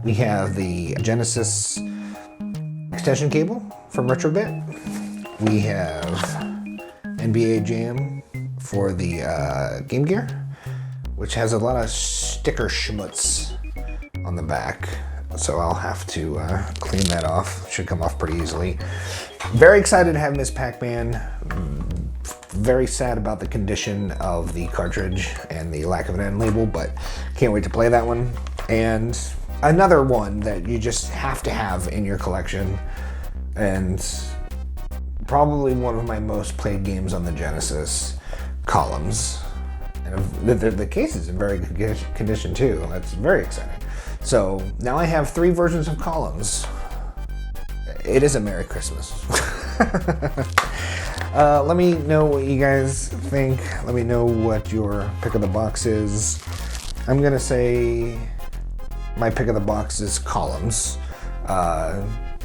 We have the Genesis extension cable from Retrobit. We have NBA Jam for the Game Gear, which has a lot of sticker schmutz on the back, so I'll have to clean that off. Should come off pretty easily. Very excited to have Ms. Pac-Man. Very sad about the condition of the cartridge and the lack of an end label, but can't wait to play that one. And another one that you just have to have in your collection, and probably one of my most played games on the Genesis, Columns. And the case is in very good condition too. That's very exciting. So now I have 3 versions of Columns. It is a Merry Christmas. Let me know what you guys think. Let me know what your pick of the box is. I'm gonna say my pick of the box is Columns.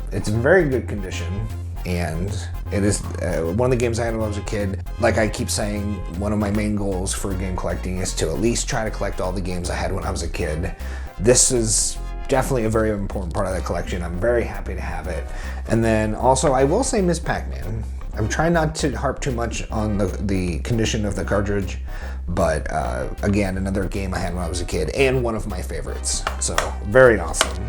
It's in very good condition, and it is one of the games I had when I was a kid. Like I keep saying, one of my main goals for game collecting is to at least try to collect all the games I had when I was a kid. This is definitely a very important part of the collection. I'm very happy to have it. And then also, I will say Ms. Pac-Man. I'm trying not to harp too much on the condition of the cartridge, but again, another game I had when I was a kid and one of my favorites. So very awesome.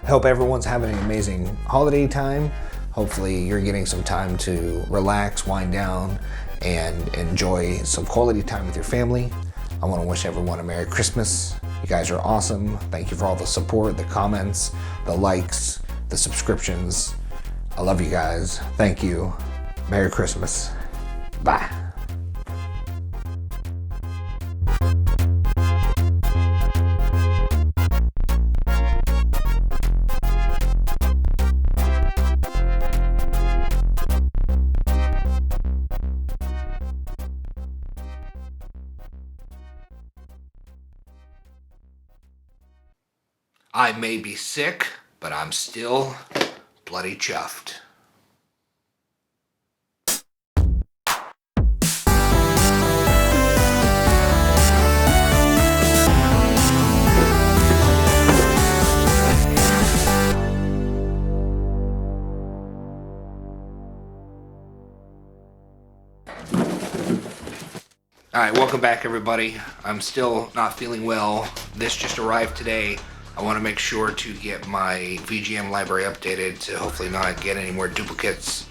Hope everyone's having an amazing holiday time. Hopefully you're getting some time to relax, wind down, and enjoy some quality time with your family. I want to wish everyone a Merry Christmas. You guys are awesome. Thank you for all the support, the comments, the likes, the subscriptions. I love you guys. Thank you. Merry Christmas. Bye. I may be sick, but I'm still bloody chuffed. Alright, welcome back everybody. I'm still not feeling well. This just arrived today. I want to make sure to get my VGM library updated to hopefully not get any more duplicates.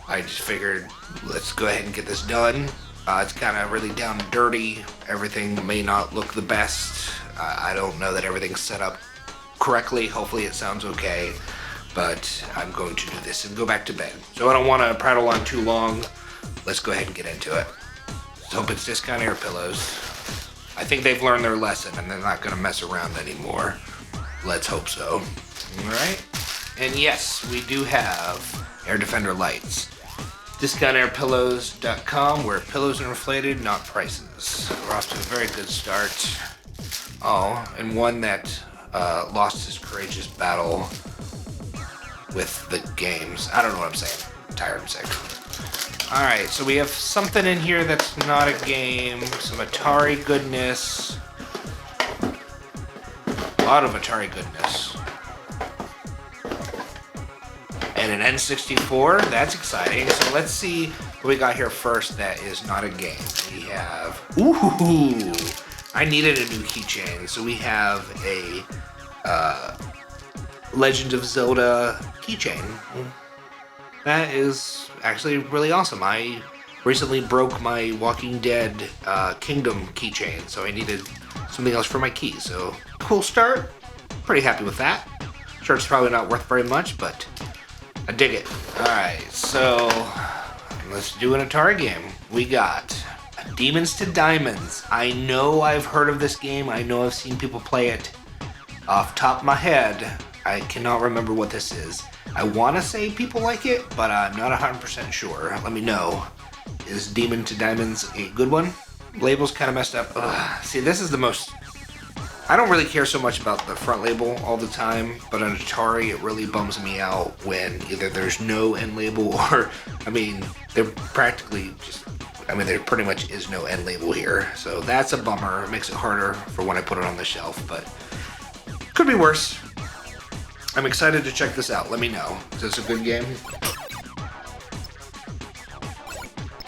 I just figured, let's go ahead and get this done. It's kind of really down and dirty. Everything may not look the best. I don't know that everything's set up correctly. Hopefully it sounds okay. But I'm going to do this and go back to bed. So I don't want to prattle on too long. Let's go ahead and get into it. Let's hope it's Discount Air Pillows. I think they've learned their lesson and they're not going to mess around anymore. Let's hope so. Alright. And yes, we do have Air Defender lights. DiscountAirPillows.com, where pillows are inflated, not prices. We're off to a very good start. Oh, and one that lost his courageous battle with the games. I don't know what I'm saying. I'm tired and sick. Alright, so we have something in here that's not a game. Some Atari goodness. A lot of Atari goodness. And an N64, that's exciting. So let's see what we got here first that is not a game. We have, ooh, I needed a new keychain. So we have a Legend of Zelda keychain. That is actually really awesome. I recently broke my Walking Dead Kingdom keychain, so I needed something else for my key. So cool start. Pretty happy with that. Sure, it's probably not worth very much, but I dig it. Alright, so let's do an Atari game. We got Demons to Diamonds. I know I've heard of this game. I know I've seen people play it. Off the top of my head, I cannot remember what this is. I want to say people like it, but I'm not 100% sure. Let me know. Is Demon to Diamonds a good one? Label's kind of messed up. Ugh. See, this is the most... I don't really care so much about the front label all the time, but on Atari it really bums me out when either there's no end label or, I mean, they're practically just, I mean, there pretty much is no end label here. So that's a bummer. It makes it harder for when I put it on the shelf, but could be worse. I'm excited to check this out. Let me know. Is this a good game?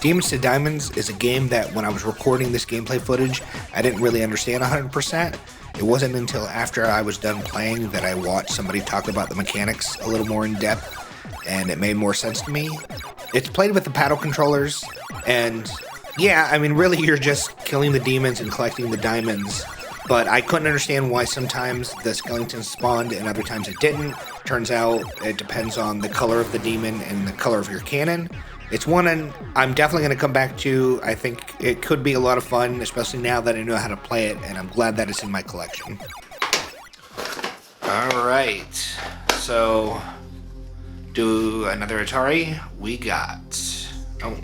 Demons to Diamonds is a game that when I was recording this gameplay footage, I didn't really understand 100%. It wasn't until after I was done playing that I watched somebody talk about the mechanics a little more in depth, and it made more sense to me. It's played with the paddle controllers, and yeah, I mean, really you're just killing the demons and collecting the diamonds, but I couldn't understand why sometimes the skeletons spawned and other times it didn't. Turns out it depends on the color of the demon and the color of your cannon. It's one I'm definitely going to come back to. I think it could be a lot of fun, especially now that I know how to play it, and I'm glad that it's in my collection. Alright, so do another Atari. We got, oh,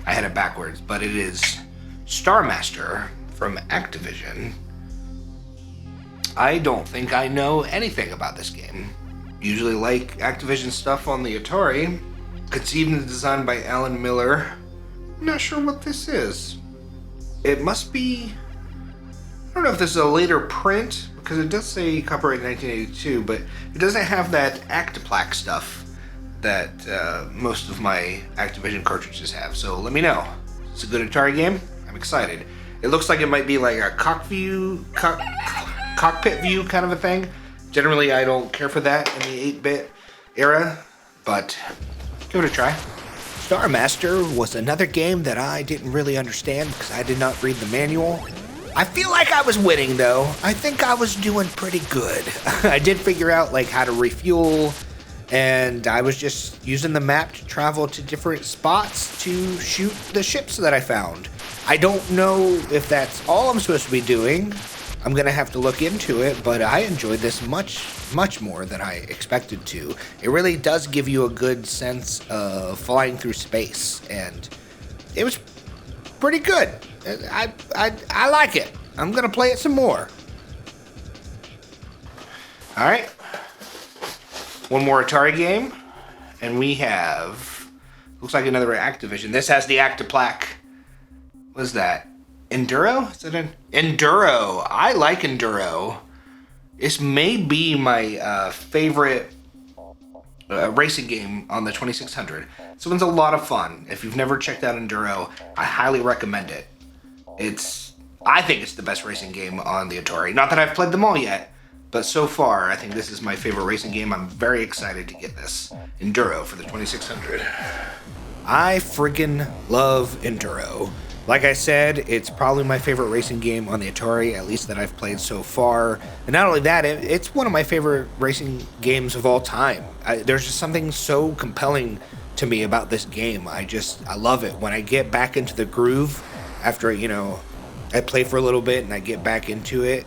I had it backwards, but it is Star Master from Activision. I don't think I know anything about this game. Usually like Activision stuff on the Atari. conceived and designed by Alan Miller. I'm not sure what this is. It must be... I don't know if this is a later print, because it does say copyright 1982, but it doesn't have that Actiplaque stuff that most of my Activision cartridges have. So let me know. It's a good Atari game. I'm excited. It looks like it might be like a cockpit view kind of a thing. Generally, I don't care for that in the 8-bit era, but give it a try. Star Master was another game that I didn't really understand because I did not read the manual. I feel like I was winning though. I think I was doing pretty good. I did figure out like how to refuel, and I was just using the map to travel to different spots to shoot the ships that I found. I don't know if that's all I'm supposed to be doing. I'm gonna have to look into it, but I enjoyed this much more than I expected to. It really does give you a good sense of flying through space, and it was pretty good. I like it. I'm gonna play it some more. All right, one more Atari game, and we have, looks like another Activision. This has the Actiplaque. What is that? Enduro? Is it an Enduro? I like Enduro. This may be my favorite racing game on the 2600. This one's a lot of fun. If you've never checked out Enduro, I highly recommend it. I think it's the best racing game on the Atari. Not that I've played them all yet, but so far, I think this is my favorite racing game. I'm very excited to get this. Enduro for the 2600. I friggin' love Enduro. Like I said, it's probably my favorite racing game on the Atari, at least that I've played so far. And not only that, it's one of my favorite racing games of all time. There's just something so compelling to me about this game. I love it. When I get back into the groove after, I play for a little bit and I get back into it,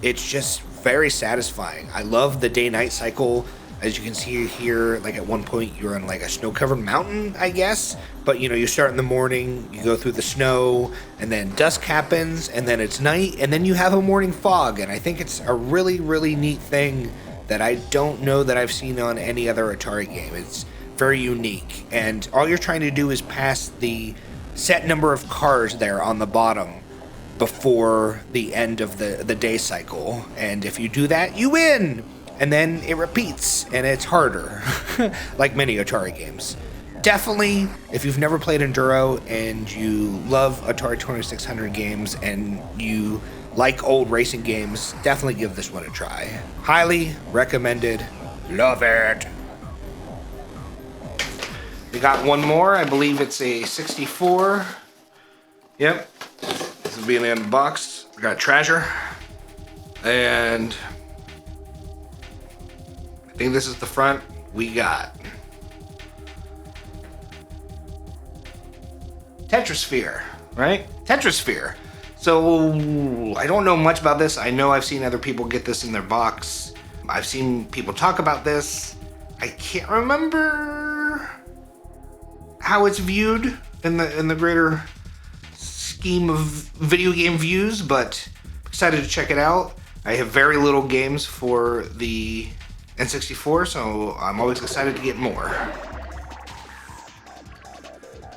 it's just very satisfying. I love the day-night cycle. As you can see here, like at one point you're on like a snow-covered mountain, I guess. But you start in the morning, you go through the snow, and then dusk happens, and then it's night, and then you have a morning fog. And I think it's a really, really neat thing that I don't know that I've seen on any other Atari game. It's very unique. And all you're trying to do is pass the set number of cars there on the bottom before the end of the day cycle. And if you do that, you win! And then it repeats, and it's harder, like many Atari games. Definitely, if you've never played Enduro and you love Atari 2600 games and you like old racing games, definitely give this one a try. Highly recommended. Love it. We got one more. I believe it's a 64. Yep. This will be in the unboxed. We got Treasure. And I think this is the front. We got Tetrasphere, right? Tetrasphere. So I don't know much about this. I know I've seen other people get this in their box. I've seen people talk about this. I can't remember how it's viewed in the greater scheme of video game views, but I'm excited to check it out. I have very little games for the N64, so I'm always excited to get more.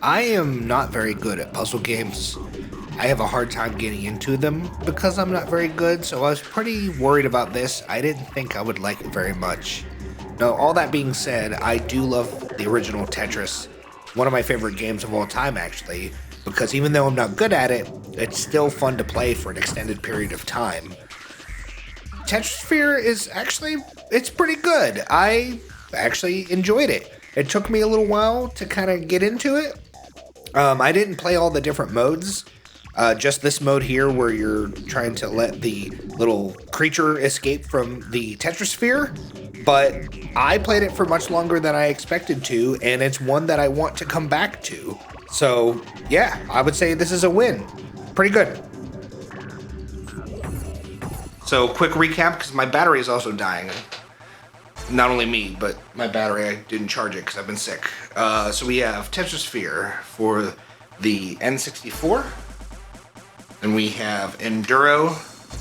I am not very good at puzzle games. I have a hard time getting into them because I'm not very good, so I was pretty worried about this. I didn't think I would like it very much. Now, all that being said, I do love the original Tetris. One of my favorite games of all time, actually, because even though I'm not good at it, it's still fun to play for an extended period of time. Tetrasphere is actually, it's pretty good. I actually enjoyed it. It took me a little while to kind of get into it. I didn't play all the different modes. Just this mode here where you're trying to let the little creature escape from the Tetrasphere. But I played it for much longer than I expected to, and it's one that I want to come back to. So, yeah, I would say this is a win. Pretty good. So, quick recap, because my battery is also dying. Not only me, but my battery, I didn't charge it because I've been sick. So we have Tetrasphere for the N64. And we have Enduro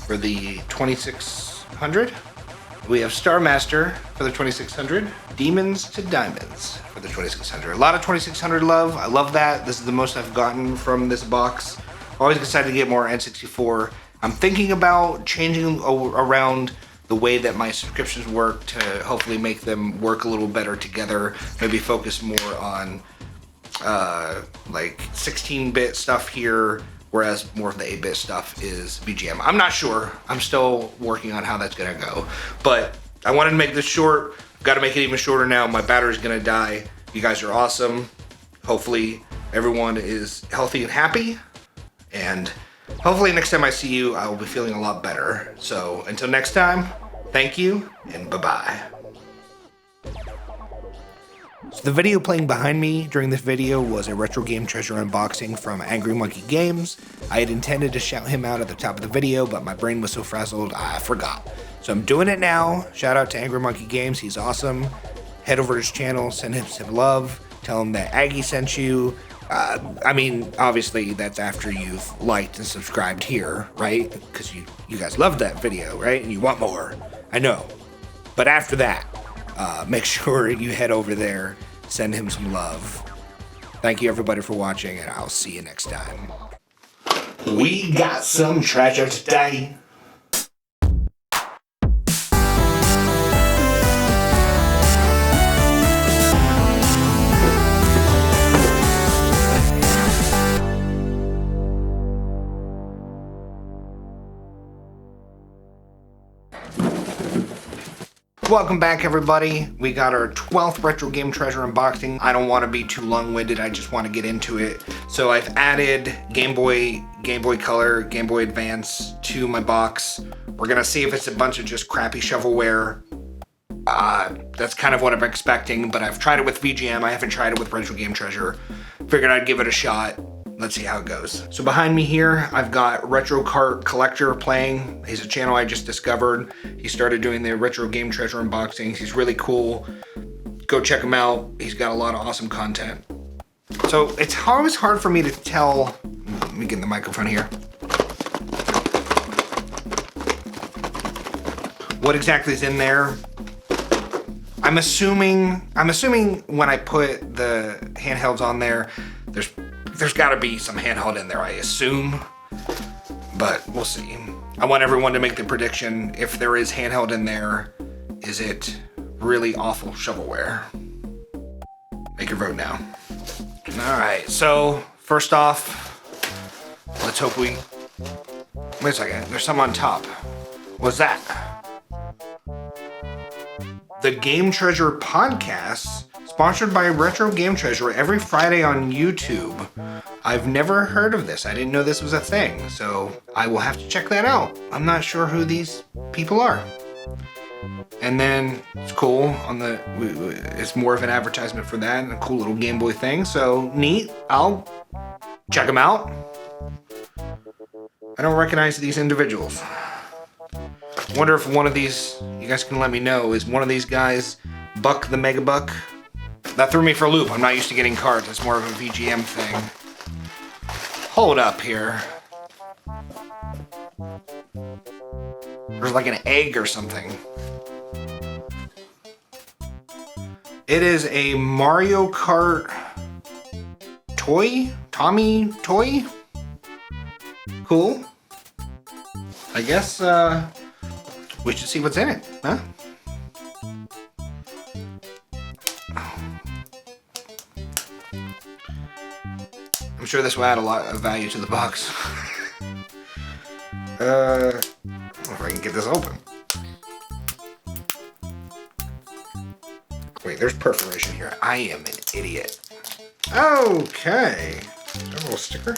for the 2600. We have Star Master for the 2600, Demons to Diamonds for the 2600. A lot of 2600 love. I love that. This is the most I've gotten from this box. Always excited to get more N64. I'm thinking about changing around the way that my subscriptions work to hopefully make them work a little better together. Maybe focus more on like 16-bit stuff here, whereas more of the 8-bit stuff is VGM. I'm not sure. I'm still working on how that's gonna go. But I wanted to make this short. I've got to make it even shorter now. My battery's gonna die. You guys are awesome. Hopefully everyone is healthy and happy. And hopefully next time I see you, I will be feeling a lot better. So until next time, thank you and bye-bye. So the video playing behind me during this video was a Retro Game Treasure unboxing from Angry Monkey Games. I had intended to shout him out at the top of the video, but my brain was so frazzled, I forgot. So I'm doing it now. Shout out to Angry Monkey Games, he's awesome. Head over to his channel, send him some love, tell him that Aggie sent you. I mean, obviously that's after you've liked and subscribed here, right? Because you guys loved that video, right? And you want more, I know. But after that, make sure you head over there, send him some love. Thank you everybody for watching, and I'll see you next time. We got some treasure today. Welcome back everybody. We got our 12th Retro Game Treasure unboxing. I don't want to be too long-winded, I just want to get into it. So I've added Game Boy Color, Game Boy Advance to my box. We're gonna see if it's a bunch of just crappy shovelware. That's kind of what I'm expecting, but I've tried it with VGM, I haven't tried it with Retro Game Treasure. Figured I'd give it a shot. Let's see how it goes. So behind me here, I've got Retro Kart Collector playing. He's a channel I just discovered. He started doing the Retro Game Treasure unboxings. He's really cool. Go check him out. He's got a lot of awesome content. So it's always hard for me to tell. Let me get in the microphone here. What exactly is in there? I'm assuming when I put the handhelds on there, there's gotta be some handheld in there, I assume, but we'll see. I want everyone to make the prediction. If there is handheld in there, is it really awful shovelware? Make your vote now. All right, so first off, let's hope we, wait a second, there's some on top. What's that? The Game Treasure Podcast, sponsored by Retro Game Treasure every Friday on YouTube. I've never heard of this. I didn't know this was a thing, so I will have to check that out. I'm not sure who these people are. And then it's cool on the, it's more of an advertisement for that and a cool little Game Boy thing. So neat. I'll check them out. I don't recognize these individuals. Wonder if one of these, you guys can let me know, is one of these guys Buck the Mega Buck? That threw me for a loop. I'm not used to getting cards. It's more of a VGM thing. Hold up here. There's like an egg or something. It is a Mario Kart toy? Tommy toy? Cool. I guess we should see what's in it, huh? I'm sure this will add a lot of value to the box. If I can get this open. Wait, there's perforation here. I am an idiot. Okay. A little sticker.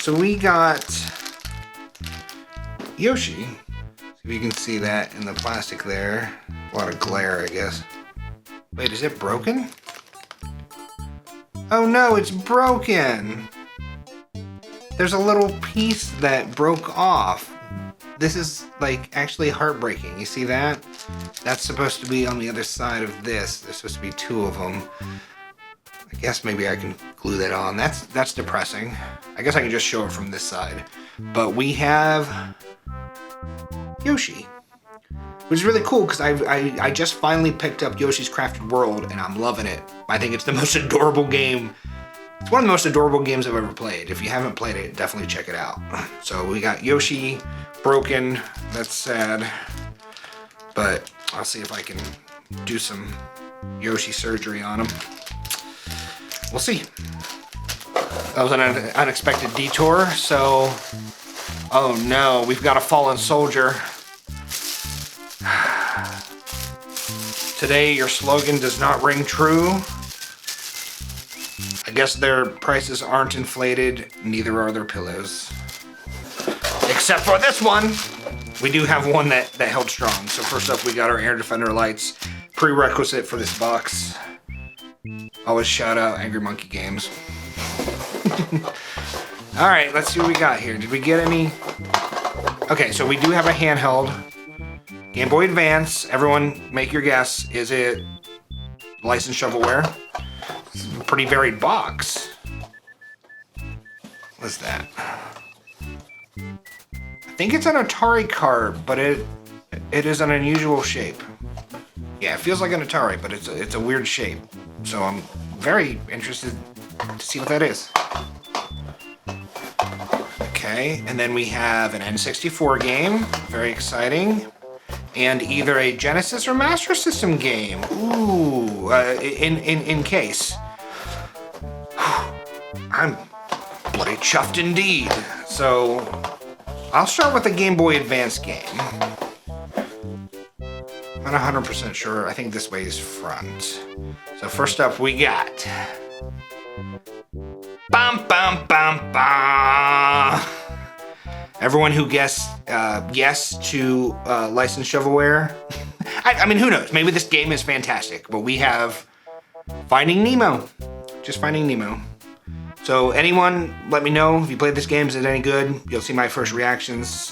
So we got Yoshi. See if you can see that in the plastic there. A lot of glare, I guess. Wait, is it broken? Oh no, it's broken! There's a little piece that broke off. This is like actually heartbreaking. You see that? That's supposed to be on the other side of this. There's supposed to be two of them. I guess maybe I can glue that on. That's depressing. I guess I can just show it from this side. But we have Yoshi. which is really cool because I just finally picked up Yoshi's Crafted World and I'm loving it. I think it's the most adorable game. It's one of the most adorable games I've ever played. If you haven't played it, definitely check it out. So we got Yoshi broken. That's sad. But I'll see if I can do some Yoshi surgery on him. We'll see. That was an unexpected detour, so... Oh no, we've got a fallen soldier. Today, your slogan does not ring true. I guess their prices aren't inflated, neither are their pillows. Except for this one! We do have one that held strong. So first up, we got our Air Defender lights. Prerequisite for this box. Always shout out Angry Monkey Games. Alright, let's see what we got here. Did we get any... Okay, so we do have a handheld. Game Boy Advance. Everyone make your guess. Is it licensed shovelware? This is a pretty varied box. What's that? I think it's an Atari cart, but it is an unusual shape. Yeah, it feels like an Atari, but it's a weird shape. So I'm very interested to see what that is. Okay, and then we have an N64 game. Very exciting. And either a Genesis or Master System game. Ooh, in case. I'm bloody chuffed indeed. So, I'll start with a Game Boy Advance game. I'm not 100% sure. I think this way is front. So first up we got... Bum, bum, bum, bum. Everyone who guessed yes to licensed shovelware. I mean, who knows? Maybe this game is fantastic, but we have Finding Nemo. Just Finding Nemo. So anyone, let me know if you played this game. Is it any good? You'll see my first reactions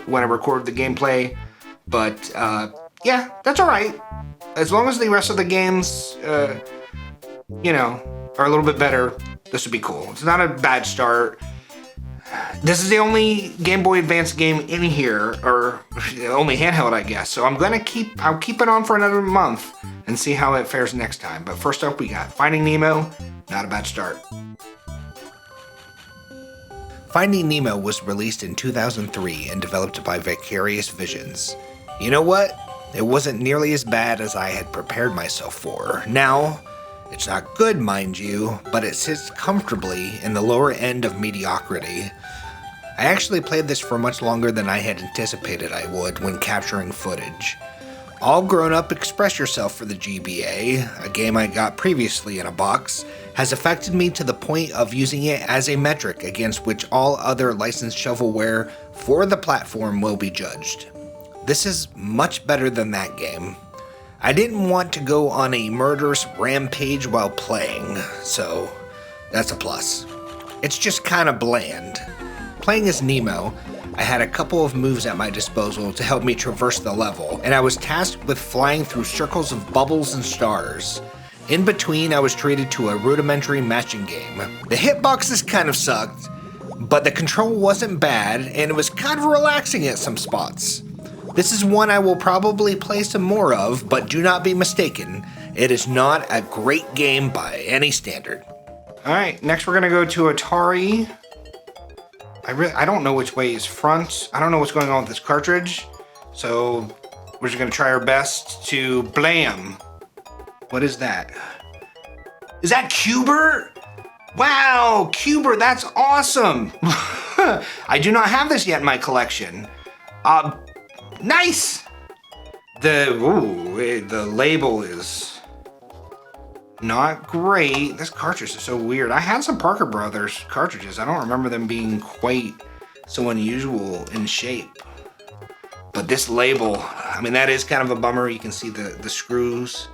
when I record the gameplay. But yeah, that's all right. As long as the rest of the games, you know, are a little bit better, this would be cool. It's not a bad start. This is the only Game Boy Advance game in here, or only handheld, I guess. So I'll keep it on for another month and see how it fares next time. But first up, we got Finding Nemo. Not a bad start. Finding Nemo was released in 2003 and developed by Vicarious Visions. You know what? It wasn't nearly as bad as I had prepared myself for. Now, it's not good, mind you, but it sits comfortably in the lower end of mediocrity. I actually played this for much longer than I had anticipated I would when capturing footage. All Grown Up Express Yourself for the GBA, a game I got previously in a box, has affected me to the point of using it as a metric against which all other licensed shovelware for the platform will be judged. This is much better than that game. I didn't want to go on a murderous rampage while playing, so that's a plus. It's just kind of bland. Playing as Nemo, I had a couple of moves at my disposal to help me traverse the level, and I was tasked with flying through circles of bubbles and stars. In between, I was treated to a rudimentary matching game. The hitboxes kind of sucked, but the control wasn't bad, and it was kind of relaxing at some spots. This is one I will probably play some more of, but do not be mistaken, it is not a great game by any standard. Alright, next we're gonna go to Atari. I don't know which way is front. I don't know what's going on with this cartridge. So we're just gonna try our best to blam. What is that? Is that Cuber? Wow, Cuber, that's awesome. I do not have this yet in my collection. Nice. The label is not great. This cartridge is so weird. I had some Parker Brothers cartridges. I don't remember them being quite so unusual in shape. But this label, I mean, that is kind of a bummer. You can see the screws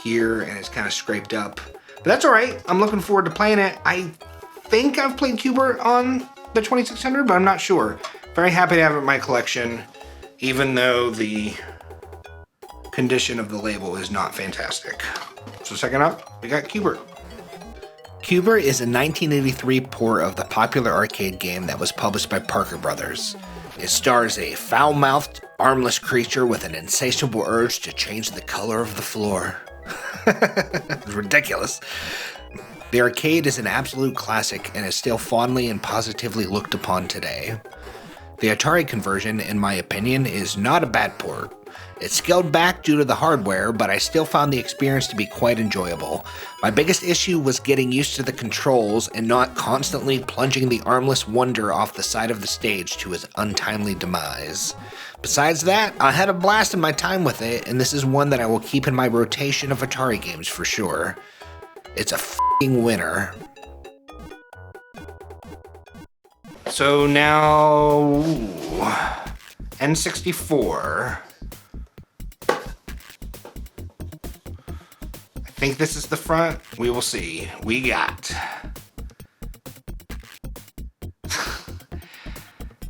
here and it's kind of scraped up. But that's all right. I'm looking forward to playing it. I think I've played Cuber on the 2600, but I'm not sure. Very happy to have it in my collection, even though the condition of the label is not fantastic. So second up, we got Cuber. Cuber is a 1983 port of the popular arcade game that was published by Parker Brothers. It stars a foul-mouthed armless creature with an insatiable urge to change the color of the floor. It's ridiculous. The arcade is an absolute classic and is still fondly and positively looked upon today. The Atari conversion, in my opinion, is not a bad port. It's scaled back due to the hardware, but I still found the experience to be quite enjoyable. My biggest issue was getting used to the controls and not constantly plunging the armless wonder off the side of the stage to his untimely demise. Besides that, I had a blast in my time with it, and this is one that I will keep in my rotation of Atari games for sure. It's a f***ing winner. So now, N64. I think this is the front. We will see. We got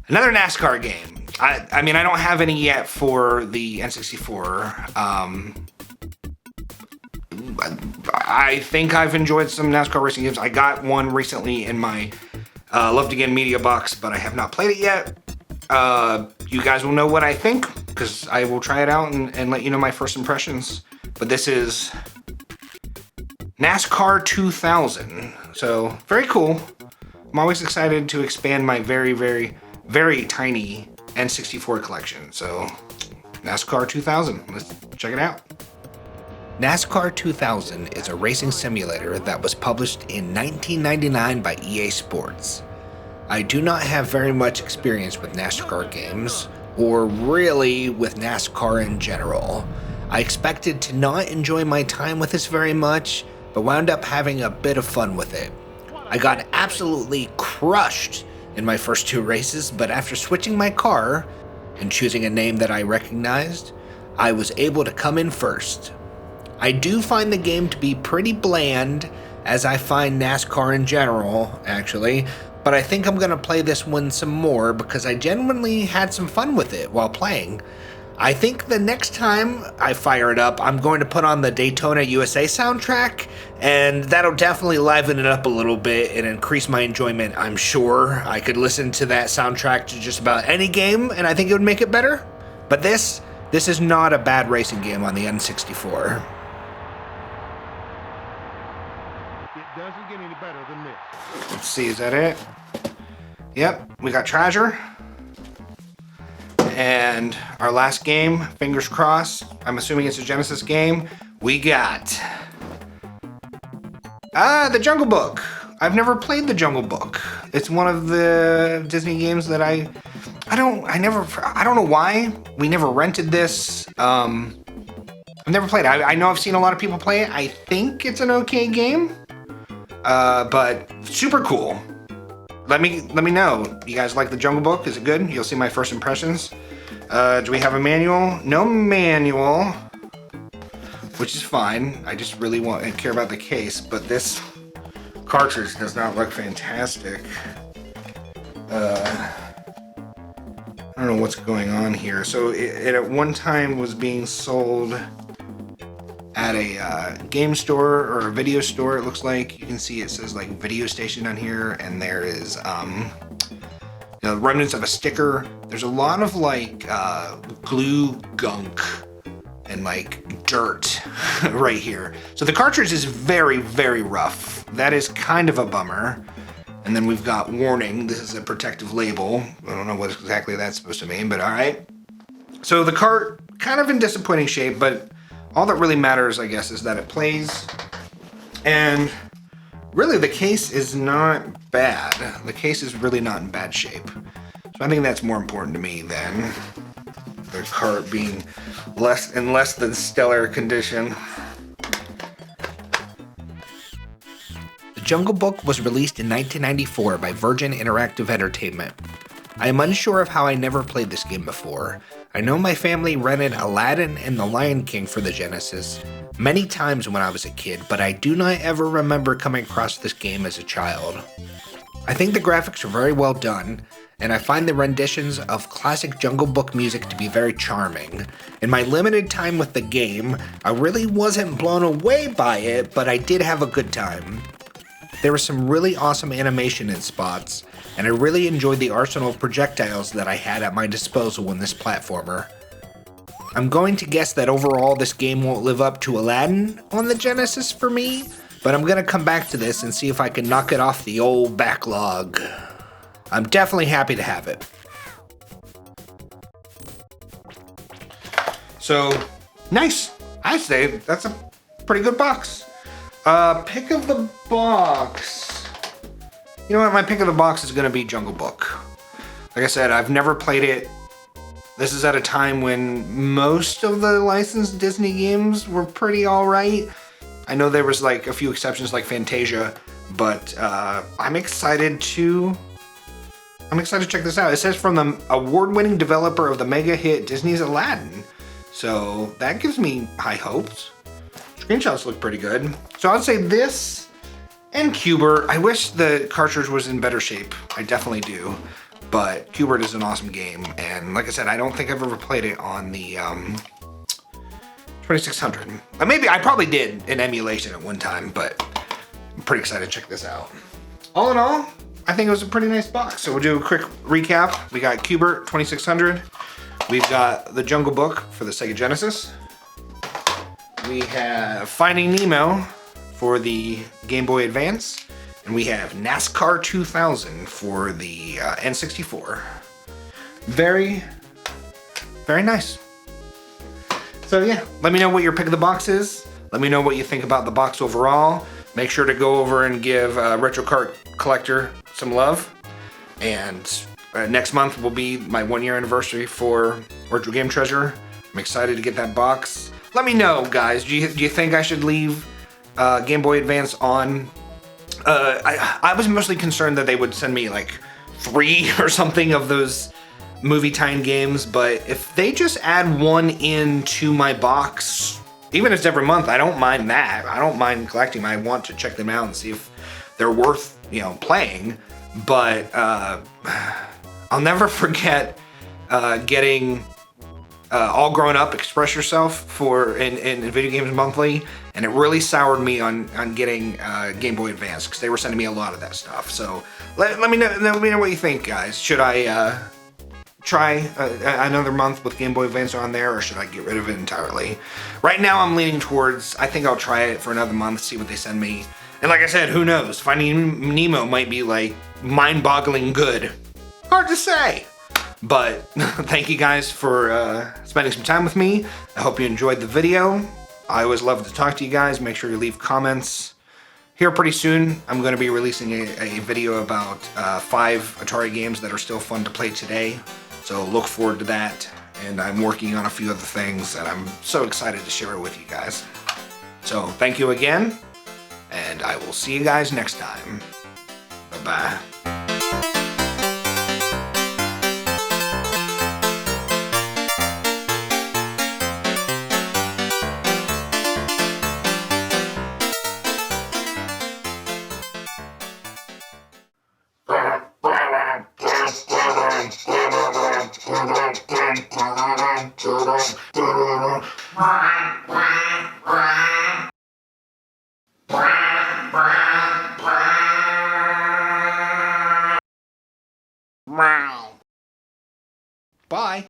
another NASCAR game. I mean, I don't have any yet for the N64. I think I've enjoyed some NASCAR racing games. I got one recently in my Loved Again Media box, but I have not played it yet. You guys will know what I think, because I will try it out and let you know my first impressions. But this is NASCAR 2000. So, very cool. I'm always excited to expand my very, very, very tiny N64 collection. So, NASCAR 2000. Let's check it out. NASCAR 2000 is a racing simulator that was published in 1999 by EA Sports. I do not have very much experience with NASCAR games, or really with NASCAR in general. I expected to not enjoy my time with this very much, but wound up having a bit of fun with it. I got absolutely crushed in my first two races, but after switching my car and choosing a name that I recognized, I was able to come in first. I do find the game to be pretty bland, as I find NASCAR in general, actually, but I think I'm going to play this one some more because I genuinely had some fun with it while playing. I think the next time I fire it up, I'm going to put on the Daytona USA soundtrack, and that'll definitely liven it up a little bit and increase my enjoyment, I'm sure. I could listen to that soundtrack to just about any game, and I think it would make it better. But this is not a bad racing game on the N64. Doesn't get any better than this. Let's see, is that it? Yep, we got Treasure. And our last game, fingers crossed, I'm assuming it's a Genesis game, we got The Jungle Book. I've never played The Jungle Book. It's one of the Disney games that I don't know why. We never rented this. I've never played it. I know I've seen a lot of people play it. I think it's an okay game. But super cool. Let me know. You guys like The Jungle Book? Is it good? You'll see my first impressions. Do we have a manual? No manual, which is fine. I just really care about the case, but this cartridge does not look fantastic. I don't know what's going on here. So it at one time was being sold at a game store or a video store. It looks like you can see it says like video station on here, and there is remnants of a sticker. There's a lot of like glue gunk and like dirt right here. So the cartridge is very, very rough. That is kind of a bummer. And then we've got warning. This is a protective label. I don't know what exactly that's supposed to mean, but all right. So the cart kind of in disappointing shape, but all that really matters, I guess, is that it plays. And really, the case is not bad. The case is really not in bad shape. So I think that's more important to me than the cart being in less than stellar condition. The Jungle Book was released in 1994 by Virgin Interactive Entertainment. I am unsure of how I never played this game before. I know my family rented Aladdin and The Lion King for the Genesis many times when I was a kid, but I do not ever remember coming across this game as a child. I think the graphics are very well done, and I find the renditions of classic Jungle Book music to be very charming. In my limited time with the game, I really wasn't blown away by it, but I did have a good time. There was some really awesome animation in spots, and I really enjoyed the arsenal of projectiles that I had at my disposal in this platformer. I'm going to guess that overall this game won't live up to Aladdin on the Genesis for me, but I'm gonna come back to this and see if I can knock it off the old backlog. I'm definitely happy to have it. So, nice. I say that's a pretty good box. Pick of the box. You know what? My pick of the box is gonna be Jungle Book. Like I said, I've never played it. This is at a time when most of the licensed Disney games were pretty alright. I know there was like a few exceptions like Fantasia, but I'm excited to check this out. It says from the award-winning developer of the mega hit Disney's Aladdin. So that gives me high hopes. Screenshots look pretty good. So I'd say this and Q*bert. I wish the cartridge was in better shape. I definitely do. But Q*bert is an awesome game. And like I said, I don't think I've ever played it on the 2600. Maybe I probably did in emulation at one time, but I'm pretty excited to check this out. All in all, I think it was a pretty nice box. So we'll do a quick recap. We got Q*bert 2600. We've got the Jungle Book for the Sega Genesis. We have Finding Nemo for the Game Boy Advance. And we have NASCAR 2000 for the N64. Very, very nice. So yeah, let me know what your pick of the box is. Let me know what you think about the box overall. Make sure to go over and give Retro Kart Collector some love. And next month will be my 1-year anniversary for Retro Game Treasure. I'm excited to get that box. Let me know, guys. Do you think I should leave Game Boy Advance on? I was mostly concerned that they would send me like 3 or something of those movie tie-in games, but if they just add 1 into my box, even if it's every month, I don't mind that. I don't mind collecting them. I want to check them out and see if they're worth, playing. But I'll never forget getting All Grown Up Express Yourself in Video Games Monthly, and it really soured me on getting Game Boy Advance because they were sending me a lot of that stuff. So let me know what you think, guys. Should I try another month with Game Boy Advance on there, or should I get rid of it entirely? Right now I'm leaning towards, I think I'll try it for another month, see what they send me. And like I said, who knows? Finding Nemo might be like mind-boggling good. Hard to say. But thank you guys for spending some time with me. I hope you enjoyed the video. I always love to talk to you guys. Make sure you leave comments. Here pretty soon, I'm going to be releasing a video about 5 Atari games that are still fun to play today. So look forward to that. And I'm working on a few other things that I'm so excited to share with you guys. So thank you again, and I will see you guys next time. Bye-bye. Bye.